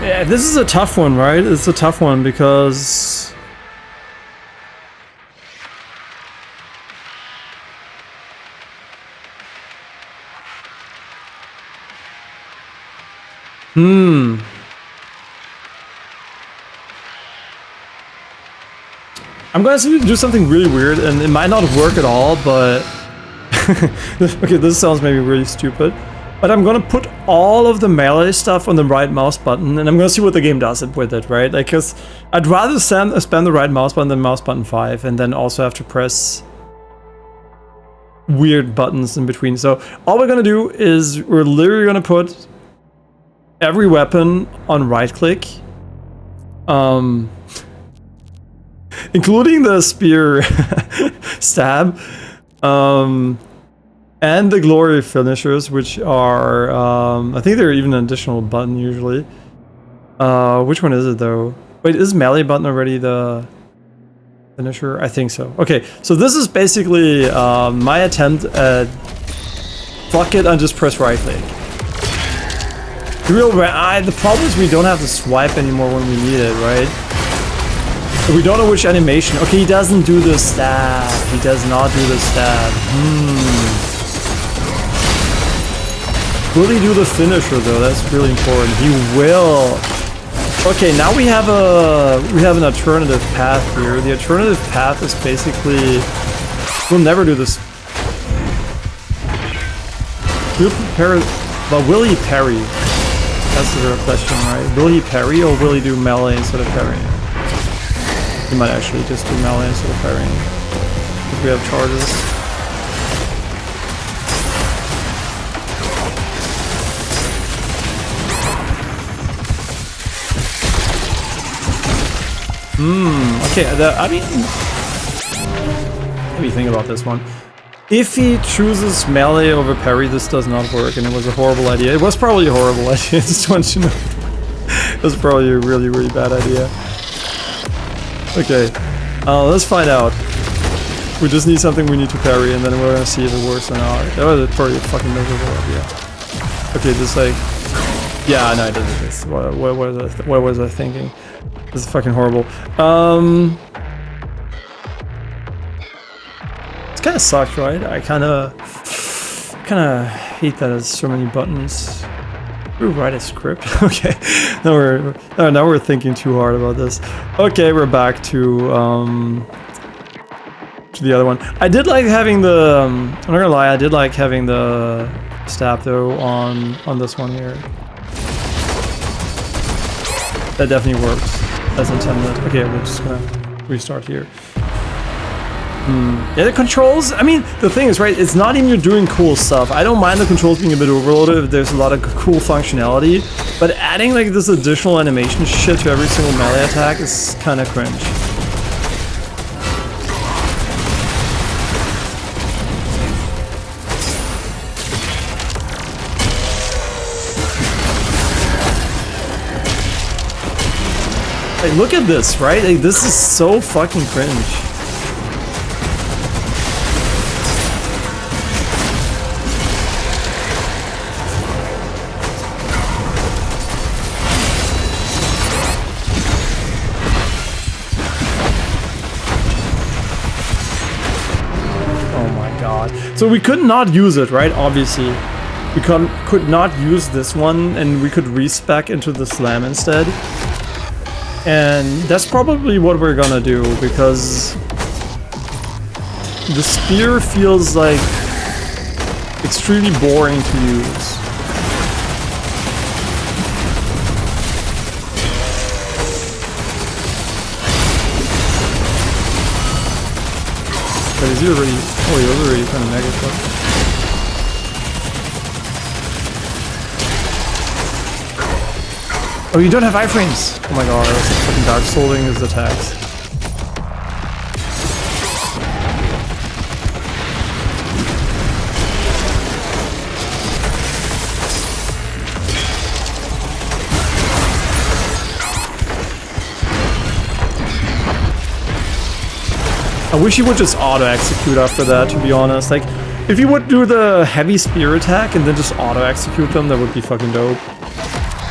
Yeah, this is a tough one, right? It's a tough one because... I'm gonna do something really weird, and it might not work at all, but... okay, this sounds maybe really stupid, but I'm gonna put all of the melee stuff on the right mouse button, and I'm gonna see what the game does with it, right? Like, cause I'd rather spam the right mouse button than mouse button 5, and then also have to press weird buttons in between. So all we're gonna do is we're literally gonna put every weapon on right click, including the spear stab, and the glory finishers, which are, I think they're even an additional button usually. Which one is it though? Wait, is melee button already the finisher? I think so. Okay, so this is basically my attempt at fuck it and just press right click. The problem is we don't have to swipe anymore when we need it, right? We don't know which animation. Okay, he doesn't do the stab. He does not do the stab. Will he do the finisher though? That's really important. He will. Okay, now we have an alternative path here. The alternative path is basically we'll never do this. We'll prepare, but will he parry? That's the real question, right? Will he parry or will he do melee instead of parrying? He might actually just do melee instead of parrying. If we have charges. Okay, I mean... What do you think about this one? If he chooses melee over parry, this does not work, and it was a horrible idea. It was probably a horrible idea, I just want you to know. It was probably a really, really bad idea. Okay, let's find out. We just need something we need to parry, and then we're gonna see if it works or not. That was probably a fucking miserable idea. Okay, just like... Yeah, no, I did this. What was I thinking? This is fucking horrible. This kind of sucks, right? I kind of hate that there's so many buttons. We write a script. Okay, now we're thinking too hard about this. Okay, we're back to the other one. I did like having the. I'm not gonna lie, I did like having the stab though on this one here. That definitely works as intended. Okay, we're just gonna restart here. Yeah, the controls, I mean, the thing is, right, it's not even you're doing cool stuff. I don't mind the controls being a bit overloaded if there's a lot of cool functionality, but adding like this additional animation shit to every single melee attack is kind of cringe. Like, look at this, right? Like, this is so fucking cringe. So we could not use it, right? Obviously. We could not use this one, and we could respec into the slam instead. And that's probably what we're gonna do, because the spear feels like extremely boring to use. Is he already? Oh, he was already kind of mega clutch. Oh, you don't have iframes! Oh my god, that's fucking Dark Souling his attacks. I wish he would just auto-execute after that, to be honest. Like, if he would do the heavy spear attack and then just auto-execute them, that would be fucking dope.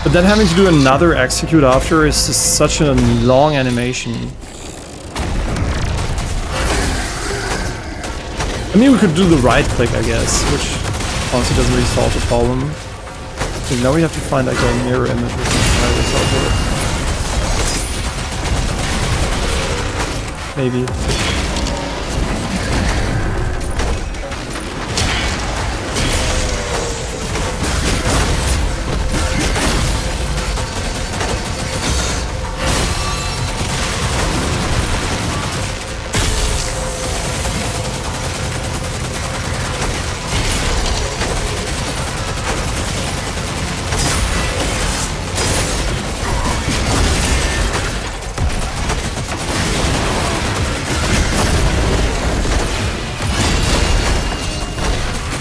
But then having to do another execute after is just such a long animation. I mean, we could do the right click, I guess, which honestly doesn't really solve the problem. Okay, now we have to find like a mirror image or something to solve it. Maybe.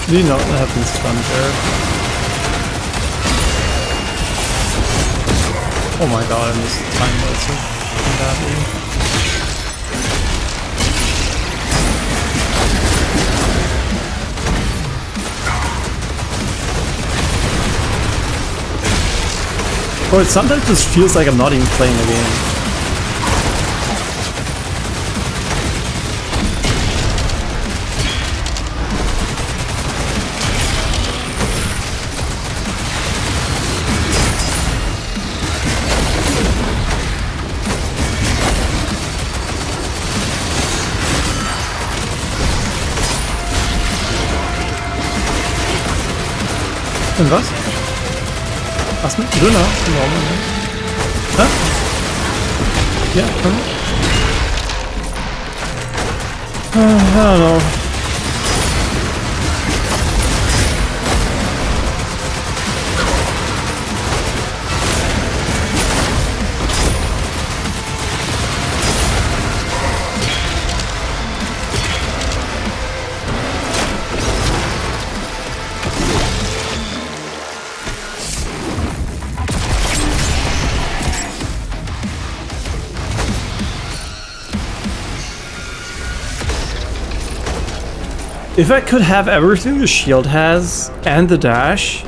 Do you not have been stunned there? Oh my god, I missed the time that so badly. Oh, it sometimes just feels like I'm not even playing the game. Und was? Was mit Dünner? Warum? Hä? Ja, I don't know. If I could have everything the shield has and the dash,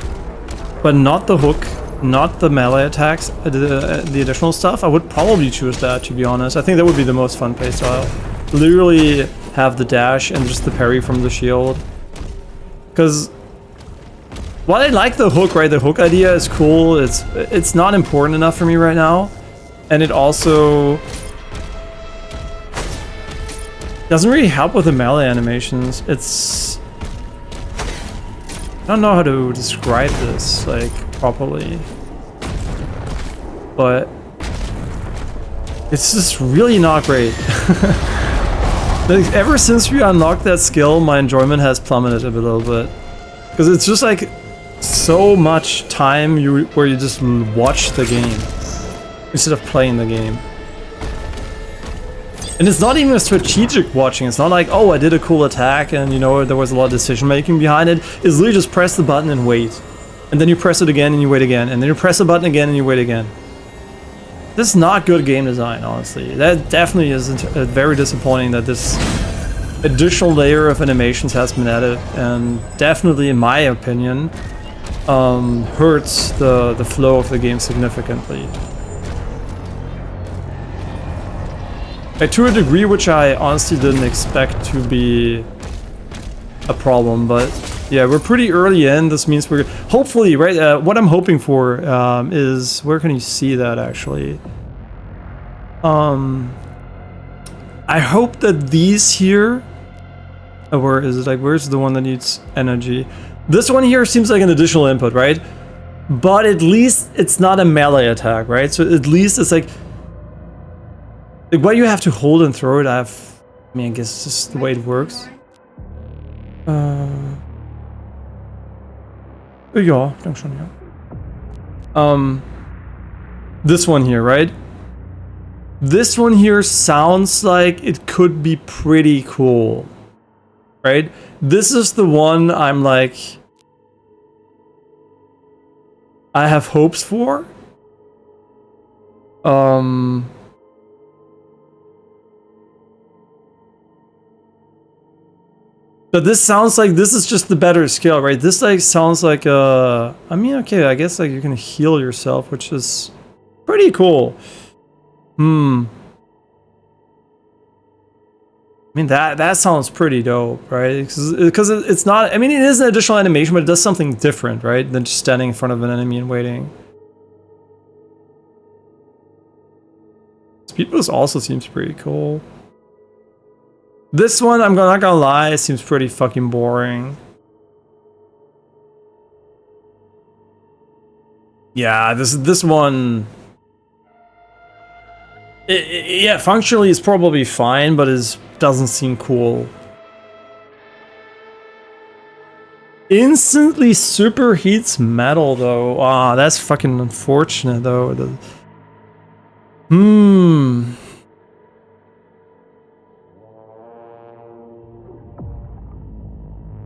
but not the hook, not the melee attacks, the additional stuff, I would probably choose that, to be honest. I think that would be the most fun playstyle. Literally have the dash and just the parry from the shield. Because while I like the hook, right? The hook idea is cool. It's not important enough for me right now. And it also doesn't really help with the melee animations. It's... I don't know how to describe this, like, properly. But it's just really not great. Like, ever since we unlocked that skill, my enjoyment has plummeted a little bit. Because it's just like so much time where you just watch the game instead of playing the game. And it's not even a strategic watching. It's not like, oh, I did a cool attack and, you know, there was a lot of decision making behind it. It's literally just press the button and wait. And then you press it again and you wait again. And then you press the button again and you wait again. This is not good game design, honestly. That definitely is very disappointing that this additional layer of animations has been added. And definitely, in my opinion, hurts the flow of the game significantly. To a degree which I honestly didn't expect to be a problem, but yeah, we're pretty early in. This means we're hopefully, right, what I'm hoping for is, where can you see that actually? I hope that these here, where is it, like, where's the one that needs energy? This one here seems like an additional input, right? But at least it's not a melee attack, right? So at least it's like why you have to hold and throw it, I mean, I guess it's just the way it works. Ja, danke schon, ja. This one here, right? This one here sounds like it could be pretty cool, right? This is the one I'm like, I have hopes for. But this sounds like this is just the better skill, right? This like sounds like I mean, okay, I guess like you can heal yourself, which is pretty cool. I mean, that sounds pretty dope, right? Because it's not, I mean, it is an additional animation, but it does something different, right? Than just standing in front of an enemy and waiting. Speed boost also seems pretty cool. This one, I'm not gonna lie, seems pretty fucking boring. Yeah, this one... yeah, functionally it's probably fine, but it doesn't seem cool. Instantly superheats metal, though. Ah, that's fucking unfortunate, though.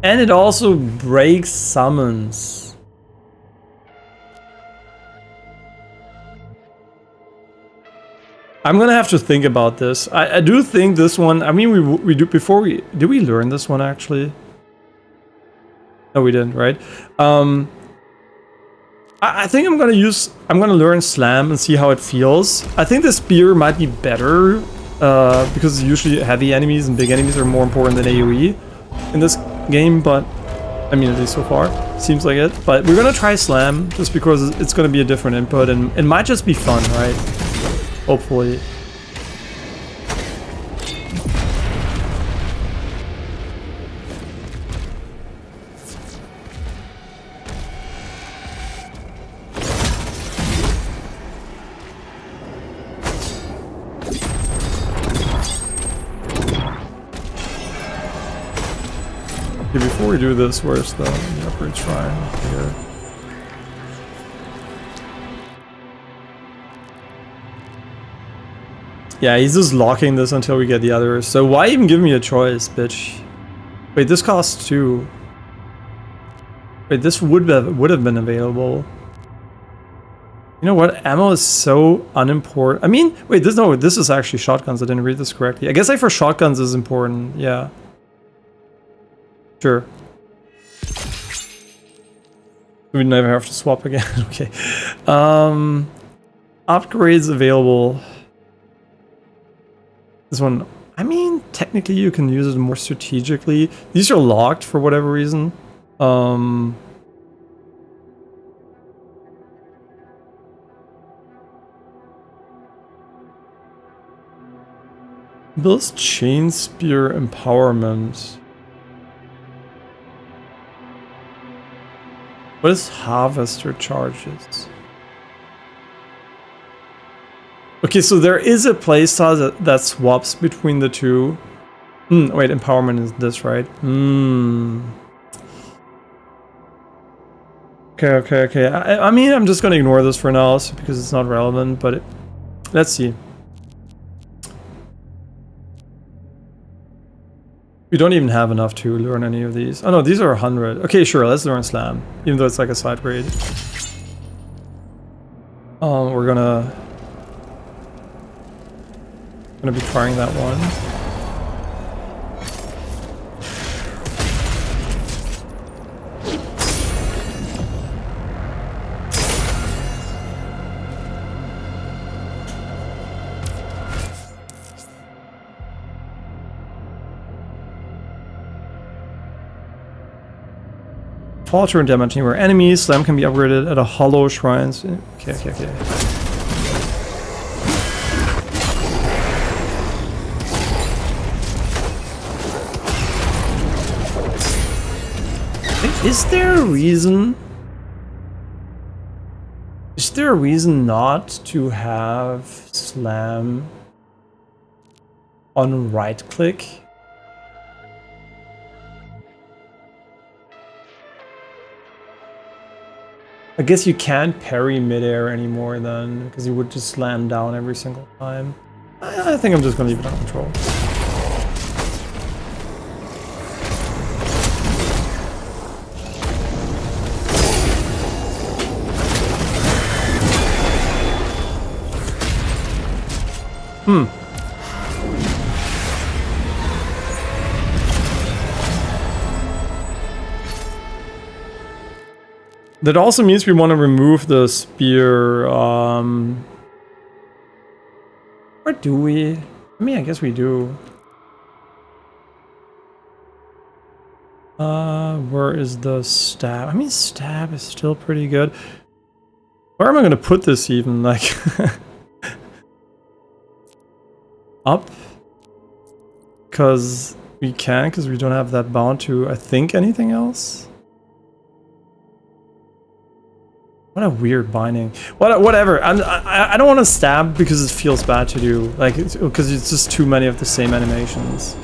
And it also breaks summons. I'm gonna have to think about this. I do think this one, I mean, we do, before we, did we learn this one actually? No, we didn't, right? I think I'm gonna learn Slam and see how it feels. I think the spear might be better, because usually heavy enemies and big enemies are more important than AoE in this game, but I mean, at least so far, seems like it. But we're gonna try Slam, just because it's gonna be a different input, and it might just be fun, right? Hopefully. Okay, before we do this, where's the upgrade shrine? Here. Yeah, he's just locking this until we get the others. So why even give me a choice, bitch? Wait, this costs 2. Wait, this would have been available. You know what? Ammo is so unimportant. I mean, wait, this is actually shotguns. I didn't read this correctly. I guess like for shotguns is important. Yeah. Sure. We never have to swap again. Okay. Upgrades available. This one, I mean, technically you can use it more strategically. These are locked for whatever reason. Builds chain spear empowerment. What is harvester charges? Okay, so there is a playstyle that swaps between the two. Wait, empowerment is this, right? Okay. I mean, I'm just gonna ignore this for now because it's not relevant, but let's see. We don't even have enough to learn any of these. Oh no, these are 100. Okay, sure, let's learn Slam, even though it's like a side grade. We're gonna be trying that one. Falter and damage anywhere enemies. Slam can be upgraded at a hollow shrines. Okay. Is there a reason? Is there a reason not to have Slam on right click? I guess you can't parry midair anymore then, because you would just slam down every single time. I think I'm just gonna leave it on control. That also means we want to remove the spear, or do we? I mean, I guess we do. Where is the stab? I mean, stab is still pretty good. Where am I gonna put this even? Like, up? Because we can, because we don't have that bound to, I think, anything else. What a weird binding. Whatever. I don't want to stab because it feels bad to do. Like, because it's just too many of the same animations.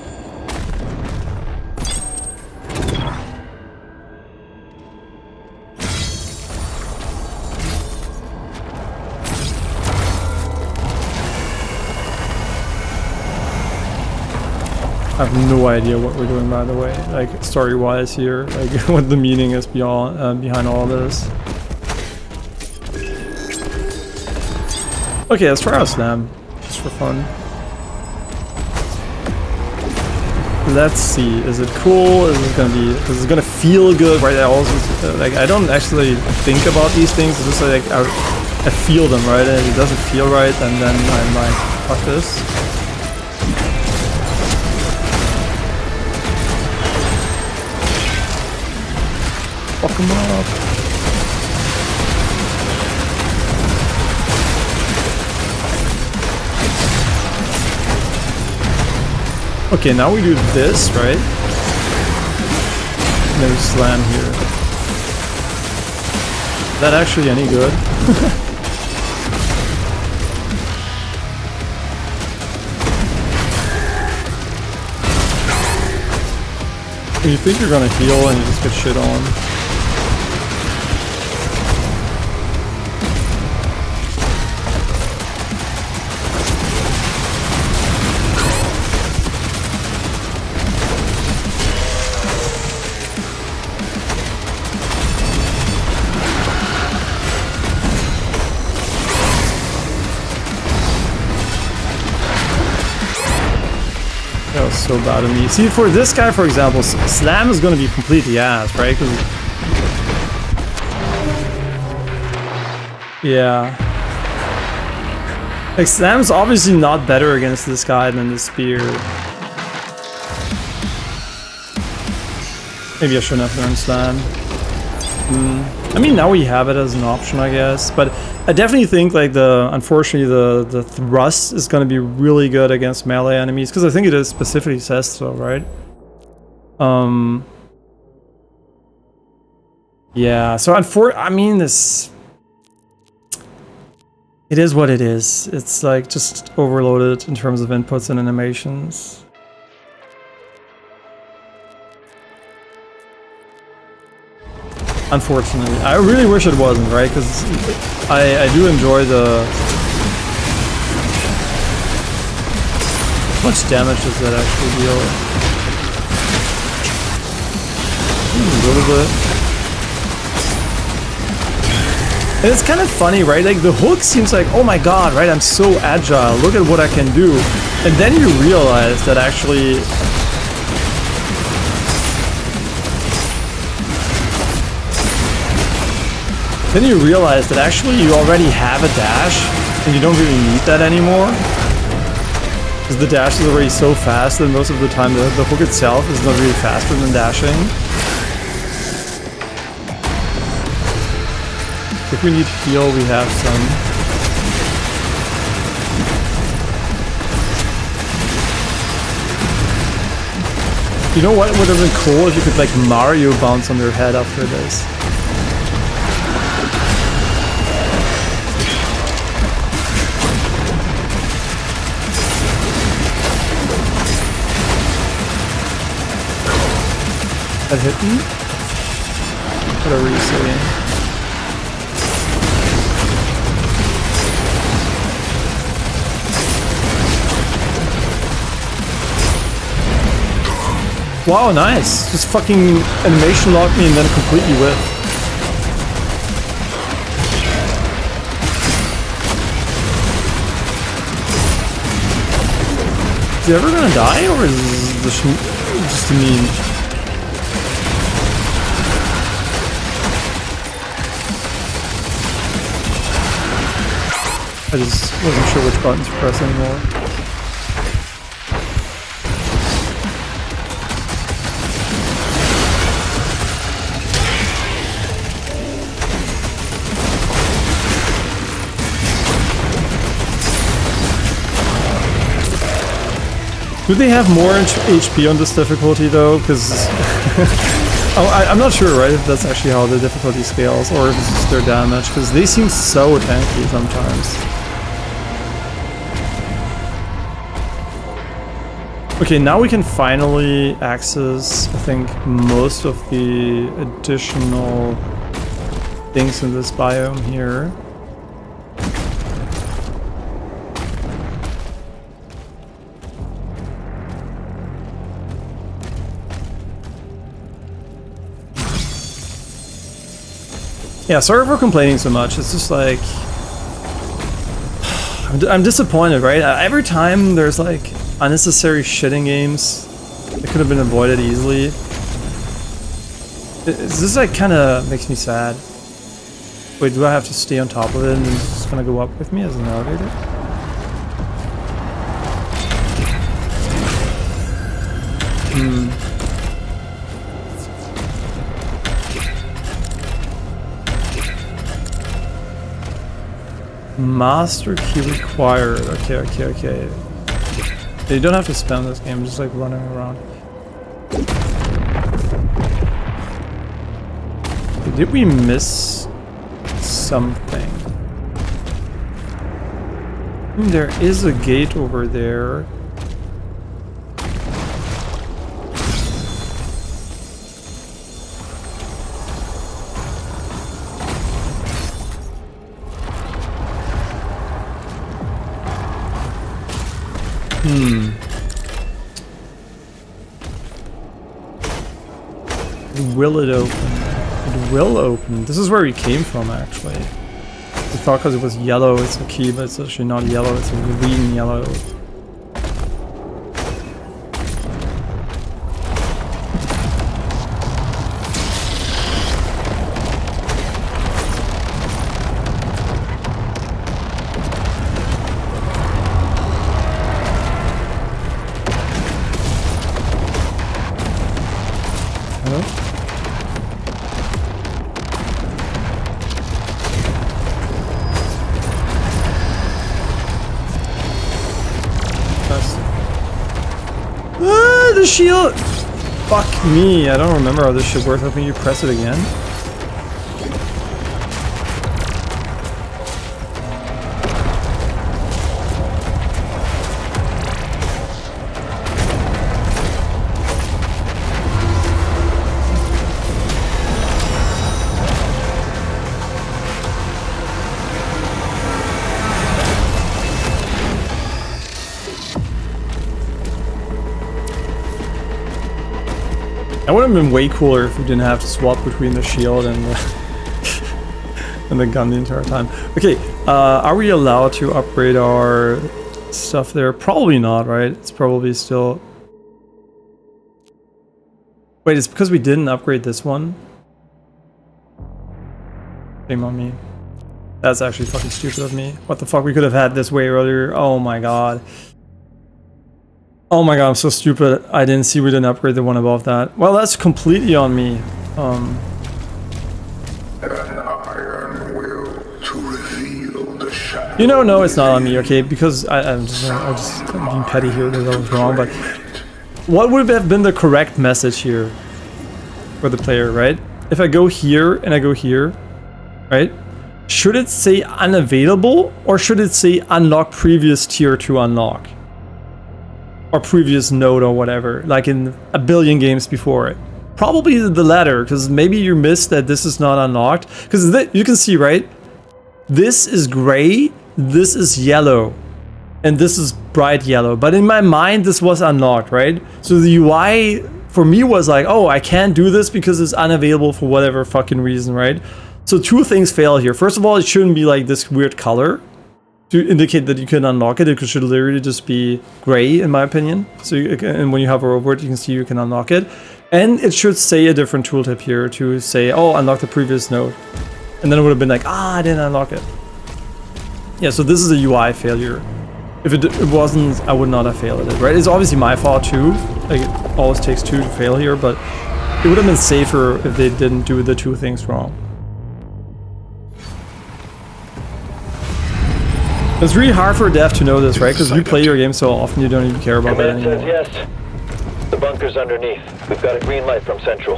I have no idea what we're doing, by the way. Like, story-wise here, like what the meaning is beyond behind all this. Okay, let's try our Slam, just for fun. Let's see, is it cool? Is it gonna feel good? Right? I also like, I don't actually think about these things. It's just like I feel them, right? And if it doesn't feel right, and then I'm like, fuck this. Fuck him up. Okay, now we do this, right? And then we slam here. Is that actually any good? You think you're gonna heal and you just get shit on. That was so bad of me. See, for this guy, for example, Slam is going to be completely ass, right? Yeah. Like, Slam's obviously not better against this guy than the spear. Maybe I shouldn't have learned Slam. I mean, now we have it as an option, I guess. But I definitely think, like, unfortunately, the thrust is going to be really good against melee enemies. Because I think it specifically says so, right? Yeah, so I mean, this... It is what it is. It's, like, just overloaded in terms of inputs and animations. Unfortunately. I really wish it wasn't, right? Because I do enjoy the... How much damage does that actually deal? A little bit. And it's kind of funny, right? Like, the hook seems like, oh my god, right? I'm so agile. Look at what I can do. And then you realize that actually... Then you realize that actually you already have a dash, and you don't really need that anymore. Because the dash is already so fast that most of the time the hook itself is not really faster than dashing. If we need heal, we have some. You know what would have been cool if you could, like, Mario bounce on their head after this. That hit me? Whatever you say. Wow, nice. Just fucking animation locked me and then completely whip. Is he ever gonna die, or is this just a meme? I just wasn't sure which buttons to press anymore. Do they have more HP on this difficulty though? Because I'm not sure, right, if that's actually how the difficulty scales, or if it's just their damage, because they seem so tanky sometimes. Okay, now we can finally access, I think, most of the additional things in this biome here. Yeah, sorry for complaining so much. It's just like... I'm disappointed, right? Every time there's like unnecessary shit in games that could have been avoided easily. This like kind of makes me sad. Wait, do I have to stay on top of it and it's just gonna go up with me as an elevator? Master key required. Okay. You don't have to spam this game, just like running around. Did we miss something? There is a gate over there. Will it open? It will open. This is where we came from, actually. We thought because it was yellow it's a key, but it's actually not yellow, it's a green yellow. shield? Fuck me, I don't remember how this shit works. I think you press it again. That would have been way cooler if we didn't have to swap between the shield and the, and the gun the entire time. Okay, are we allowed to upgrade our stuff there? Probably not, right? It's probably still... Wait, it's because we didn't upgrade this one? Shame on me. That's actually fucking stupid of me. What the fuck? We could have had this way earlier. Oh my god. Oh my god, I'm so stupid. I didn't see we didn't upgrade the one above that. Well, that's completely on me. An iron will to reveal the shadow. You know, no, it's not on me, okay? Because I'm just being petty here because I was wrong, but what would have been the correct message here for the player, right? If I go here and I go here, right? Should it say unavailable or should it say unlock previous tier to unlock? Or previous node or whatever, like in a billion games before it. Probably the latter, because maybe you missed that this is not unlocked. Because you can see, right? This is gray, this is yellow, and this is bright yellow. But in my mind, this was unlocked, right? So the UI for me was like, oh, I can't do this because it's unavailable for whatever fucking reason, right? So two things fail here. First of all, it shouldn't be like this weird color to indicate that you can unlock it. It should literally just be gray, in my opinion. So and when you hover over it, you can see you can unlock it. And it should say a different tooltip here to say, oh, unlock the previous node. And then it would have been like, ah, I didn't unlock it. Yeah, so this is a UI failure. If it wasn't, I would not have failed it, right? It's obviously my fault too. Like, it always takes two to fail here, but it would have been safer if they didn't do the two things wrong. It's really hard for a dev to know this, right? Because you play your game so often you don't even care about that Command anymore. says yes. The bunker's underneath. We've got a green light from Central.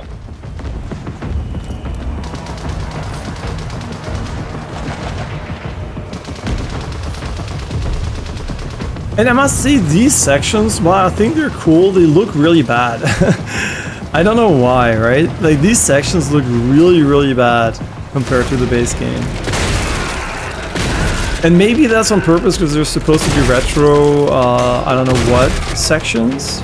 And I must say, these sections, while I think they're cool, they look really bad. I don't know why, right? Like, these sections look really, really bad compared to the base game. And maybe that's on purpose because they're supposed to be retro, I don't know what sections.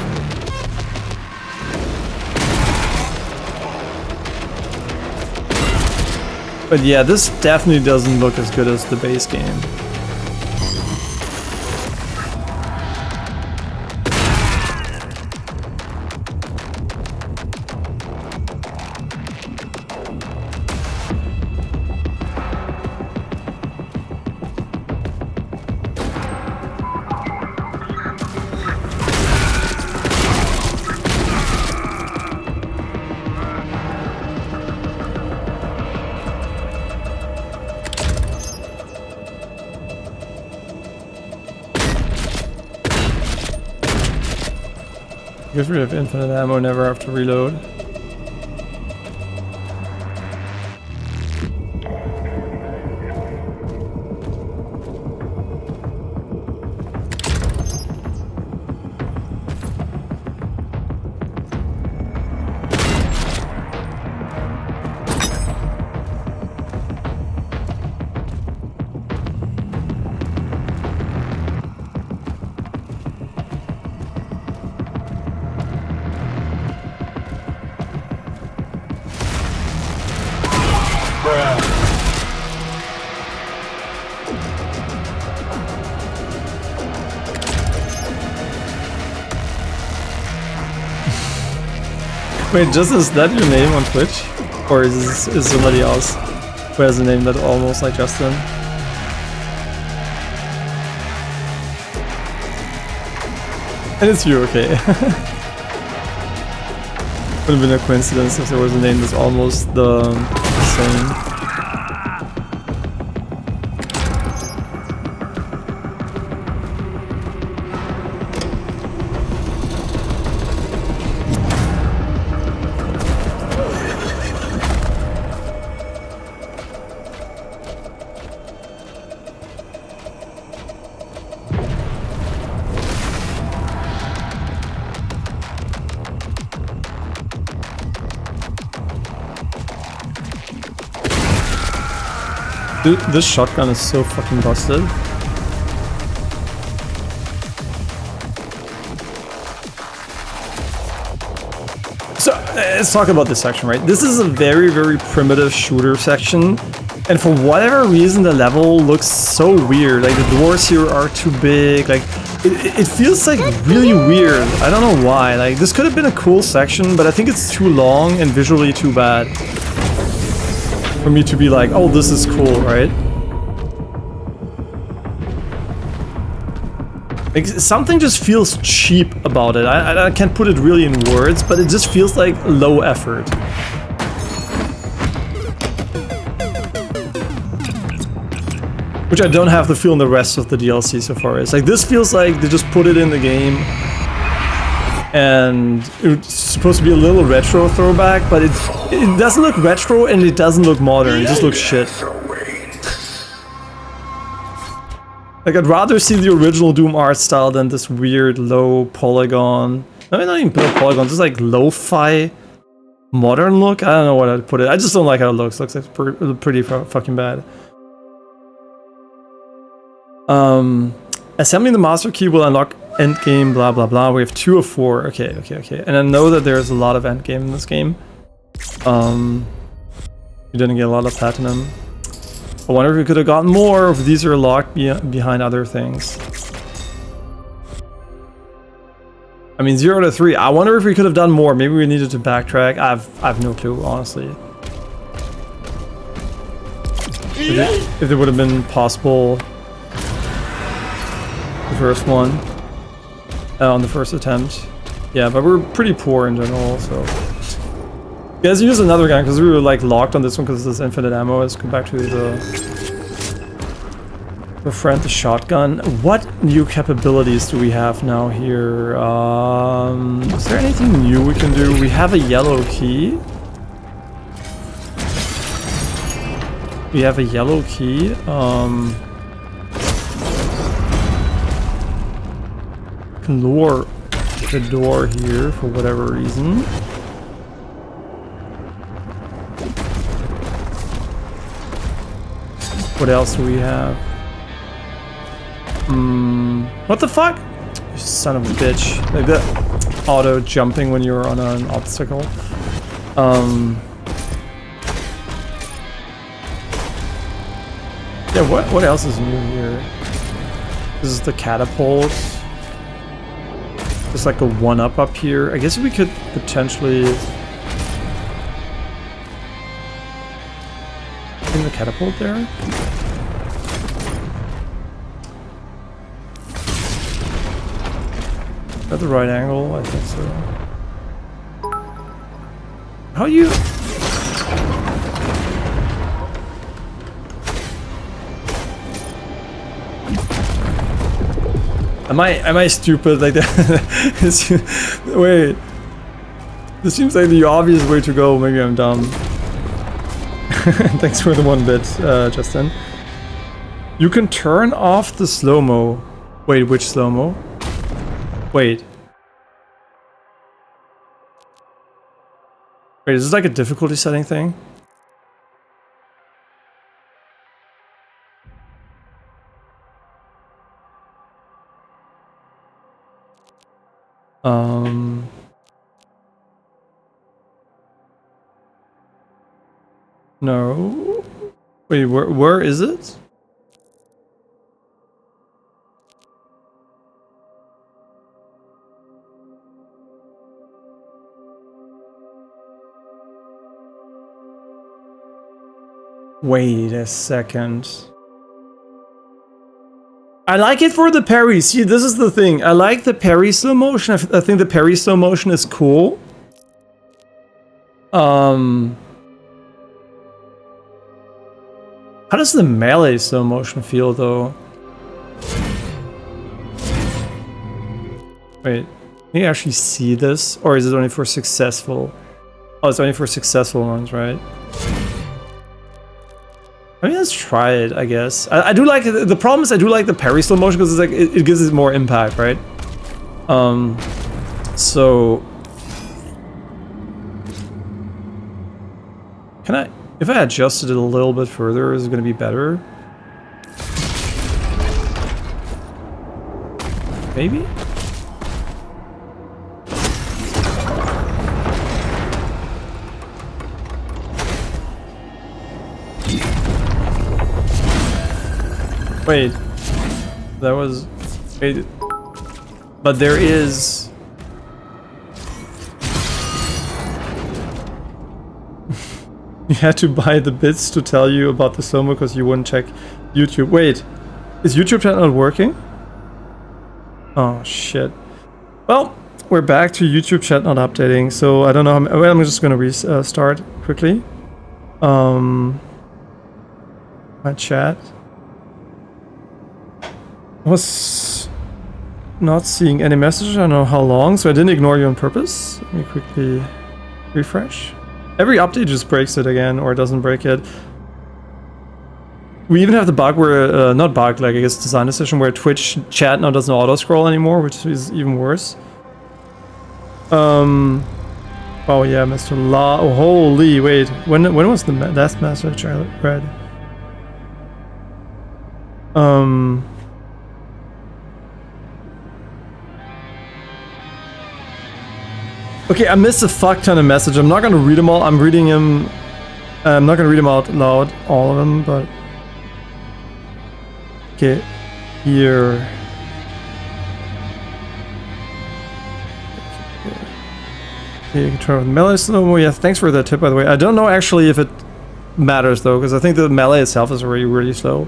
But yeah, this definitely doesn't look as good as the base game. Get rid of infinite ammo, never have to reload. Wait, is that your name on Twitch? Or is somebody else who has a name that almost like Justin? And it's you, okay. Would have been a coincidence if there was a name that's almost the same. Dude, this shotgun is so fucking busted. So, let's talk about this section, right? This is a very, very primitive shooter section. And for whatever reason, the level looks so weird. Like, the doors here are too big. Like, it feels like really weird. I don't know why. Like, this could have been a cool section, but I think it's too long and visually too bad for me to be like, oh, this is cool, right? Like, something just feels cheap about it. I can't put it really in words, but it just feels like low effort. Which I don't have the feel in the rest of the DLC so far. It's like, this feels like they just put it in the game and it's supposed to be a little retro throwback, but it doesn't look retro and it doesn't look modern. It just looks shit. Like, I'd rather see the original Doom art style than this weird low polygon. I mean, not even low polygon, just like lo-fi modern look. I don't know what I'd put it. I just don't like how it looks. Looks like pretty fucking bad. Assembling the master key will unlock endgame, blah blah blah. We have 2 of 4. Okay. And I know that there's a lot of endgame in this game. You didn't get a lot of platinum. I wonder if we could have gotten more, if these are locked behind other things. I mean, 0 to 3. I wonder if we could have done more. Maybe we needed to backtrack. I've no clue, honestly. If it would have been possible, the first one, on the first attempt. Yeah, but we're pretty poor in general, so. Yeah, let's use another gun because we were like locked on this one because there's infinite ammo. Let's go back to the shotgun. What new capabilities do we have now here? Is there anything new we can do? We have a yellow key. We have a yellow key. Can lower the door here for whatever reason. What else do we have? What the fuck? You son of a bitch. Like the auto jumping when you're on an obstacle. Yeah, what else is new here? This is the catapult. There's like a 1-up up here. I guess we could potentially in the catapult there. At the right angle, I think so. How you? Am I stupid like that? Wait. This seems like the obvious way to go. Maybe I'm dumb. Thanks for the 1 bit, Justin. You can turn off the slow-mo. Wait, which slow-mo? Wait. Wait, is this like a difficulty setting thing? No. Wait, where is it? Wait a second. I like it for the parry. See, this is the thing. I like the parry slow motion. I think the parry slow motion is cool. How does the melee slow motion feel though? Wait, can you actually see this? Or is it only for successful? Oh, it's only for successful ones, right? I mean, let's try it, I guess. I do like it. The problem is I do like the parry slow motion because it's like it gives it more impact, right? So can If I adjusted it a little bit further, is it going to be better? Maybe? Wait. That was... Wait. But there is... You had to buy the bits to tell you about the Soma because you wouldn't check YouTube. Wait, is YouTube chat not working? Oh shit. Well, we're back to YouTube chat not updating, so I don't know how well, I'm just gonna restart quickly. My chat. I was not seeing any messages, I don't know how long, so I didn't ignore you on purpose. Let me quickly refresh. Every update just breaks it again, or it doesn't break it. We even have the bug where, not bug, like I guess design decision, where Twitch chat now doesn't auto-scroll anymore, which is even worse. Oh yeah, Mr. La, oh holy, wait, when was the last message I read? Okay, I missed a fuck ton of messages. I'm not gonna read them all. I'm reading them. I'm not gonna read them out loud, all of them, but okay, here. Okay, you can try with melee slow-mo. Yeah, thanks for that tip, by the way. I don't know actually if it matters though, because I think the melee itself is already really slow.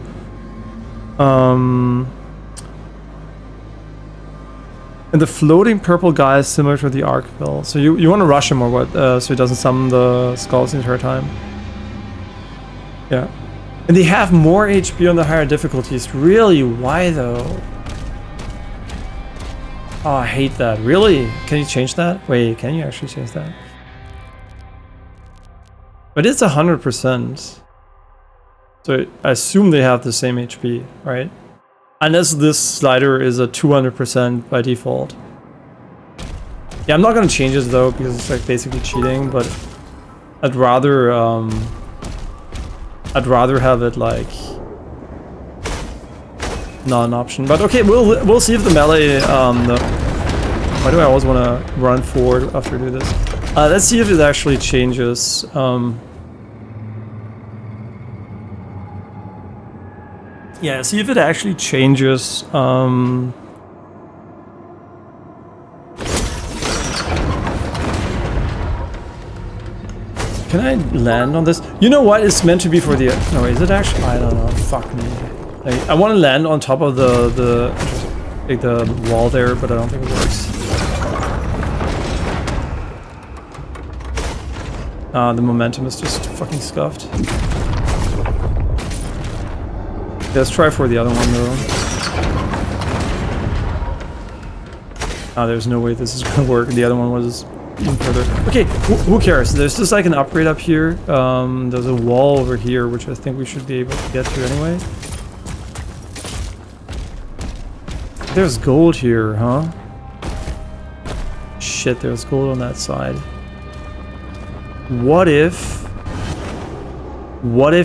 And the floating purple guy is similar to the Archville. So you want to rush him or what? So he doesn't summon the skulls the entire time. Yeah. And they have more HP on the higher difficulties. Really? Why though? Oh, I hate that. Really? Can you change that? Wait, can you actually change that? But it's 100%. So I assume they have the same HP, right? Unless this slider is a 200% by default. Yeah, I'm not gonna change this though because it's like basically cheating, but I'd rather have it like not an option. But okay, we'll see if the melee why do I always want to run forward after I do this? Let's see if it actually changes. Yeah, see if it actually changes. Can I land on this? You know what? It's meant to be for the... No, is it actually? I don't know. Fuck me. I want to land on top of the wall there, but I don't think it works. The momentum is just fucking scuffed. Let's try for the other one though. There's no way this is gonna work. The other one was even further. Okay, who cares? There's just like an upgrade up here. There's a wall over here, which I think we should be able to get to anyway. There's gold here, huh? Shit, there's gold on that side. What if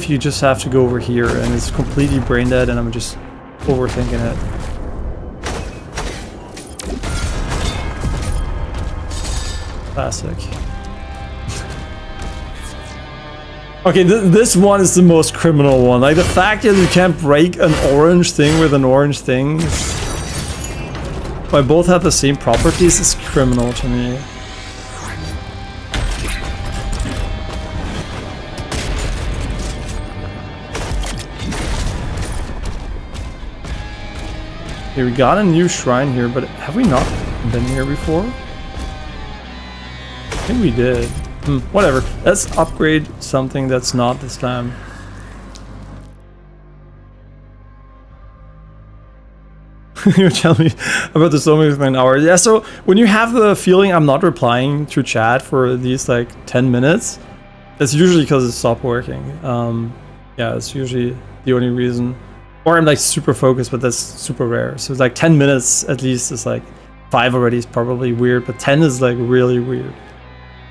you just have to go over here and it's completely brain dead and I'm just overthinking it? Classic. Okay, this one is the most criminal one. Like the fact that you can't break an orange thing with an orange thing. Why both have the same properties is criminal to me. Okay, we got a new shrine here, but have we not been here before? I think we did. Whatever. Let's upgrade something that's not this time. You're telling me about the Soma within an hour. Yeah, so when you have the feeling I'm not replying to chat for these like 10 minutes, that's usually because it stopped working. Yeah, it's usually the only reason. Or I'm like super focused, but that's super rare. So it's like 10 minutes at least is like 5 already is probably weird, but 10 is like really weird.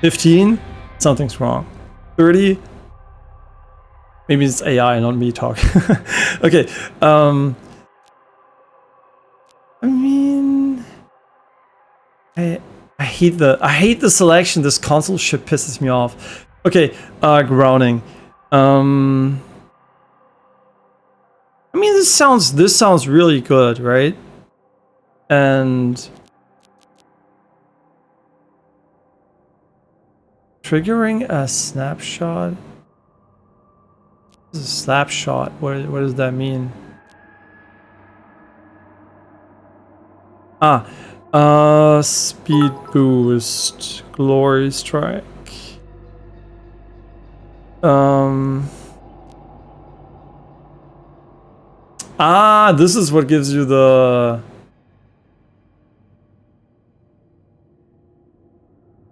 15, something's wrong. 30, Maybe it's AI, not me talking. Okay. I mean, I hate the selection. This console shit pisses me off. Okay, grounding. I mean, this sounds really good, right? And triggering a snapshot. This is a snapshot. What does that mean? Speed boost, glory strike. This is what gives you the.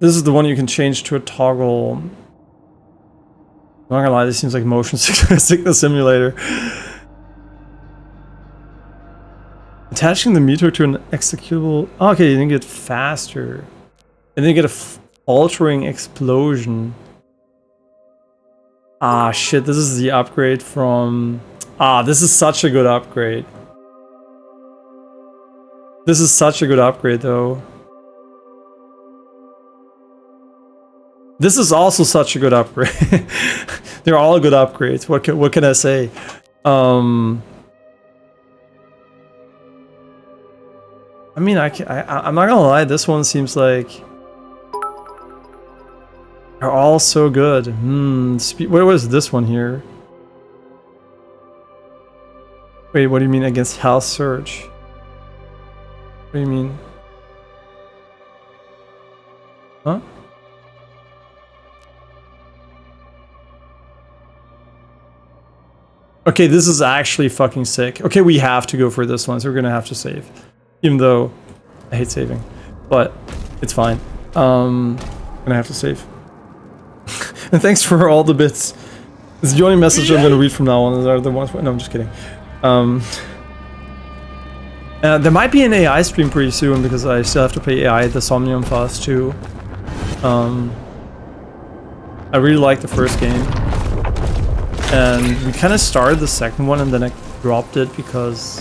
This is the one you can change to a toggle. I'm not gonna lie, this seems like motion sickness simulator. Attaching the meter to an executable. Okay, you then get faster. And then you get a altering explosion. Shit, this is the upgrade from. This is such a good upgrade. This is such a good upgrade, though. This is also such a good upgrade. They're all good upgrades. What can I say? I mean, I'm not gonna lie. This one seems like they're all so good. Where was this one here? Wait, what do you mean against health surge? What do you mean? Huh? Okay, this is actually fucking sick. Okay, we have to go for this one, so we're gonna have to save. Even though I hate saving. But it's fine. Gonna have to save. And thanks for all the bits. This is the only message I'm gonna read from now on. These are the ones. No, I'm just kidding. There might be an AI stream pretty soon because I still have to play AI the Somnium Fast too. I really like the first game. And we kind of started the second one and then I dropped it because...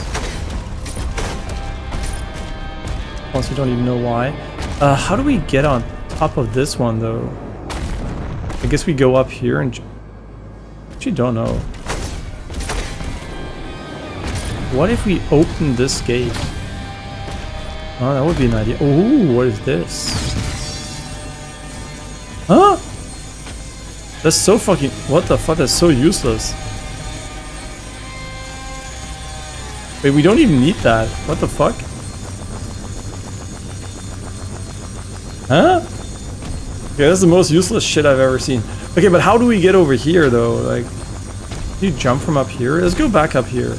Once we don't even know why. How do we get on top of this one though? I guess we go up here and... Actually don't know. What if we open this gate? Oh, that would be an idea. Ooh, what is this? Huh? That's so fucking... What the fuck? That's so useless. Wait, we don't even need that. What the fuck? Huh? Okay, that's the most useless shit I've ever seen. Okay, but how do we get over here, though? Like, do you jump from up here? Let's go back up here.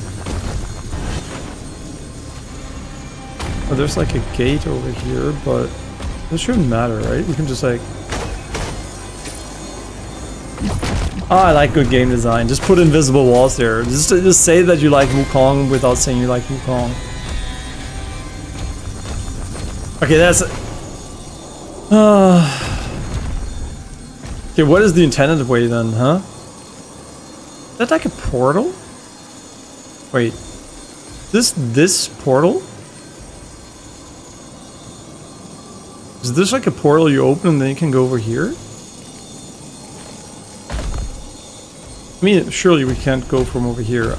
Oh, there's like a gate over here, but that shouldn't matter, right? We can just like... Oh, I like good game design. Just put invisible walls there. Just say that you like Wukong without saying you like Wukong. Okay, that's... Okay, what is the intended way then, huh? Is that like a portal? Wait. This portal? Is this like a portal you open and then you can go over here? I mean, surely we can't go from over here.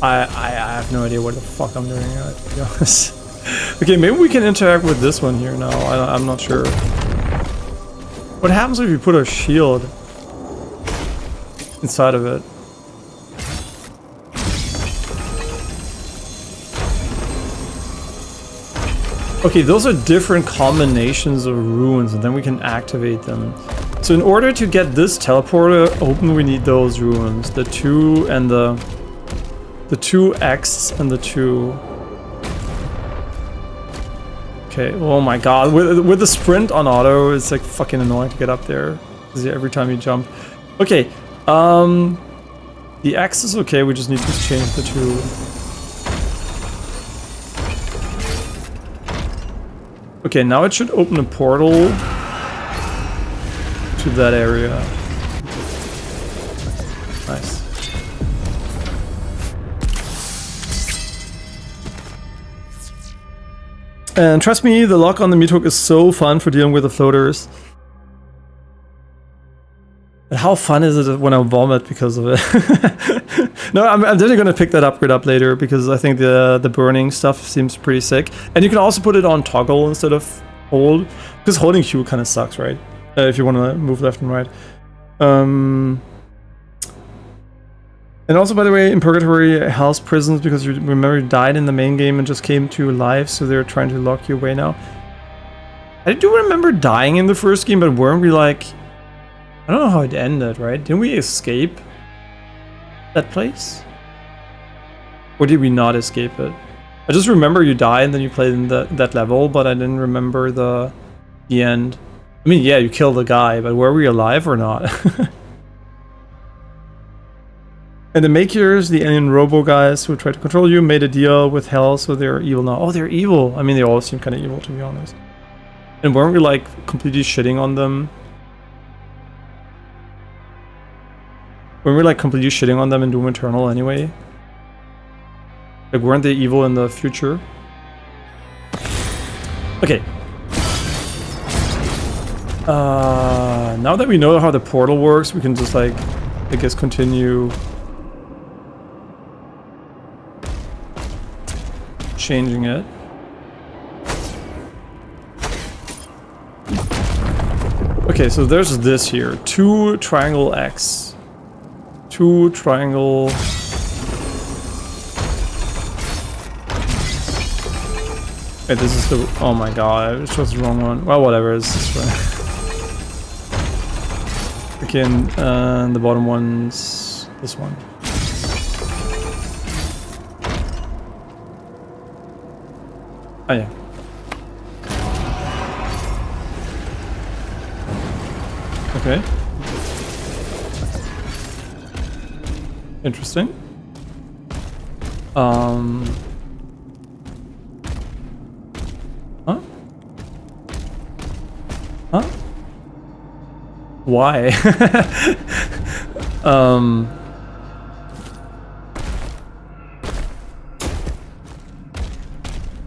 I have no idea what the fuck I'm doing, to be honest. Okay, maybe we can interact with this one here now. I'm not sure. What happens if you put a shield inside of it? Okay, those are different combinations of runes, and then we can activate them. So in order to get this teleporter open, we need those runes. The 2 and the 2X and the 2. Okay, oh my god. With the sprint on auto, it's like fucking annoying to get up there. Every time you jump. Okay, the X is okay, we just need to change the 2. Okay, now it should open a portal to that area. Nice. And trust me, the lock on the meat hook is so fun for dealing with the floaters. And how fun is it when I vomit because of it? No, I'm definitely going to pick that upgrade up later because I think the burning stuff seems pretty sick. And you can also put it on toggle instead of hold, because holding Q kind of sucks, right? If you want to move left and right. And also, by the way, in Purgatory, Hell's prisons, because you remember you died in the main game and just came to life, so they're trying to lock you away now. I do remember dying in the first game, but weren't we like... I don't know how it ended, right? Didn't we escape that place? Or did we not escape it? I just remember you died and then you played in that level, but I didn't remember the end. I mean, yeah, you killed the guy, but were we alive or not? And the Makers, the alien robo guys who tried to control you, made a deal with Hell, so they're evil now. Oh, they're evil. I mean, they all seem kind of evil, to be honest. And weren't we, like, completely shitting on them? Weren't we, like, completely shitting on them in Doom Eternal anyway? Like, weren't they evil in the future? Okay. Now that we know how the portal works, we can just, like, I guess continue... changing it. Okay, so there's this here. 2 triangle X. 2 triangle... Wait, this is the... Oh my god, I chose the wrong one. Well, whatever, it's this one. Okay, and the bottom one's this one. Oh yeah. Okay. Interesting. Huh? Huh? Why?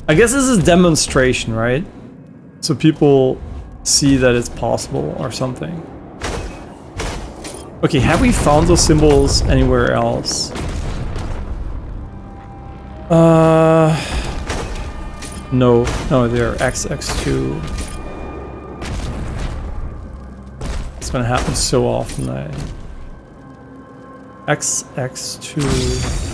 I guess this is demonstration, right? So people see that it's possible or something. Okay, have we found those symbols anywhere else? No, they're XX2. It's gonna happen so often. XX2.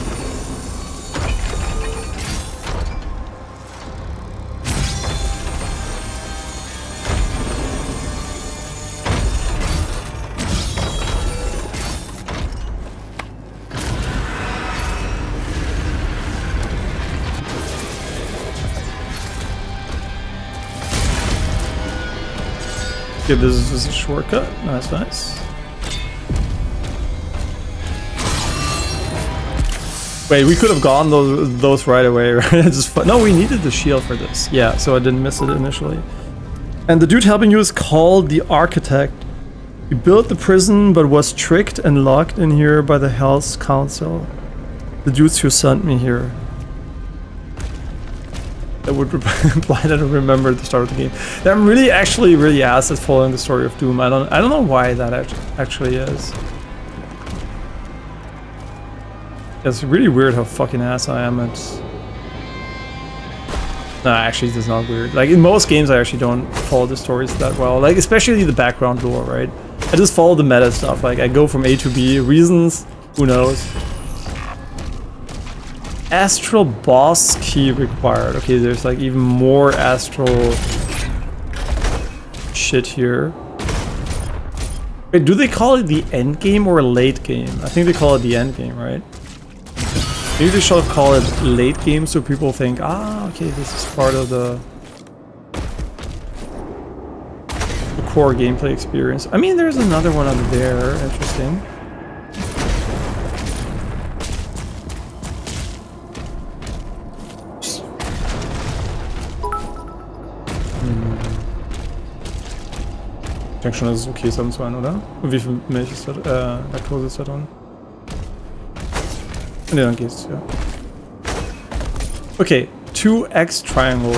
Okay, this is just a shortcut. Nice, nice. Wait, we could have gone those right away, right? No, we needed the shield for this. Yeah, so I didn't miss it initially. And the dude helping you is called the Architect. He built the prison, but was tricked and locked in here by the Hell's Council. The dudes who sent me here. That would imply that I remember the start of the game. I'm really ass at following the story of Doom. I don't know why that actually is. It's really weird how fucking ass I am at... No, actually it's not weird. Like in most games I actually don't follow the stories that well. Like especially the background lore, right? I just follow the meta stuff. Like I go from A to B. Reasons, who knows? Astral boss key required. Okay, there's like even more astral shit here. Wait, do they call it the end game or late game? I think they call it the end game, right? Maybe they should call it late game so people think, ah, okay, this is part of the core gameplay experience. I mean, there's another one over there. Interesting. Ich denke schon, dass es okay sein soll, oder? Und wie viel Milch ist da, Laktose ist da drin? Ne, dann geht's, ja. Okay, 2x Triangle.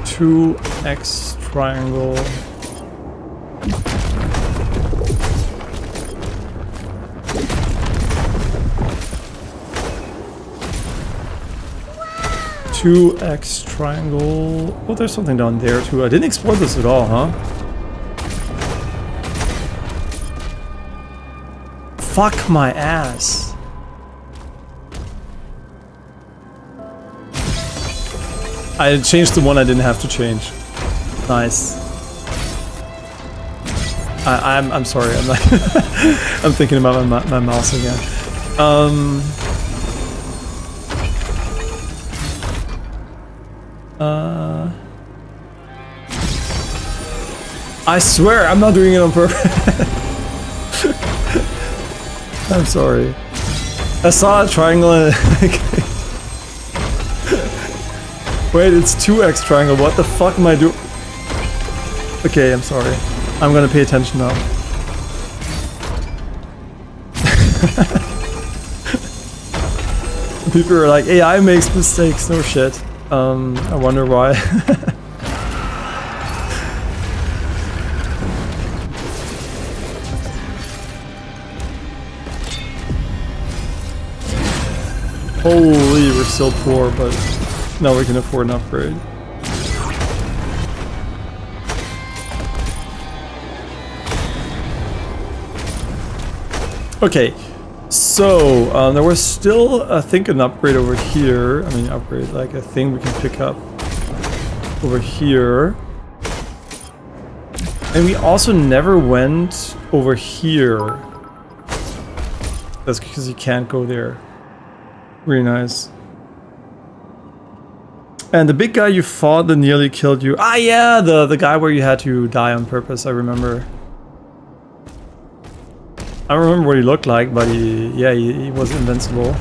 Two X triangle. Two X triangle. Oh, there's something down there too. I didn't explore this at all, huh? Fuck my ass. I changed the one I didn't have to change. Nice. I'm sorry. I'm like I'm thinking about my mouse again. I swear I'm not doing it on purpose. I'm sorry. I saw a triangle and wait, it's 2x triangle. What the fuck am I doing? Okay, I'm sorry. I'm gonna pay attention now. People are like, AI makes mistakes. No shit. I wonder why. Holy, we're still poor, but now we can afford an upgrade. Okay, so there was still, I think, an upgrade over here. I mean, upgrade, like a thing we can pick up over here. And we also never went over here. That's because you can't go there. Really nice. And the big guy you fought that nearly killed you. Ah, yeah, the guy where you had to die on purpose. I remember. I don't remember what he looked like, but he was invincible.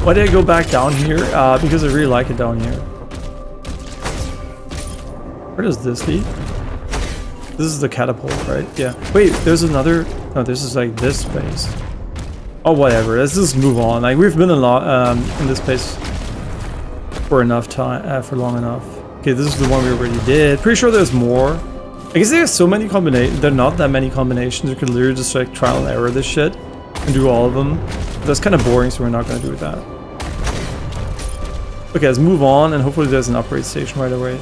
Why did I go back down here? Because I really like it down here. Where does this lead? This is the catapult, right? Yeah. Wait, there's another. No, this is like this space. Oh, whatever. Let's just move on. Like, we've been a lot in this place for enough time, for long enough. Okay, this is the one we already did. Pretty sure there's more. I guess there's so many combinations. There are not that many combinations. You could literally just like trial and error this shit and do all of them. But that's kind of boring, so we're not going to do that. Okay, let's move on, and hopefully there's an upgrade station right away.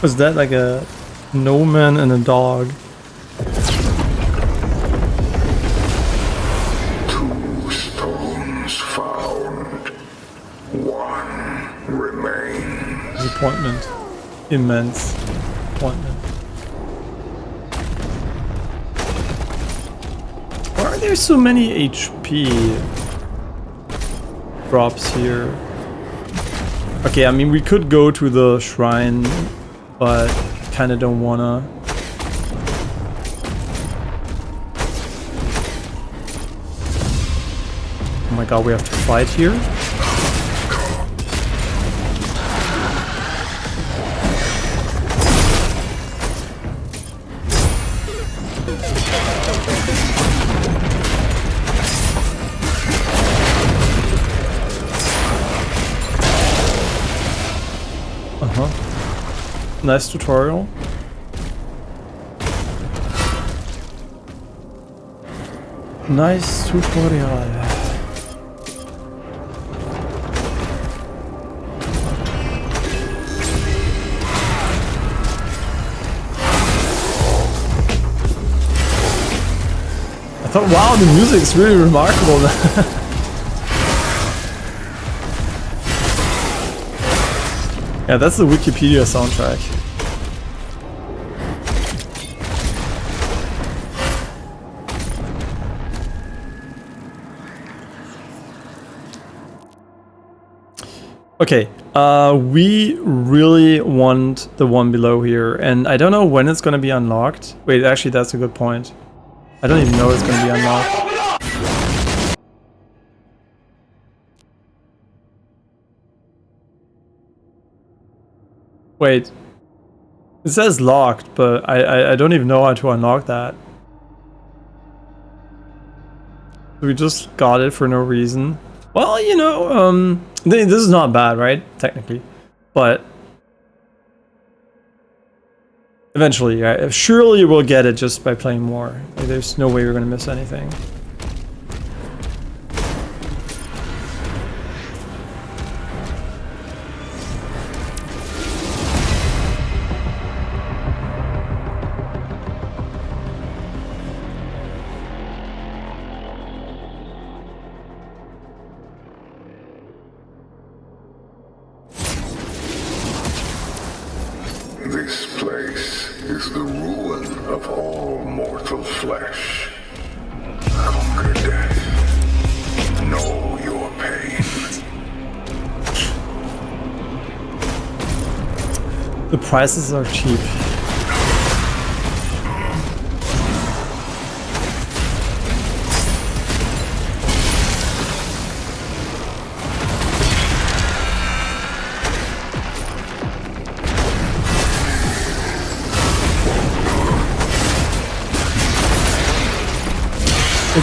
Was that like a gnomon and a dog? Two stones found. One remains. Disappointment. Immense disappointment. Why are there so many HP drops here? Okay, I mean, we could go to the shrine, but kind of don't wanna. Oh my god, we have to fight here? Nice tutorial. Nice tutorial. I thought, wow, the music is really remarkable. Yeah, that's the Wikipedia soundtrack. Okay, we really want the one below here, and I don't know when it's gonna be unlocked. Wait, actually, that's a good point. I don't even know it's gonna be unlocked. Wait, it says locked, but I don't even know how to unlock that. We just got it for no reason. Well, you know, this is not bad, right? Technically, but eventually, surely we'll get it just by playing more. Like, there's no way we're gonna miss anything. This place is the ruin of all mortal flesh. Conquer death. Know your pain. The prices are cheap.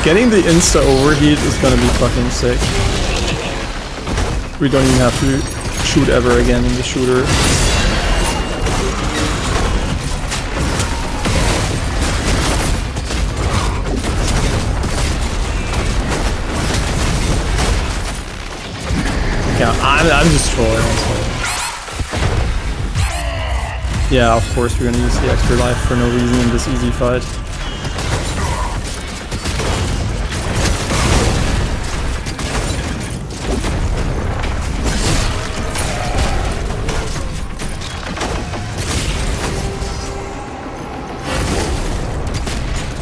Getting the insta overheat is gonna be fucking sick. We don't even have to shoot ever again in the shooter. Yeah, I'm just trolling. Yeah, of course we're gonna use the extra life for no reason in this easy fight.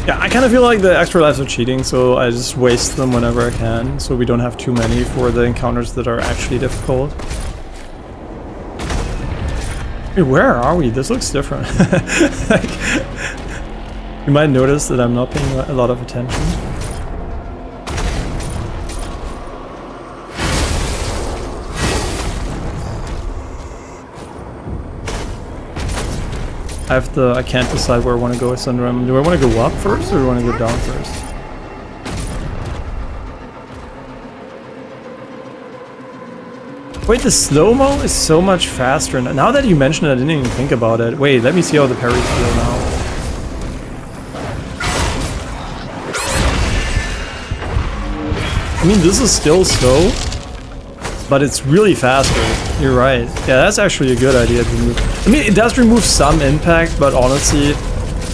Yeah, I kind of feel like the extra lives are cheating, so I just waste them whenever I can, so we don't have too many for the encounters that are actually difficult. Hey, where are we? This looks different. Like, you might notice that I'm not paying a lot of attention. I can't decide where I want to go with Sunram. Do I want to go up first or do I want to go down first? Wait, the slow-mo is so much faster. Now that you mention it, I didn't even think about it. Wait, let me see how the parries feel now. I mean, this is still slow, but it's really faster. You're right. Yeah, that's actually a good idea to remove. I mean, it does remove some impact, but honestly,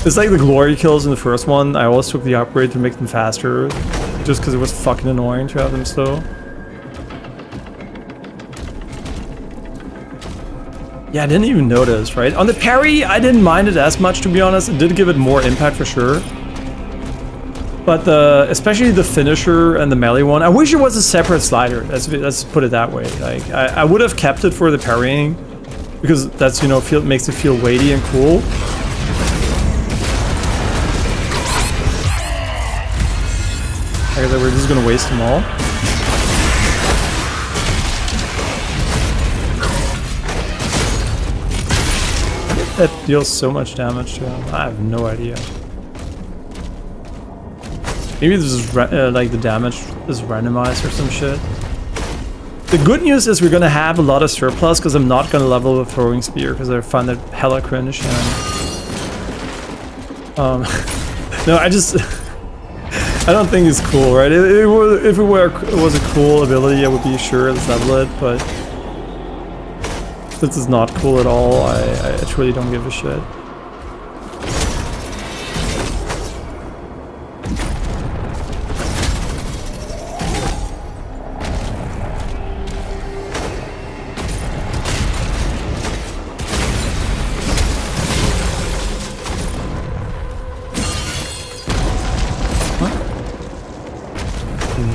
it's like the glory kills in the first one. I always took the upgrade to make them faster, just because it was fucking annoying to have them slow. Yeah, I didn't even notice, right? On the parry, I didn't mind it as much, to be honest. It did give it more impact for sure. But especially the finisher and the melee one, I wish it was a separate slider. Let's put it that way. Like, I would have kept it for the parrying, because that's, you know, makes it feel weighty and cool. I guess we're just gonna waste them all. That deals so much damage to him. I have no idea. Maybe this is like the damage is randomized or some shit. The good news is we're gonna have a lot of surplus because I'm not gonna level with throwing spear because I find that hella cringe. And no, I don't think it's cool, right? If it was a cool ability, I would be sure let's level it, but since it's not cool at all, I truly don't give a shit.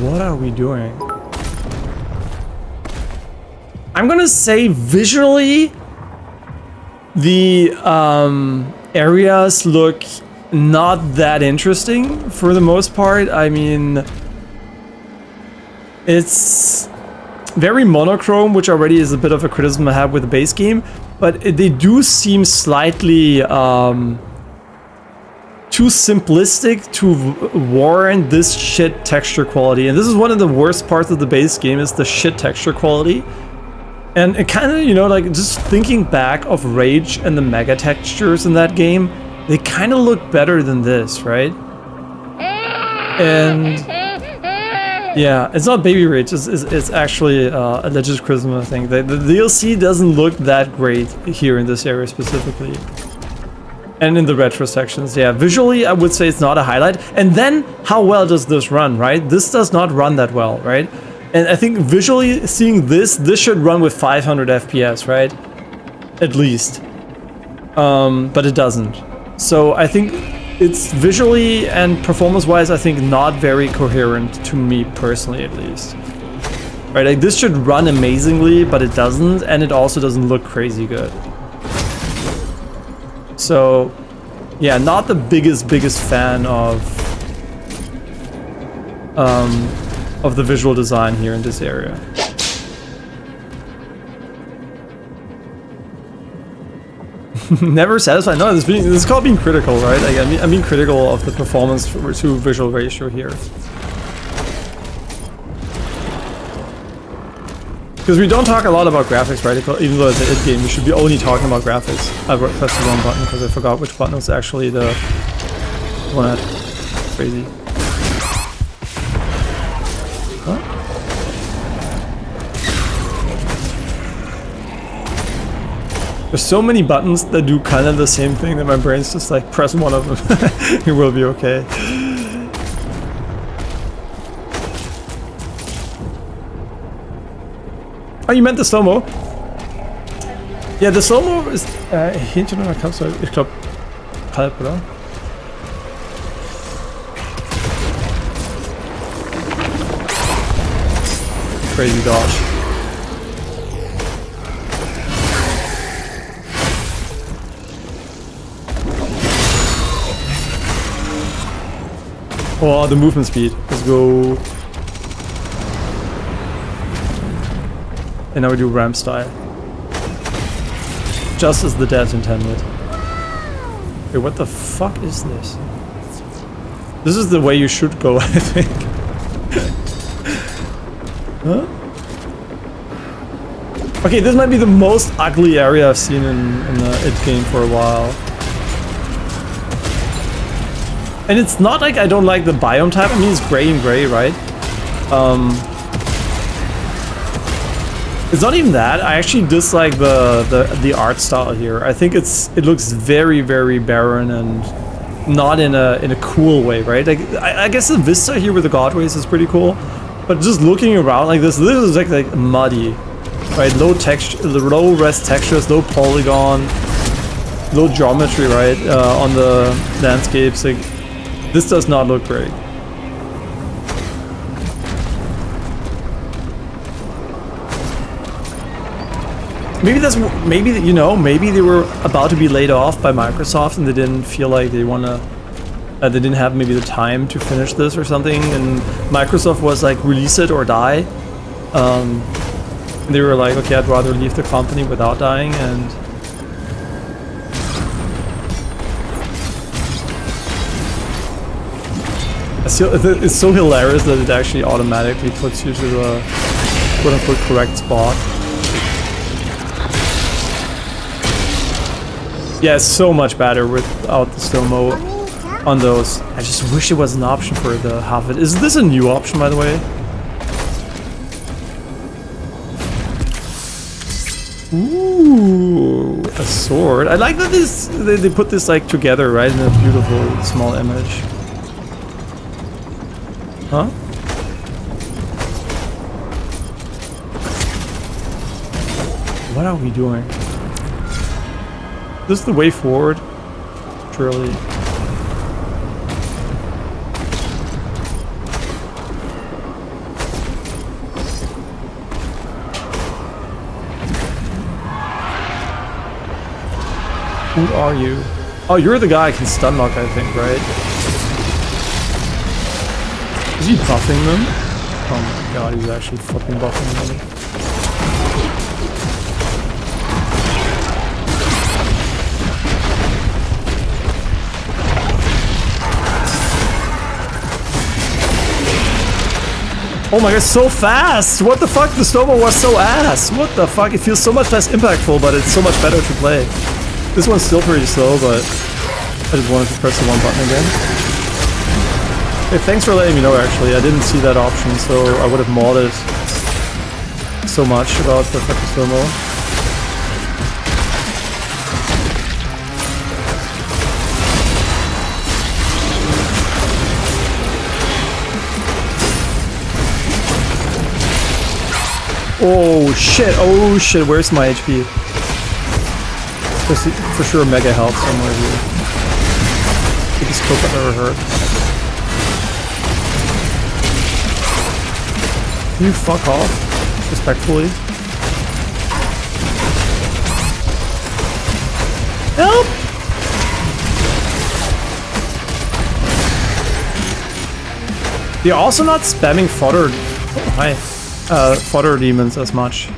What are we doing? I'm gonna say visually, the areas look not that interesting for the most part. I mean, it's very monochrome, which already is a bit of a criticism I have with the base game, but they do seem slightly too simplistic to warrant this shit texture quality. And this is one of the worst parts of the base game, is the shit texture quality. And it kind of, you know, like just thinking back of Rage and the mega textures in that game, they kind of look better than this, right? And yeah, it's not Baby Rage, it's actually a legit criticism, I think. The DLC doesn't look that great here in this area specifically. And in the retro sections, yeah. Visually, I would say it's not a highlight. And then, how well does this run, right? This does not run that well, right? And I think visually, seeing this should run with 500 FPS, right? At least. But it doesn't. So I think it's visually and performance-wise, I think not very coherent to me personally, at least. Right, like this should run amazingly, but it doesn't, and it also doesn't look crazy good. So, yeah, not the biggest fan of the visual design here in this area. Never satisfied. No, this is called being critical, right? Like, I'm being critical of the performance to visual ratio here. Because we don't talk a lot about graphics, right? Even though it's an id game, we should be only talking about graphics. I pressed the wrong button because I forgot which button was actually the one that crazy. Huh? There's so many buttons that do kind of the same thing that my brain's just like, press one of them. It will be okay. Oh, you meant the slow-mo? Ja, the slow-mo ist hinter einer Kapsel. Ich glaube, halb, oder? Crazy dodge. Oh, the movement speed. Let's go. And now we do ramp style. Just as the devs intended. Wait, what the fuck is this? This is the way you should go, I think. Huh? Okay, this might be the most ugly area I've seen in the id game for a while. And it's not like I don't like the biome type. I mean, it's gray and gray, right? It's not even that. I actually dislike the art style here. I think it looks very barren and not in a cool way, right? Like I guess the vista here with the godways is pretty cool, but just looking around like this is like muddy, right? Low texture, low res textures, low polygon, low geometry, right? On the landscapes, like this does not look great. Maybe you know, maybe they were about to be laid off by Microsoft and they didn't feel like they they didn't have maybe the time to finish this or something, and Microsoft was like, release it or die. They were like, okay, I'd rather leave the company without dying, and it's so hilarious that it actually automatically puts you to the quote-unquote correct spot. Yeah, it's so much better without the slow-mo on those. I just wish it was an option for the half it. Is this a new option, by the way? Ooh, a sword. I like that they put this like together, right, in a beautiful small image. Huh? What are we doing? This is the way forward, surely. Who are you? Oh, you're the guy I can stun lock, I think, right? Is he buffing them? Oh my god, he's actually fucking buffing them. Oh my god, so fast! What the fuck? The snowball was so ass! What the fuck? It feels so much less impactful, but it's so much better to play. This one's still pretty slow, but I just wanted to press the one button again. Hey, thanks for letting me know, actually. I didn't see that option, so I would have modded so much about the fucking slow-mo. Oh shit, where's my HP? For sure mega health somewhere here. Biggest poke I've ever heard. Can you fuck off? Respectfully. Help! They're also not spamming fodder. Oh, hi. Fodder demons as much.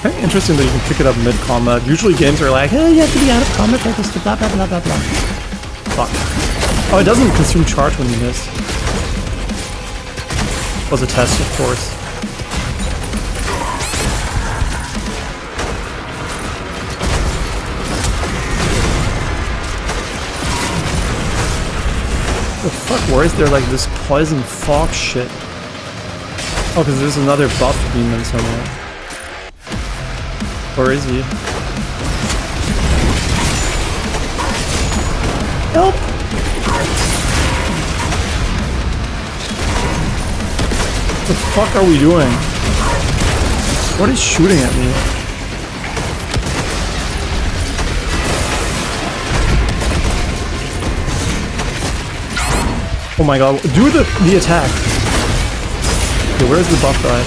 Kind of interesting that you can pick it up mid-combat. Usually games are like, hey, you have to be out of combat, like this, blah blah blah blah blah. Fuck. Oh, it doesn't consume charge when you miss. Was a test, of course. The fuck, where is there like this poison fog shit? Oh, because there's another buff demon somewhere. Where is he? Help! What the fuck are we doing? What is shooting at me? Oh my god, do the attack! Okay, where's the buff guy?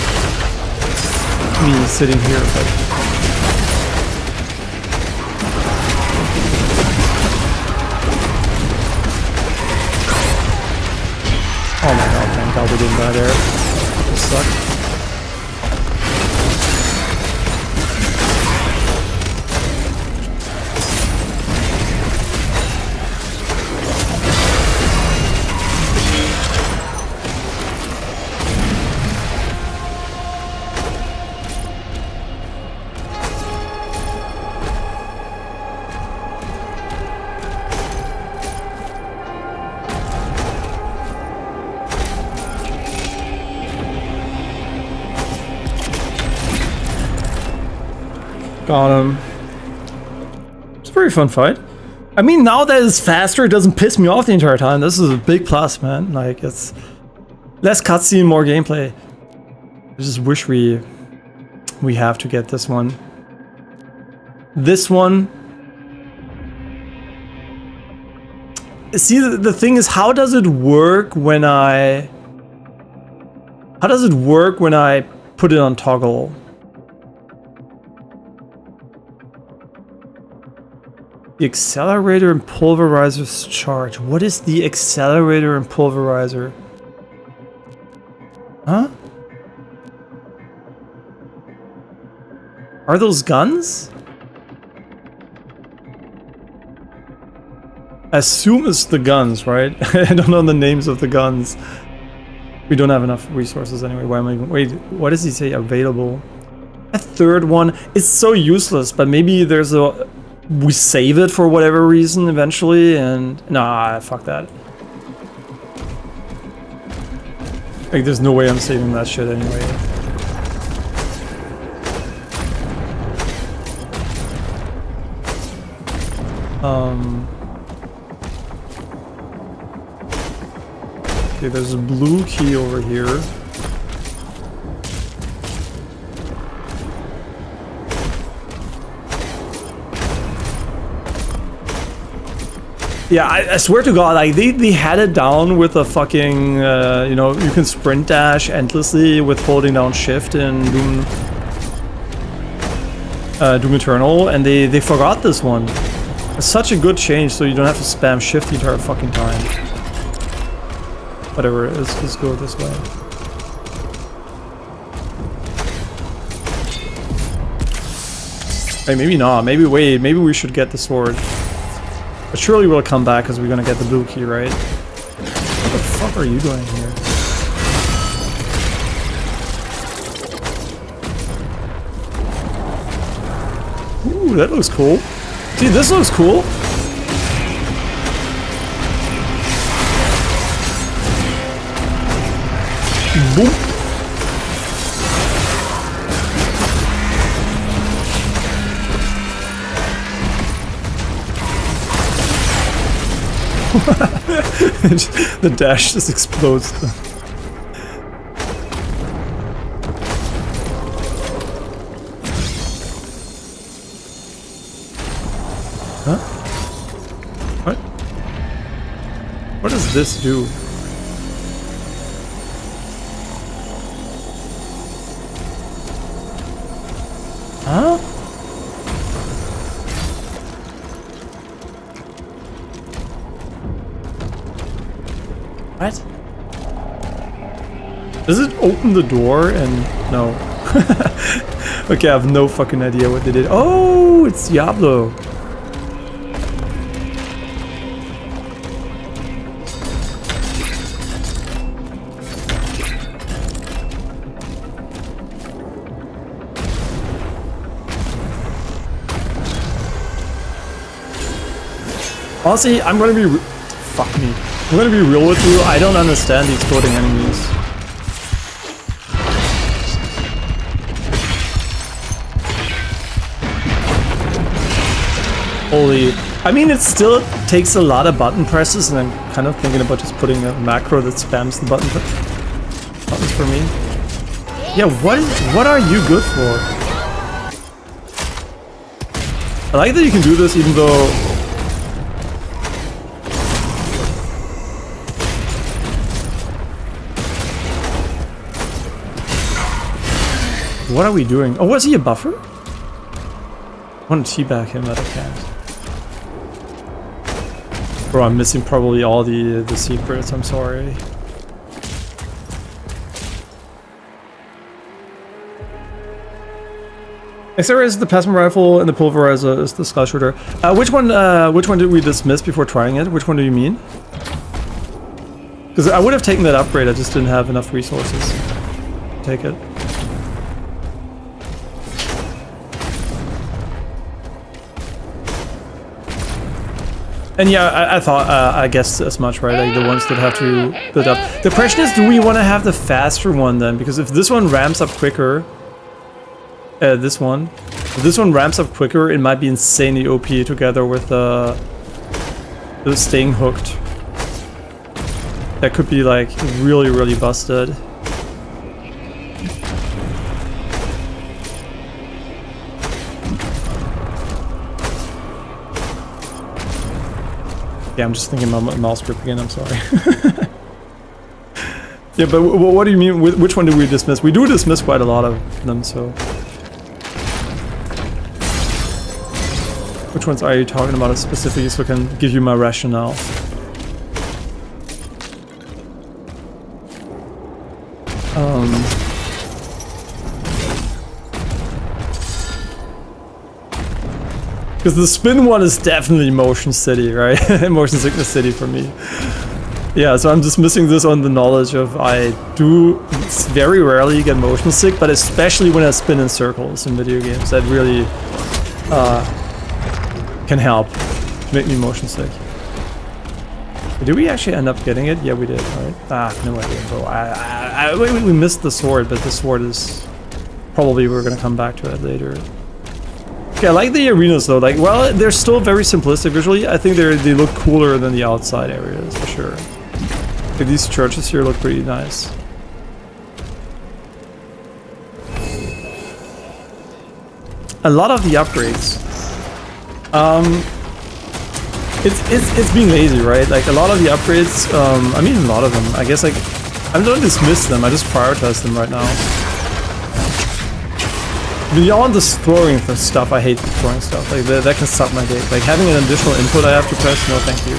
Me sitting here, but... Oh my god, thank god we didn't die there. This sucked. Got him. It's a very fun fight. I mean, now that it's faster, it doesn't piss me off the entire time. This is a big plus, man. Like, it's less cutscene, more gameplay. I just wish we have to get this one. This one. See, the thing is, how does it work when I put it on toggle? The accelerator and pulverizer's charge. What is the accelerator and pulverizer? Huh? Are those guns? I assume it's the guns, right? I don't know the names of the guns. We don't have enough resources anyway. Why am I... Wait, what does he say? Available. A third one. It's so useless, but maybe there's a... We save it for whatever reason eventually, and... Nah, fuck that. Like, there's no way I'm saving that shit anyway. Okay, there's a blue key over here. Yeah, I swear to God, like they had it down with a fucking, you know, you can sprint dash endlessly with holding down shift and doing... Doom Eternal, and they forgot this one. It's such a good change, so you don't have to spam shift the entire fucking time. Whatever, let's go this way. Hey, maybe not. Maybe wait. Maybe we should get the sword. But surely we'll come back because we're gonna get the blue key, right? What the fuck are you doing here? Ooh, that looks cool. See, this looks cool. Boom. The dash just explodes. Huh? What? What does this do? Huh? What? Does it open the door and... no. Okay, I have no fucking idea what they did. Oh, it's Diablo. Honestly, I'm gonna be... fuck me. I'm gonna be real with you, I don't understand the exploding enemies. Holy... I mean, it still takes a lot of button presses, and I'm kind of thinking about just putting a macro that spams the buttons for me. Yeah, what are you good for? I like that you can do this even though... What are we doing? Oh, was he a buffer? I want to teabag him, but I can't. Bro, I'm missing probably all the secrets, I'm sorry. XR is the plasma rifle and the pulverizer is the skull shooter. Which one did we dismiss before trying it? Which one do you mean? Because I would have taken that upgrade, I just didn't have enough resources to take it. And yeah, I thought, I guessed as much, right? Like the ones that have to build up. The question is, do we want to have the faster one then? Because if this one ramps up quicker, if this one ramps up quicker, it might be insanely OP together with the staying hooked. That could be like really, really busted. Yeah, I'm just thinking about mouse grip again, I'm sorry. Yeah, but what do you mean? Which one did we dismiss? We do dismiss quite a lot of them, so... Which ones are you talking about specifically so I can give you my rationale? Because the spin one is definitely motion city, right? Motion sickness city for me. Yeah, so I'm just missing this on the knowledge of I do very rarely get motion sick, but especially when I spin in circles in video games, that really can help make me motion sick. Did we actually end up getting it? Yeah, we did, right? Ah, no idea, bro. We missed the sword, but the sword is probably we're gonna come back to it later. Okay, I like the arenas though. Like, well, they're still very simplistic visually. I think they look cooler than the outside areas for sure. Like, these churches here look pretty nice. A lot of the upgrades. It's being lazy, right? Like a lot of the upgrades. I mean, a lot of them. I guess like I don't dismiss them. I just prioritize them right now. Beyond the throwing for stuff, I hate throwing stuff. Like that can suck my dick. Like having an additional input I have to press, no thank you.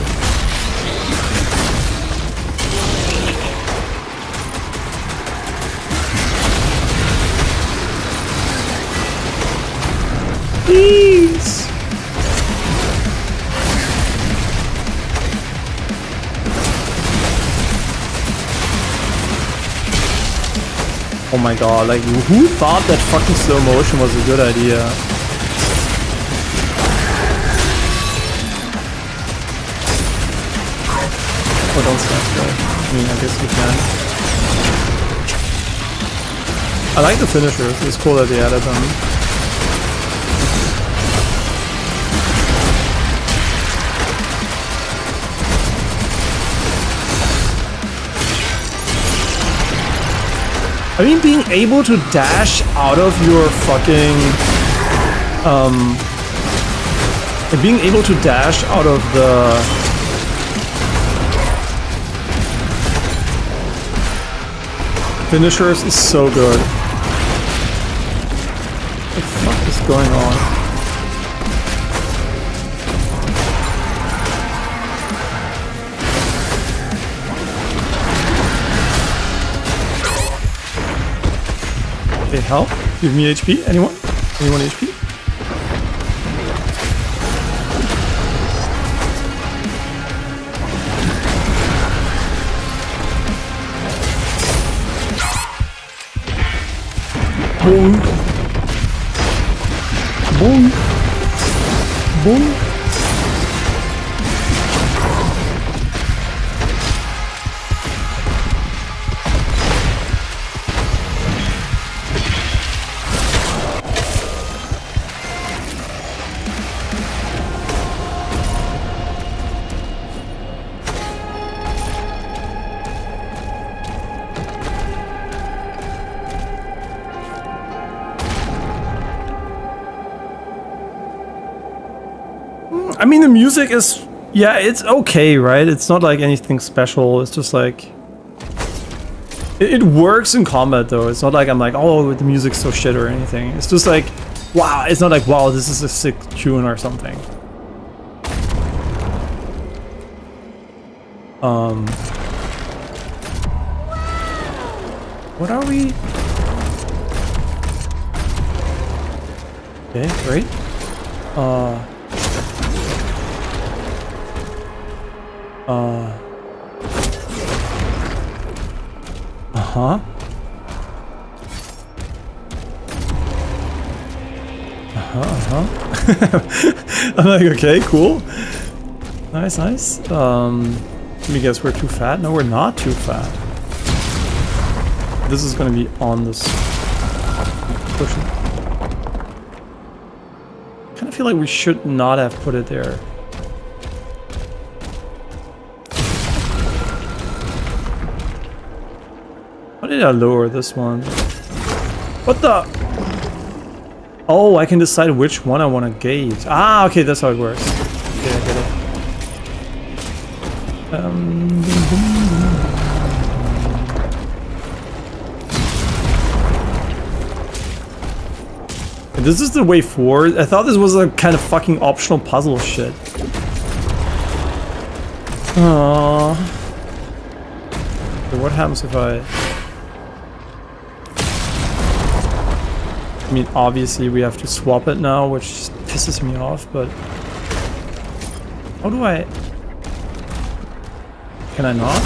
Please. Oh my god, like who thought that fucking slow motion was a good idea? Oh, don't stand still. I mean, I guess you can. I like the finishers, it's cool that they added them. I mean, being able to dash out of your fucking, being able to dash out of the finishers is so good. What the fuck is going on? Okay, help. Give me HP. Anyone? Anyone HP? Boom. Boom. Boom. I mean, the music is, yeah, it's okay, right? It's not like anything special. It's just like, it works in combat though. It's not like I'm like, oh, the music's so shit or anything. It's just like, wow, it's not like, wow, this is a sick tune or something. What are we? Okay, great. Uh-huh. I'm like, okay, cool. Nice, nice. Let me guess, we're too fat? No, we're not too fat. This is gonna be on this cushion. I kind of feel like we should not have put it there. Why did I lower this one? What the? Oh, I can decide which one I want to gauge. Ah, okay, that's how it works. Yeah, I get it. This is the way forward. I thought this was a kind of fucking optional puzzle shit. Aww. So what happens if I mean, obviously we have to swap it now, which pisses me off, but how do I... Can I not?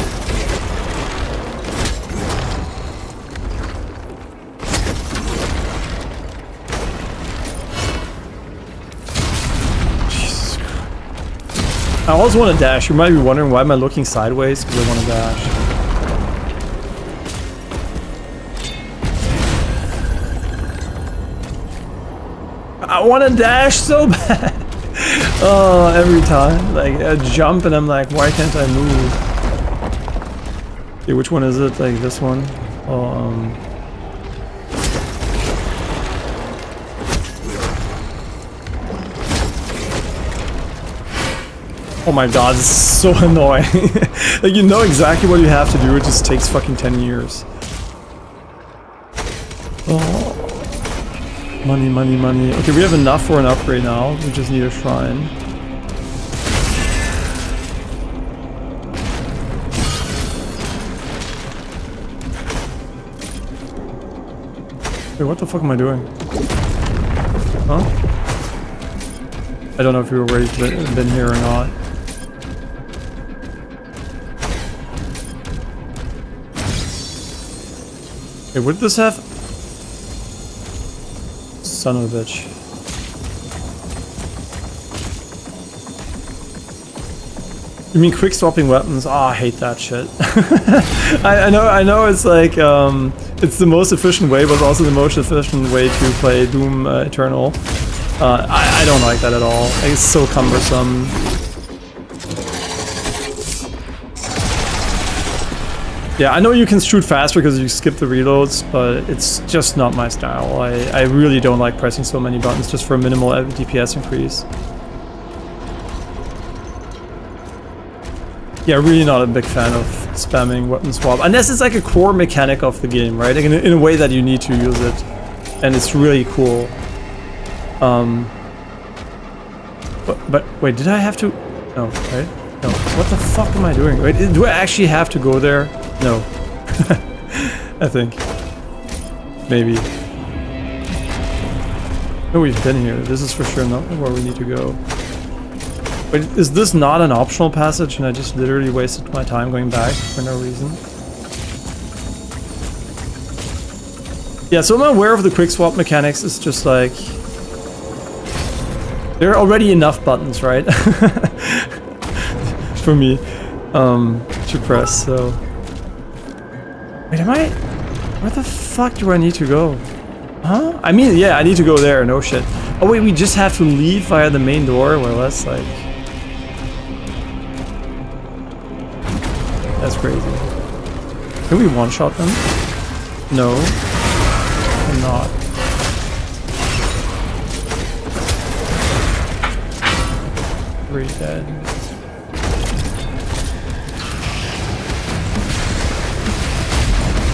Jesus Christ. I also want to dash. You might be wondering, why am I looking sideways? Because I want to dash. I want to dash so bad. Oh, every time. Like, I jump and I'm like, why can't I move? Okay, which one is it? Like, this one? Oh my god, this is so annoying. Like, you know exactly what you have to do, it just takes fucking 10 years. Oh. Money, money, money. Okay, we have enough for an upgrade now. We just need a shrine. Wait, what the fuck am I doing? Huh? I don't know if you've already been here or not. Hey, what did this have? Son of a bitch. You mean quick swapping weapons? Oh, I hate that shit. I know it's like, it's the most efficient way, but it's also the most efficient way to play Doom Eternal. I don't like that at all. It's so cumbersome. Yeah, I know you can shoot faster because you skip the reloads, but it's just not my style. I really don't like pressing so many buttons just for a minimal DPS increase. Yeah, really not a big fan of spamming weapon swap. Unless it's like a core mechanic of the game, right? Like in a way that you need to use it. And it's really cool. But wait, did I have to? No, right? No. What the fuck am I doing? Wait, do I actually have to go there? No. I think. Maybe. No, we've been here. This is for sure not where we need to go. Wait, is this not an optional passage and I just literally wasted my time going back for no reason? Yeah, so I'm aware of the quick swap mechanics. It's just like... there are already enough buttons, right? For me to press, so... Wait, am I... where the fuck do I need to go? Huh? I mean, yeah, I need to go there, no shit. Oh wait, we just have to leave via the main door? Well, that's like... that's crazy. Can we one-shot them? No. I'm not. Three dead.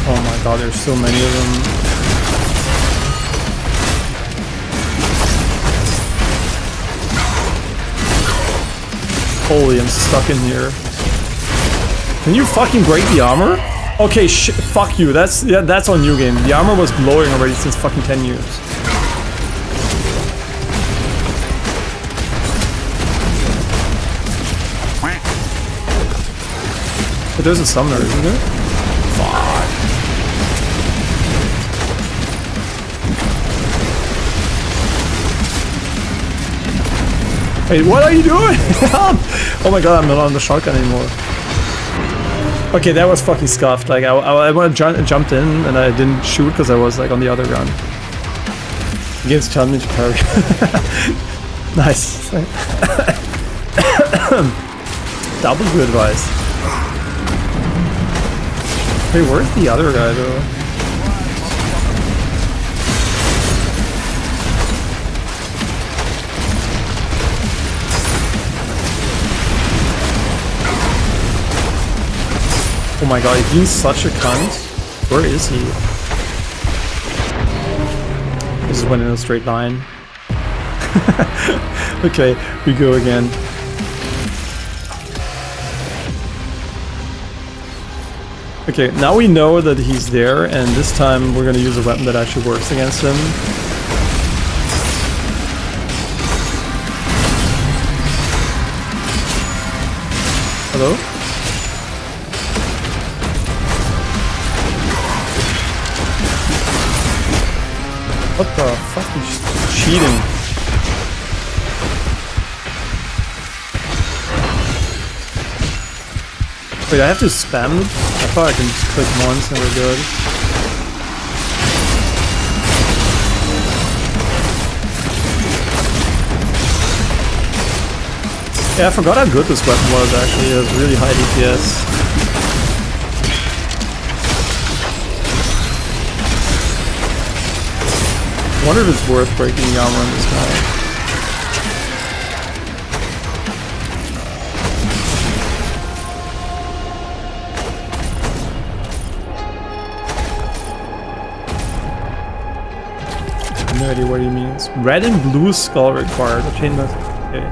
Oh my god, there's so many of them. Holy, I'm stuck in here. Can you fucking break the armor? Okay, fuck you. That's on you, game. The armor was glowing already since fucking 10 years. But there's a summoner, isn't there? Fuck. Wait, what are you doing? Oh my god, I'm not on the shotgun anymore. Okay, that was fucking scuffed. Like, I jumped in and I didn't shoot because I was like on the other gun. The game's telling me to parry. Nice. That was good advice. Hey, where's the other guy though? Oh my god, he's such a cunt. Where is he? He just went in a straight line. Okay, we go again. Okay, now we know that he's there, and this time we're gonna use a weapon that actually works against him. Hello? What the fuck? He's cheating. Wait, I have to spam? I thought I can just click once and we're good. Yeah, I forgot how good this weapon was actually. It has really high DPS. I wonder if it's worth breaking the armor on this guy. no idea what he means. Red and blue skull required. Obtain the... Okay.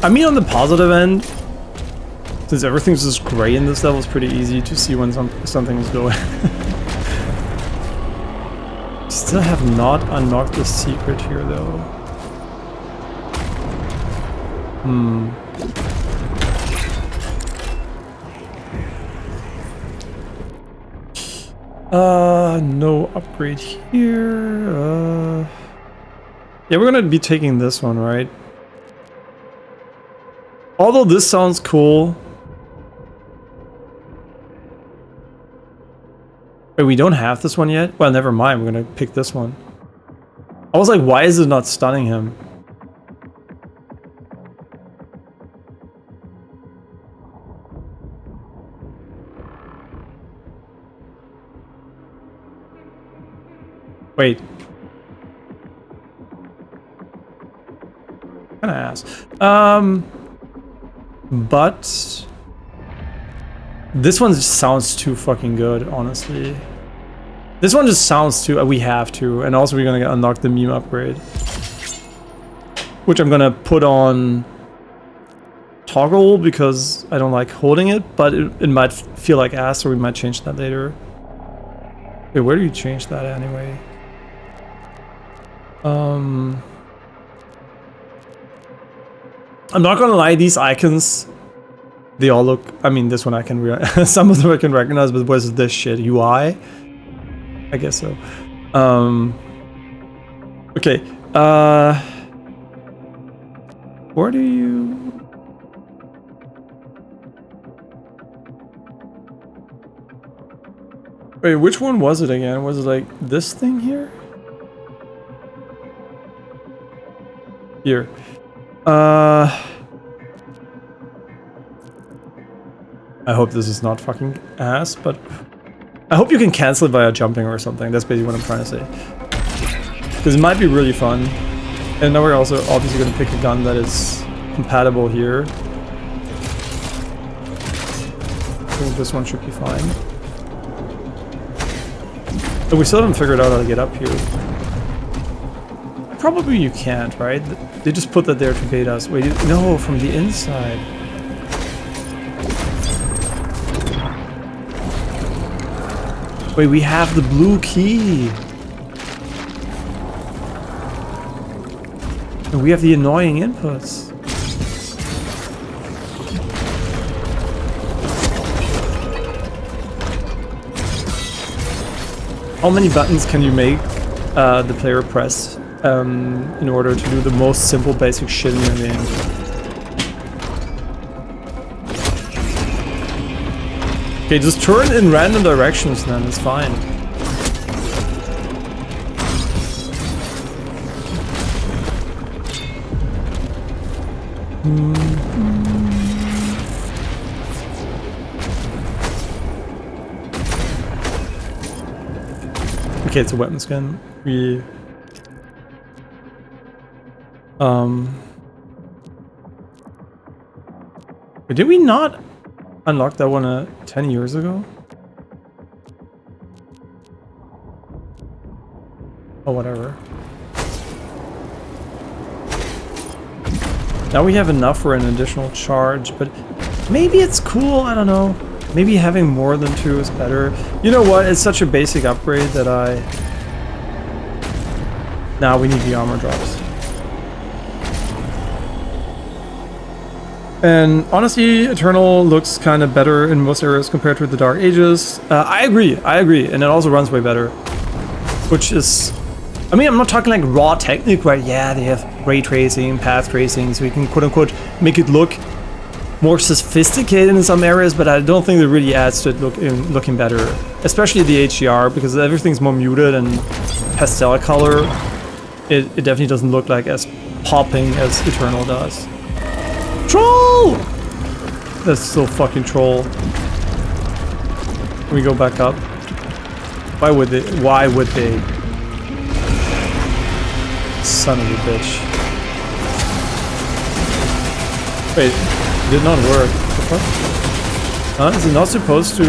I mean, on the positive end, since everything's just gray in this level, it's pretty easy to see when something is going. Still have not unlocked the secret here, though. No upgrade here. Yeah, we're gonna be taking this one, right? Although this sounds cool. Wait, we don't have this one yet? Well, never mind, we're gonna pick this one. I was like, why is it not stunning him? Wait. Kinda ass. But this one just sounds too fucking good, honestly. This one just sounds too... we have to. And also we're gonna unlock the meme upgrade. Which I'm gonna put on toggle because I don't like holding it, but it might feel like ass, so we might change that later. Wait, where do you change that anyway? I'm not gonna lie, these icons, they all look... I mean, this one I can... some of them I can recognize, but what is this shit? UI? I guess so. Okay. Where do you... Wait, which one was it again? Was it like this thing here? Here. I hope this is not fucking ass, but I hope you can cancel it via jumping or something. That's basically what I'm trying to say. Because it might be really fun. And now we're also obviously going to pick a gun that is compatible here. So this one should be fine. But we still haven't figured out how to get up here. Probably you can't, right? They just put that there to bait us. Wait, no, from the inside. Wait, we have the blue key. And we have the annoying inputs. How many buttons can you make the player press in order to do the most simple basic shit in your game? Okay, just turn in random directions then, it's fine. Okay, it's a weapon skin. We... Did we not unlock that one 10 years ago? Oh, whatever. Now we have enough for an additional charge, but maybe it's cool, I don't know. Maybe having more than 2 is better. You know what, it's such a basic upgrade that now we need the armor drops. And honestly, Eternal looks kind of better in most areas compared to the Dark Ages. I agree, and it also runs way better. Which is... I mean, I'm not talking like raw technique, right? Yeah, they have ray tracing, path tracing, so you can quote-unquote make it look more sophisticated in some areas, but I don't think it really adds to it looking better. Especially the HDR, because everything's more muted and pastel color. It definitely doesn't look like as popping as Eternal does. Troll! That's so fucking troll. Can we go back up? Why would they? Why would they? Son of a bitch. Wait, it did not work. What the fuck? Huh? Is it not supposed to...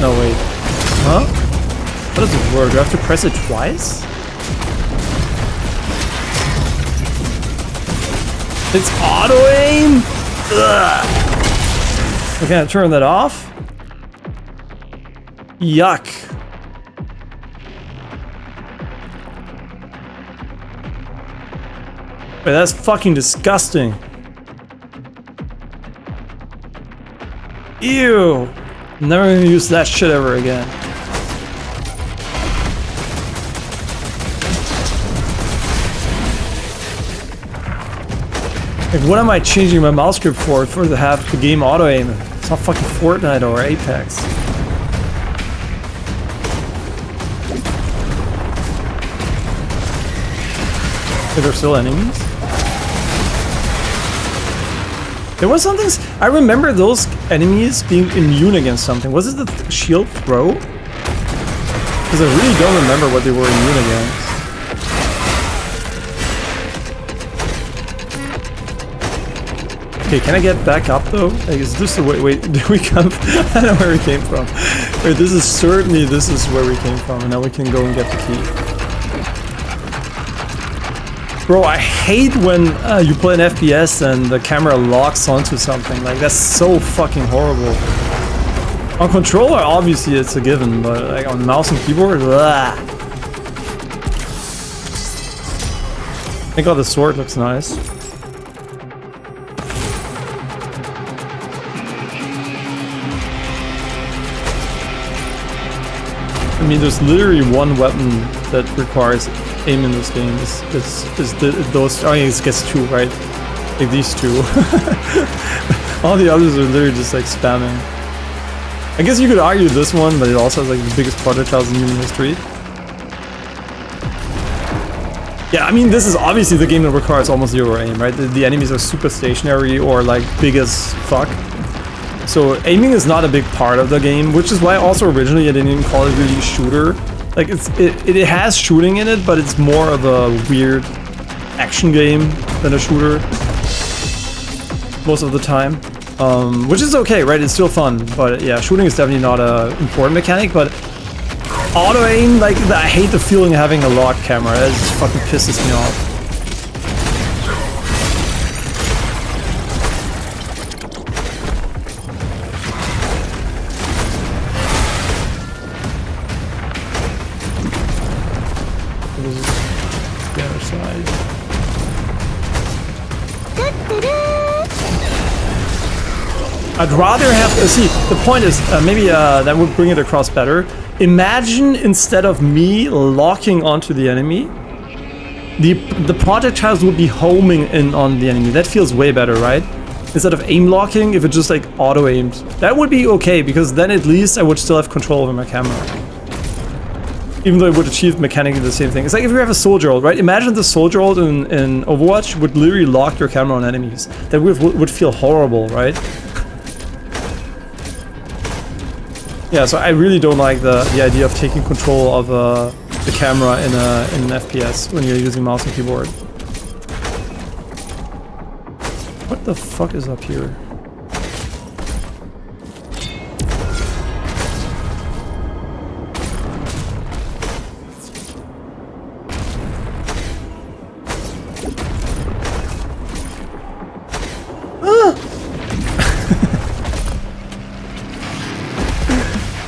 No, wait. Huh? How does it work? Do I have to press it twice? It's auto-aim? Ugh. Okay, I turn that off. Yuck. Wait, that's fucking disgusting. Ew. I'm never gonna use that shit ever again. Like, what am I changing my mouse grip for to have the game auto aim? It's not fucking Fortnite or Apex. Are there still enemies? There was something. I remember those enemies being immune against something. Was it the shield throw? Because I really don't remember what they were immune against. Okay, can I get back up though? Like, is this the way? Wait, did we come? I don't know where we came from. Wait, this is where we came from, and now we can go and get the key. Bro, I hate when you play an FPS and the camera locks onto something. Like, that's so fucking horrible. On controller, obviously it's a given, but like on mouse and keyboard, blah. I think the sword looks nice. I mean, there's literally one weapon that requires aim in this game. It's those. I guess two, right? Like these two. All the others are literally just like spamming. I guess you could argue this one, but it also has like the biggest projectiles in human history. Yeah, I mean, this is obviously the game that requires almost zero aim, right? The enemies are super stationary or like big as fuck. So aiming is not a big part of the game, which is why also originally I didn't even call it really a shooter. Like it has shooting in it, but it's more of a weird action game than a shooter most of the time. Which is okay, right? It's still fun, but yeah, shooting is definitely not a important mechanic. But auto aim, like I hate the feeling of having a locked camera. It just fucking pisses me off. The other side. I'd rather have, see, the point is, maybe that would bring it across better. Imagine instead of me locking onto the enemy, the projectiles would be homing in on the enemy. That feels way better, right? Instead of aim locking, if it just like auto aimed. That would be okay, because then at least I would still have control over my camera. Even though it would achieve mechanically the same thing. It's like if you have a soldier ult, right? Imagine the soldier ult in Overwatch would literally lock your camera on enemies. That would feel horrible, right? Yeah, so I really don't like the idea of taking control of the camera in an FPS when you're using mouse and keyboard. What the fuck is up here?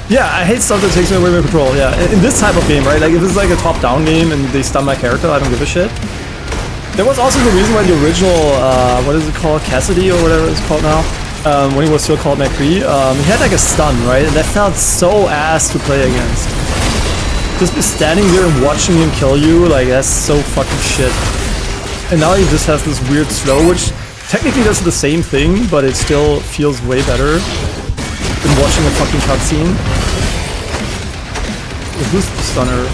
Yeah, I hate stuff that takes me away from control, yeah. In this type of game, right? Like, if it's like a top-down game and they stun my character, I don't give a shit. That was also the reason why the original, what is it called? Cassidy or whatever it's called now? When he was still called McCree, he had like a stun, right? And that felt so ass to play against. Just be standing there and watching him kill you, like, that's so fucking shit. And now he just has this weird slow, which technically does the same thing, but it still feels way better than watching a fucking cutscene. Who's the stunner?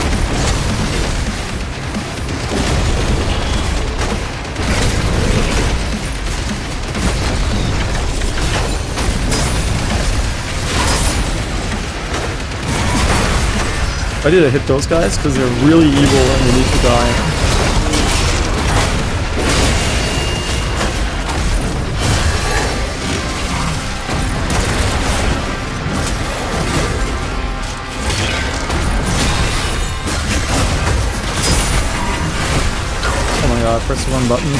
Why did I hit those guys? Because they're really evil and they need to die. god, press the wrong button.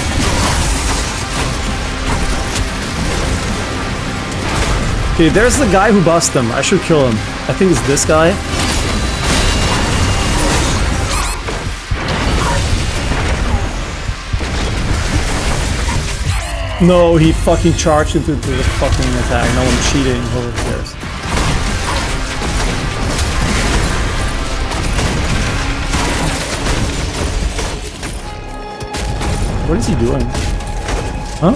Okay, there's the guy who bossed them. I should kill him. I think it's this guy. No, he fucking charged into the fucking attack. No, I'm cheating. Who cares? What is he doing? Huh?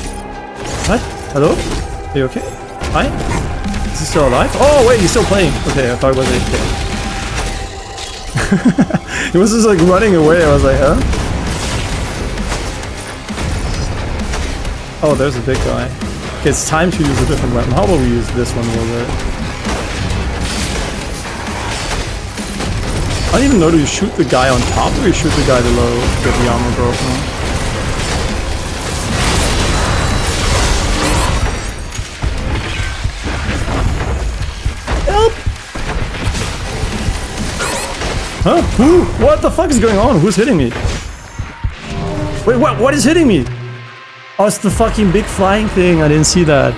What? Hello? Are you okay? Hi? Is he still alive? Oh wait, he's still playing. Okay, I thought it was AFK. He was just like running away. I was like, huh? Oh, there's a big guy. Okay, it's time to use a different weapon. How about we use this one a little bit? I don't even know, do you shoot the guy on top or you shoot the guy below to get the armor broken? Help! Huh? Who? What the fuck is going on? Who's hitting me? Wait, what? What is hitting me? Oh, it's the fucking big flying thing. I didn't see that.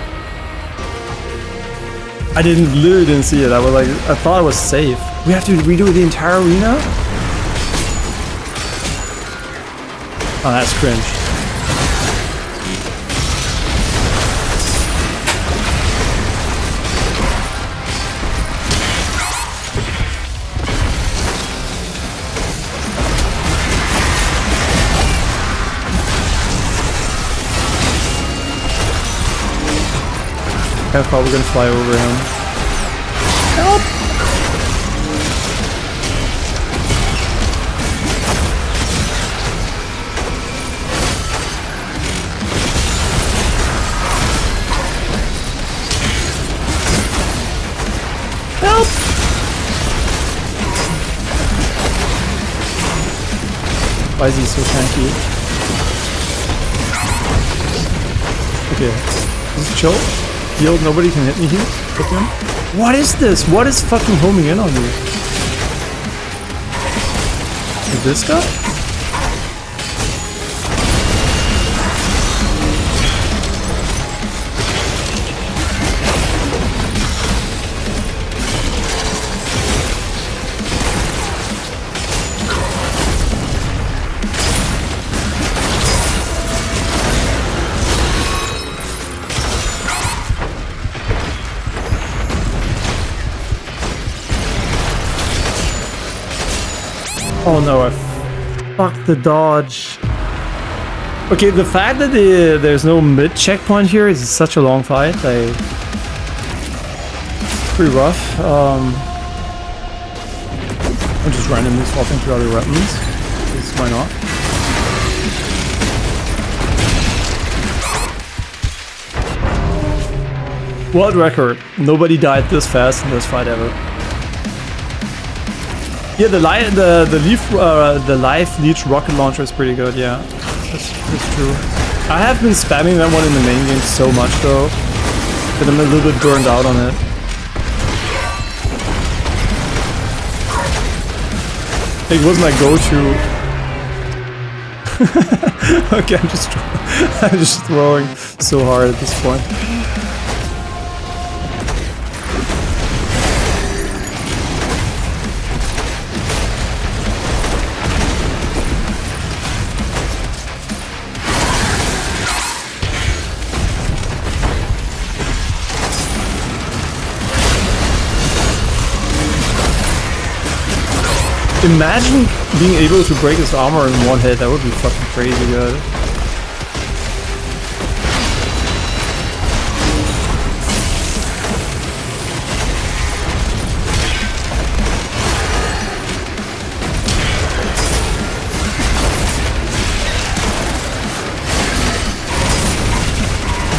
I literally didn't see it. I was like, I thought it was safe. We have to redo the entire arena? Oh, that's cringe. I'm probably gonna fly over him. Help! Help! Why is he so tanky? Okay, just chill. Healed, nobody can hit me here. Hit him. What is this? What is fucking homing in on me? Is this guy? Oh no, I fucked the dodge. Okay, the fact that there's no mid checkpoint here is such a long fight. Pretty rough. I'm just randomly swapping through other weapons. Because why not? World record. Nobody died this fast in this fight ever. Yeah, the live leech rocket launcher is pretty good. Yeah, that's true. I have been spamming that one in the main game so much though that I'm a little bit burned out on it. It was my go-to. Okay, I'm just throwing so hard at this point. Imagine being able to break his armor in one hit. That would be fucking crazy good.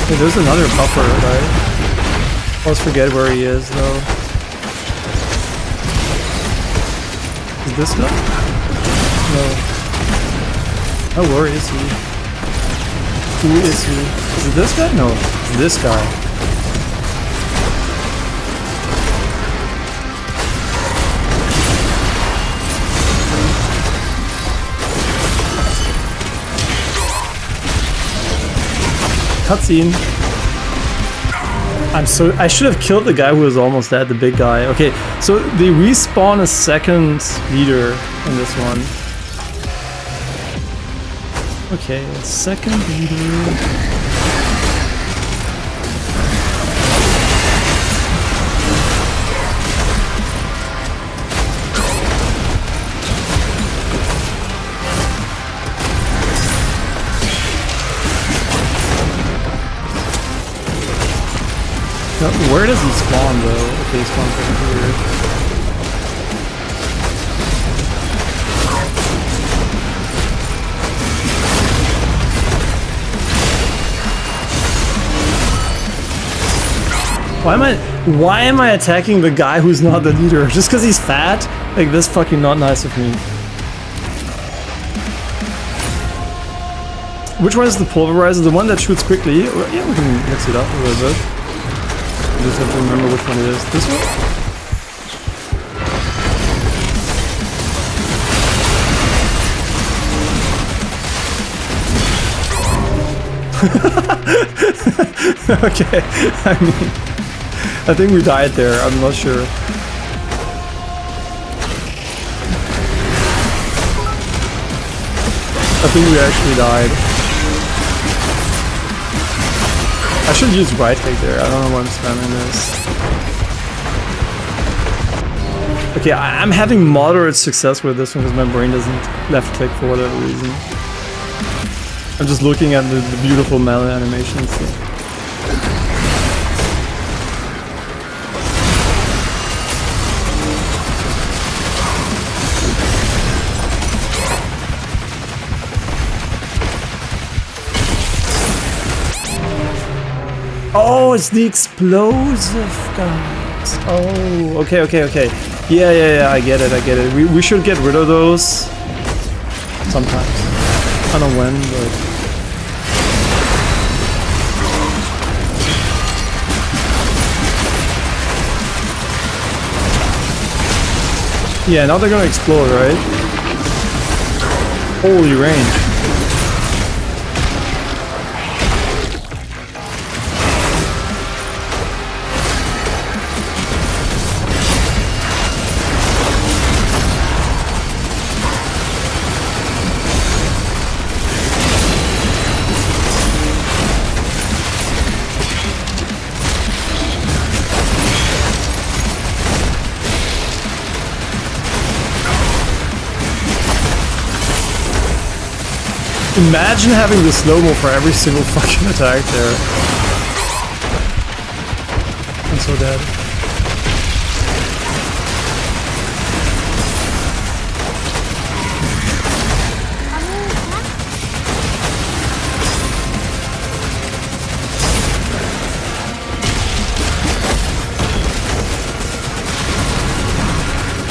Hey, there's another buffer, right? I always forget where he is though. Is this guy? No. Oh, where is he? Who is he? Is it this guy? No, it's this guy. cutscene. I should have killed the guy who was almost dead, the big guy. Okay, so they respawn a second leader in this one. Okay, a second leader. No, where does he spawn though? Okay, he spawns over here. Why am I attacking the guy who's not the leader? Just because he's fat? Like, that's fucking not nice of me. Which one is the pulverizer? The one that shoots quickly? Yeah, we can mix it up a little bit. I just have to remember which one it is. This one? Okay, I mean, I think we died there, I'm not sure. I think we actually died. I should use right click there, I don't know why I'm spamming this. Okay, I'm having moderate success with this one because my brain doesn't left click for whatever reason. I'm just looking at the beautiful melee animations. Oh, it's the explosive guys. Oh, okay. Yeah, I get it. We should get rid of those sometimes. I don't know when, but... Yeah, now they're gonna explode, right? Holy range. Imagine having the slow-mo for every single fucking attack there. I'm so dead.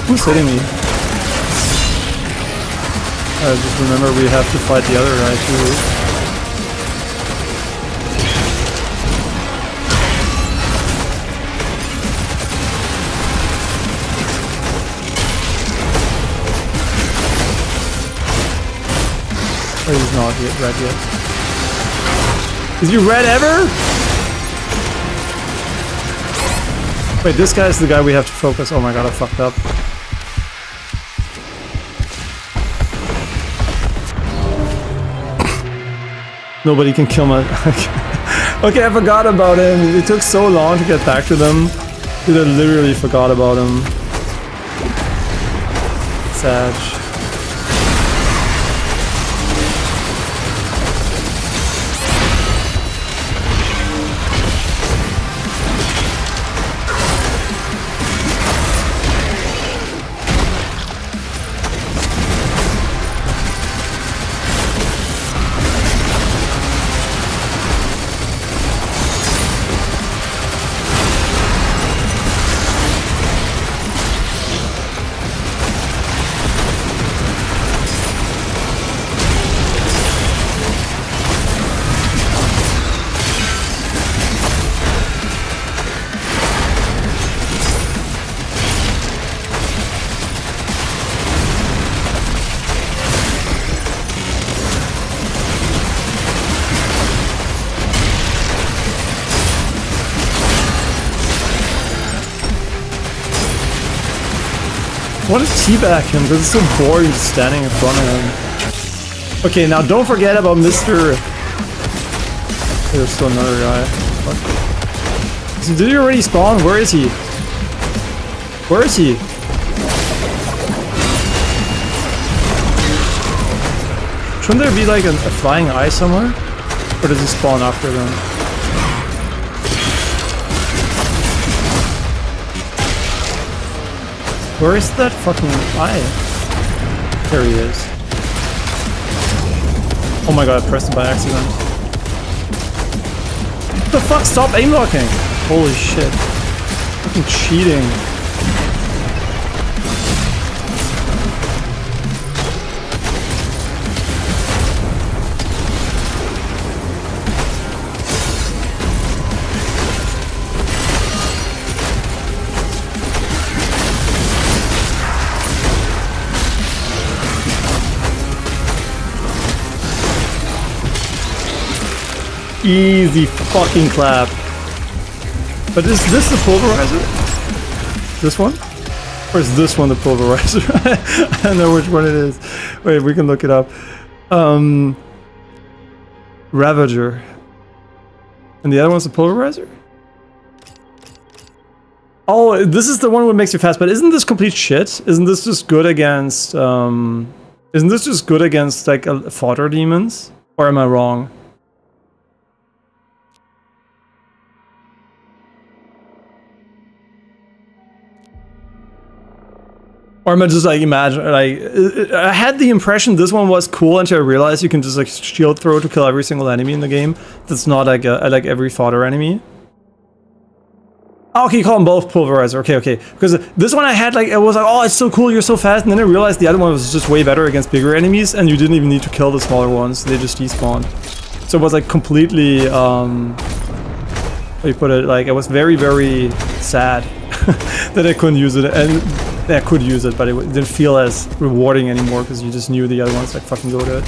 Who's hitting me? Just remember we have to fight the other guy too. Oh, he's not yet red yet. Is you red ever? Wait, this guy's the guy we have to focus. Oh my god, I fucked up. Nobody can kill my... Okay, I forgot about him. It took so long to get back to them. I literally forgot about him. Sad. want to teabag him because it's so boring just standing in front of him. Okay, now don't forget about Mr. There's still another guy. What? So did he already spawn? Where is he? Where is he? Shouldn't there be like a flying eye somewhere? Or does he spawn after them? Where is that fucking eye? There he is. Oh my god, I pressed it by accident. What the fuck? Stop aim locking! Holy shit. Fucking cheating. Easy fucking clap. But is this the pulverizer? This one? Or is this one the pulverizer? I don't know which one it is. Wait, we can look it up. Ravager. And the other one's the pulverizer? Oh, this is the one that makes you fast, but isn't this complete shit? Isn't this just good against, isn't this just good against, like, fodder demons? Or am I wrong? Or am I just like I had the impression this one was cool until I realized you can just like shield throw to kill every single enemy in the game. That's not like like every fodder enemy. Oh, okay, you call them both pulverizer. Okay. Because this one I had like, it was like, oh, it's so cool, you're so fast. And then I realized the other one was just way better against bigger enemies and you didn't even need to kill the smaller ones. They just despawned. So it was like completely, how do you put it? Like, I was very, very sad that I couldn't use it. And I could use it, but it didn't feel as rewarding anymore because you just knew the other ones like fucking go to it.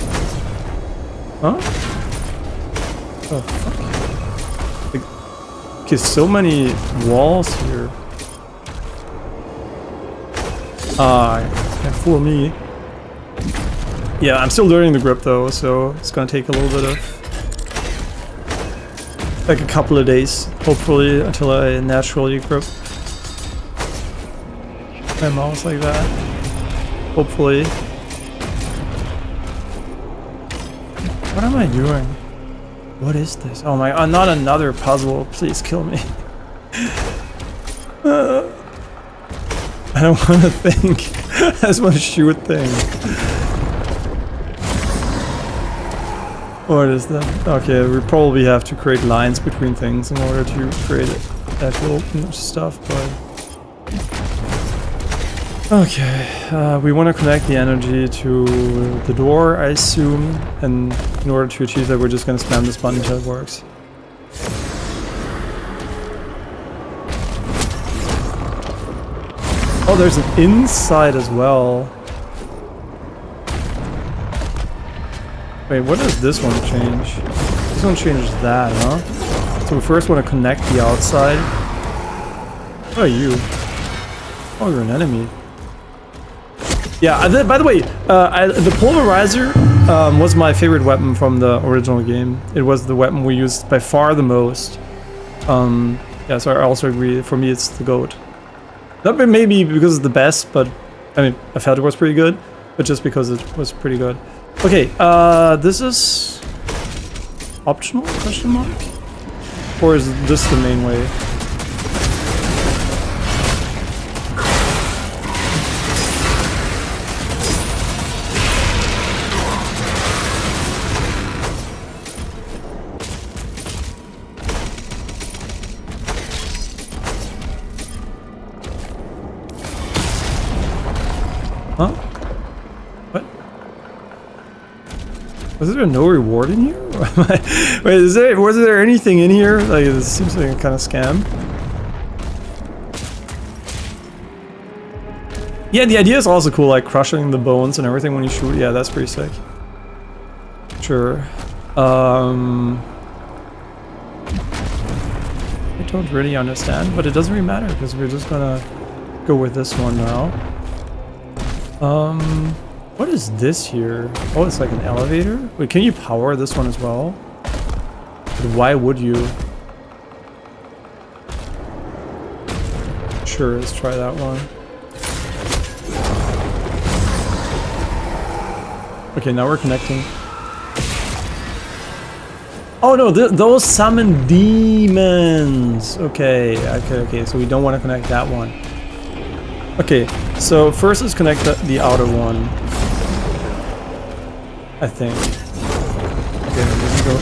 Huh? Oh, fuck. Like, okay, so many walls here. Can't fool me. Yeah, I'm still learning the grip though, so it's gonna take a little bit of... like a couple of days, hopefully, until I naturally grip my mouse like that. Hopefully. What am I doing? What is this? Oh my, not another puzzle. Please kill me. I don't want to think. I just want to shoot things. What is that? Okay, we probably have to create lines between things in order to create actual stuff, but... Okay, we want to connect the energy to the door, I assume, and in order to achieve that we're just going to spam this button until it works. Oh, there's an inside as well. Wait, what does this one change? This one changes that, huh? So we first want to connect the outside. What are you? Oh, you're an enemy. Yeah, by the way, the pulverizer was my favorite weapon from the original game. It was the weapon we used by far the most. Yeah, so I also agree, for me it's the GOAT. Not maybe because it's the best, but I mean, I felt it was pretty good, but just because it was pretty good. Okay, this is optional, question mark? Or is this the main way? Huh? What? Was there no reward in here? Wait, was there anything in here? Like, this seems like a kind of scam. Yeah, the idea is also cool, like crushing the bones and everything when you shoot. Yeah, that's pretty sick. Sure. I don't really understand, but it doesn't really matter because we're just gonna go with this one now. What is this here? Oh, it's like an elevator? Wait, can you power this one as well? But why would you? Sure, let's try that one. Okay, now we're connecting. Oh no, those summon demons! Okay, so we don't want to connect that one. Okay, so first let's connect the outer one. I think. Okay, let's go.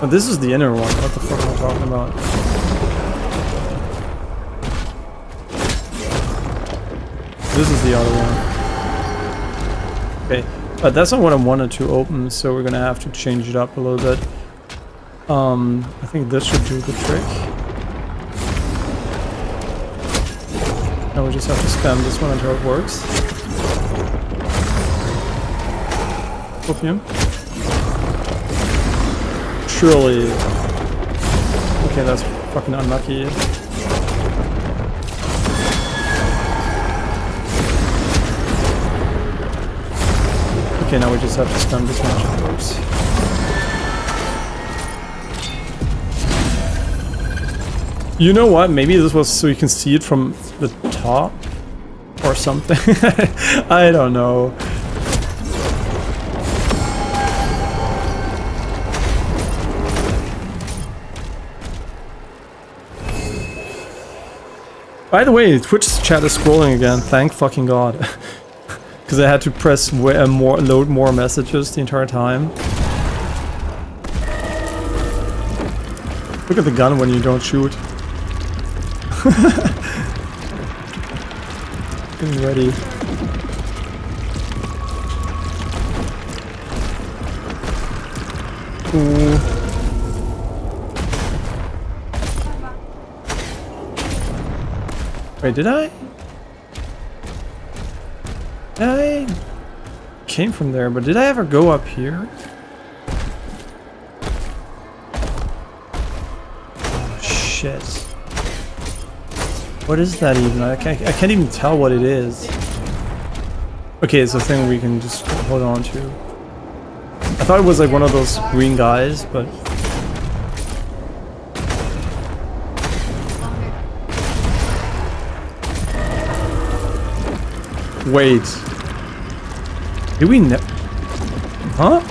Oh, this is the inner one. What the fuck am I talking about? This is the outer one. Okay, but that's not what I wanted to open, so we're gonna have to change it up a little bit. I think this should do the trick. Now we just have to spam this one until it works. Opium. Surely. Okay, that's fucking unlucky. Okay, now we just have to spam this one until it works. You know what? Maybe this was so you can see it from the top or something. I don't know. By the way, Twitch chat is scrolling again. Thank fucking God. Because I had to press load more messages the entire time. Look at the gun when you don't shoot. Getting ready. Ooh. Wait, did I? I came from there, but did I ever go up here? Oh, shit. What is that even? I can't even tell what it is. Okay, it's a thing we can just hold on to. I thought it was like one of those green guys, but... Wait. Did we Huh?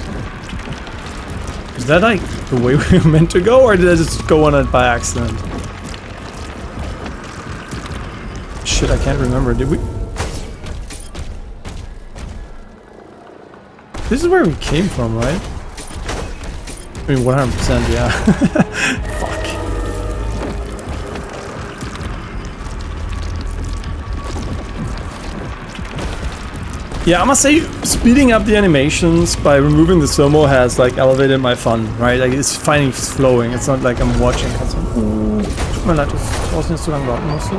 Is that like the way we were meant to go, or did I just go on it by accident? Shit, I can't remember. Did we? This is where we came from, right? I mean, 100%, yeah. Fuck. Yeah, I must say, speeding up the animations by removing the slow-mo has like elevated my fun, right? Like it's finding it's flowing. It's not like I'm watching. Tut mir leid, dass ich draußen jetzt so lange warten musste.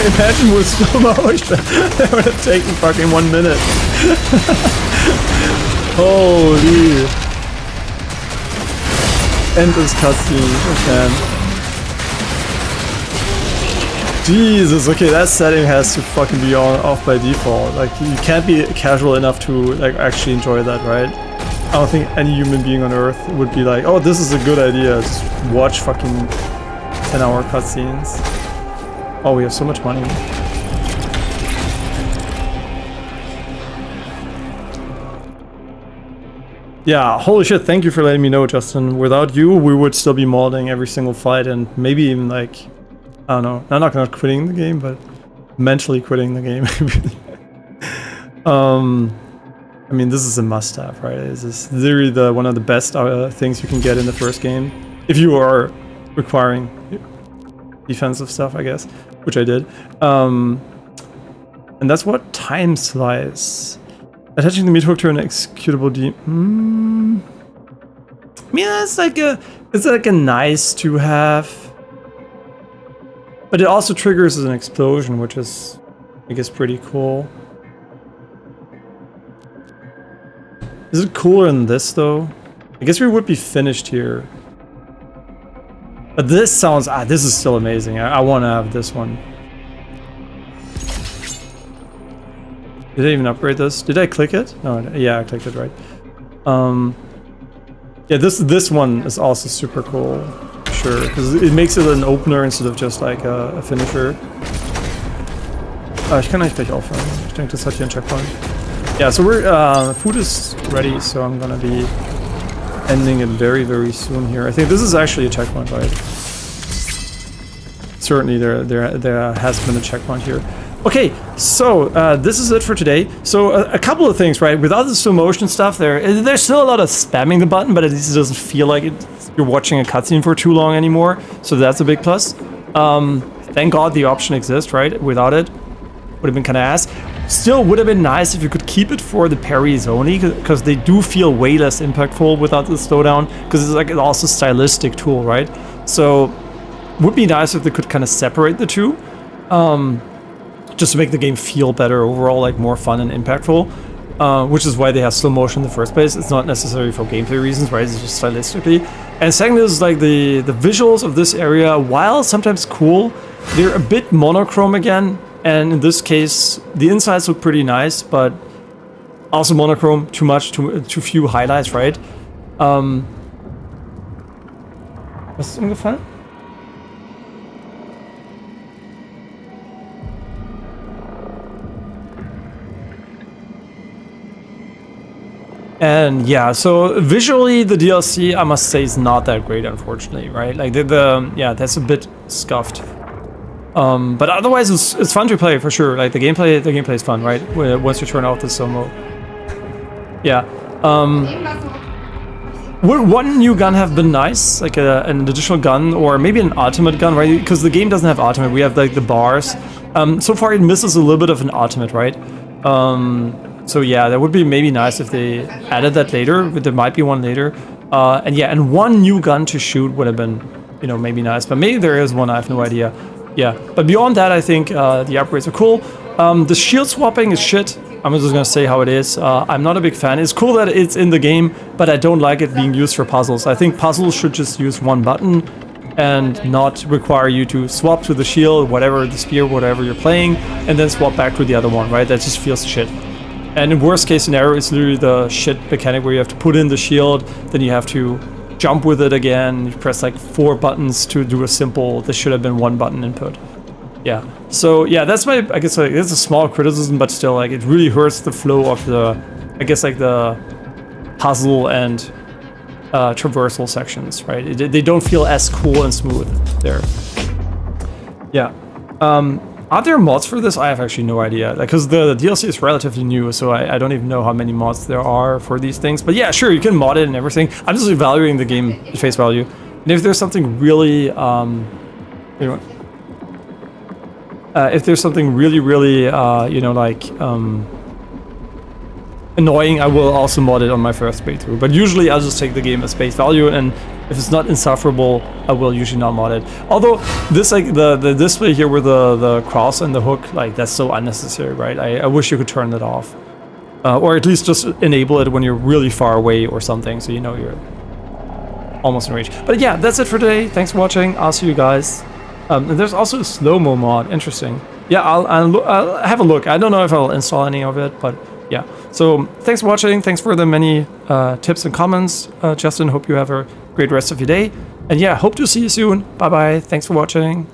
Imagine with slow motion, that would have taken fucking 1 minute. Holy. Endless cutscene, okay. Jesus, okay, that setting has to fucking be off by default. Like, you can't be casual enough to like actually enjoy that, right? I don't think any human being on Earth would be like, oh, this is a good idea, just watch fucking 10-hour cutscenes. Oh, we have so much money. Yeah, holy shit, thank you for letting me know, Justin. Without you, we would still be modding every single fight and maybe even like, I don't know, I'm not gonna quitting the game, but mentally quitting the game. I mean, this is a must-have, right? This is literally one of the best things you can get in the first game. If you are requiring defensive stuff, I guess. Which I did. And that's what time slice. Attaching the meat hook to an executable D. I mean, it's like a nice to have, but it also triggers an explosion, which is, I guess, pretty cool. Is it cooler than this though? I guess we would be finished here. But this sounds, this is still amazing. I want to have this one. Did I even upgrade this? Did I click it? No, yeah, I clicked it, right. Yeah, this one is also super cool, sure, because it makes it an opener instead of just like a finisher. Ich kann eigentlich gleich aufhören. Ich denke, das hat hier einen Checkpoint. Yeah, so we're food is ready, so I'm gonna be ending it very, very soon here. I think this is actually a checkpoint, right? Certainly, there has been a checkpoint here. Okay, so this is it for today. So a couple of things, right? Without the slow motion stuff, there's still a lot of spamming the button, but at least it doesn't feel like you're watching a cutscene for too long anymore. So that's a big plus. Thank God the option exists, right? Without it, would have been kind of ass. Still would have been nice if you could keep it for the parries only, because they do feel way less impactful without the slowdown, because it's like also a stylistic tool, right? So would be nice if they could kind of separate the two. Just to make the game feel better overall, like more fun and impactful, which is why they have slow motion in the first place. It's not necessarily for gameplay reasons, right? It's just stylistically. And second is like the visuals of this area, while sometimes cool, they're a bit monochrome again. And in this case, the insides look pretty nice, but also monochrome, too much, too few highlights, right? Was ist umgefallen? And yeah, so visually the DLC, I must say, is not that great, unfortunately, right? Like yeah, that's a bit scuffed. But otherwise, it's fun to play for sure. Like the gameplay is fun, right? Once you turn off the slow mo. Yeah. Would one new gun have been nice, like an additional gun, or maybe an ultimate gun, right? Because the game doesn't have ultimate. We have like the bars. So far, it misses a little bit of an ultimate, right? So yeah, that would be maybe nice if they added that later, but there might be one later. And yeah, and one new gun to shoot would have been, you know, maybe nice. But maybe there is one, I have no idea. Yeah, but beyond that, I think the upgrades are cool. The shield swapping is shit. I'm just gonna say how it is. I'm not a big fan. It's cool that it's in the game, but I don't like it being used for puzzles. I think puzzles should just use one button and not require you to swap to the shield, whatever, the spear, whatever you're playing, and then swap back to the other one, right? That just feels shit. And in worst case scenario, it's literally the shit mechanic where you have to put in the shield, then you have to jump with it again, you press like 4 buttons to do a simple, this should have been 1 button input. Yeah, so yeah, that's my, I guess like, it's a small criticism, but still like it really hurts the flow of the, I guess like the puzzle and traversal sections, right? They don't feel as cool and smooth there. Yeah. Are there mods for this? I have actually no idea. Like, because the DLC is relatively new, so I don't even know how many mods there are for these things. But yeah, sure, you can mod it and everything. I'm just evaluating the game at face value. And if there's something really, if there's something really, you know, like, annoying, I will also mod it on my first playthrough. But usually I'll just take the game as face value, and if it's not insufferable, I will usually not mod it. Although this, like the display here with the cross and the hook, like that's so unnecessary, right? I wish you could turn that off, or at least just enable it when you're really far away or something, so you know you're almost in range. But yeah, that's it for today. Thanks for watching. I'll see you guys. And there's also a slow-mo mod. Interesting. Yeah, I'll have a look. I don't know if I'll install any of it, but yeah. So thanks for watching. Thanks for the many tips and comments, Justin. Hope you have a great rest of your day. And yeah, hope to see you soon. Bye bye. Thanks for watching.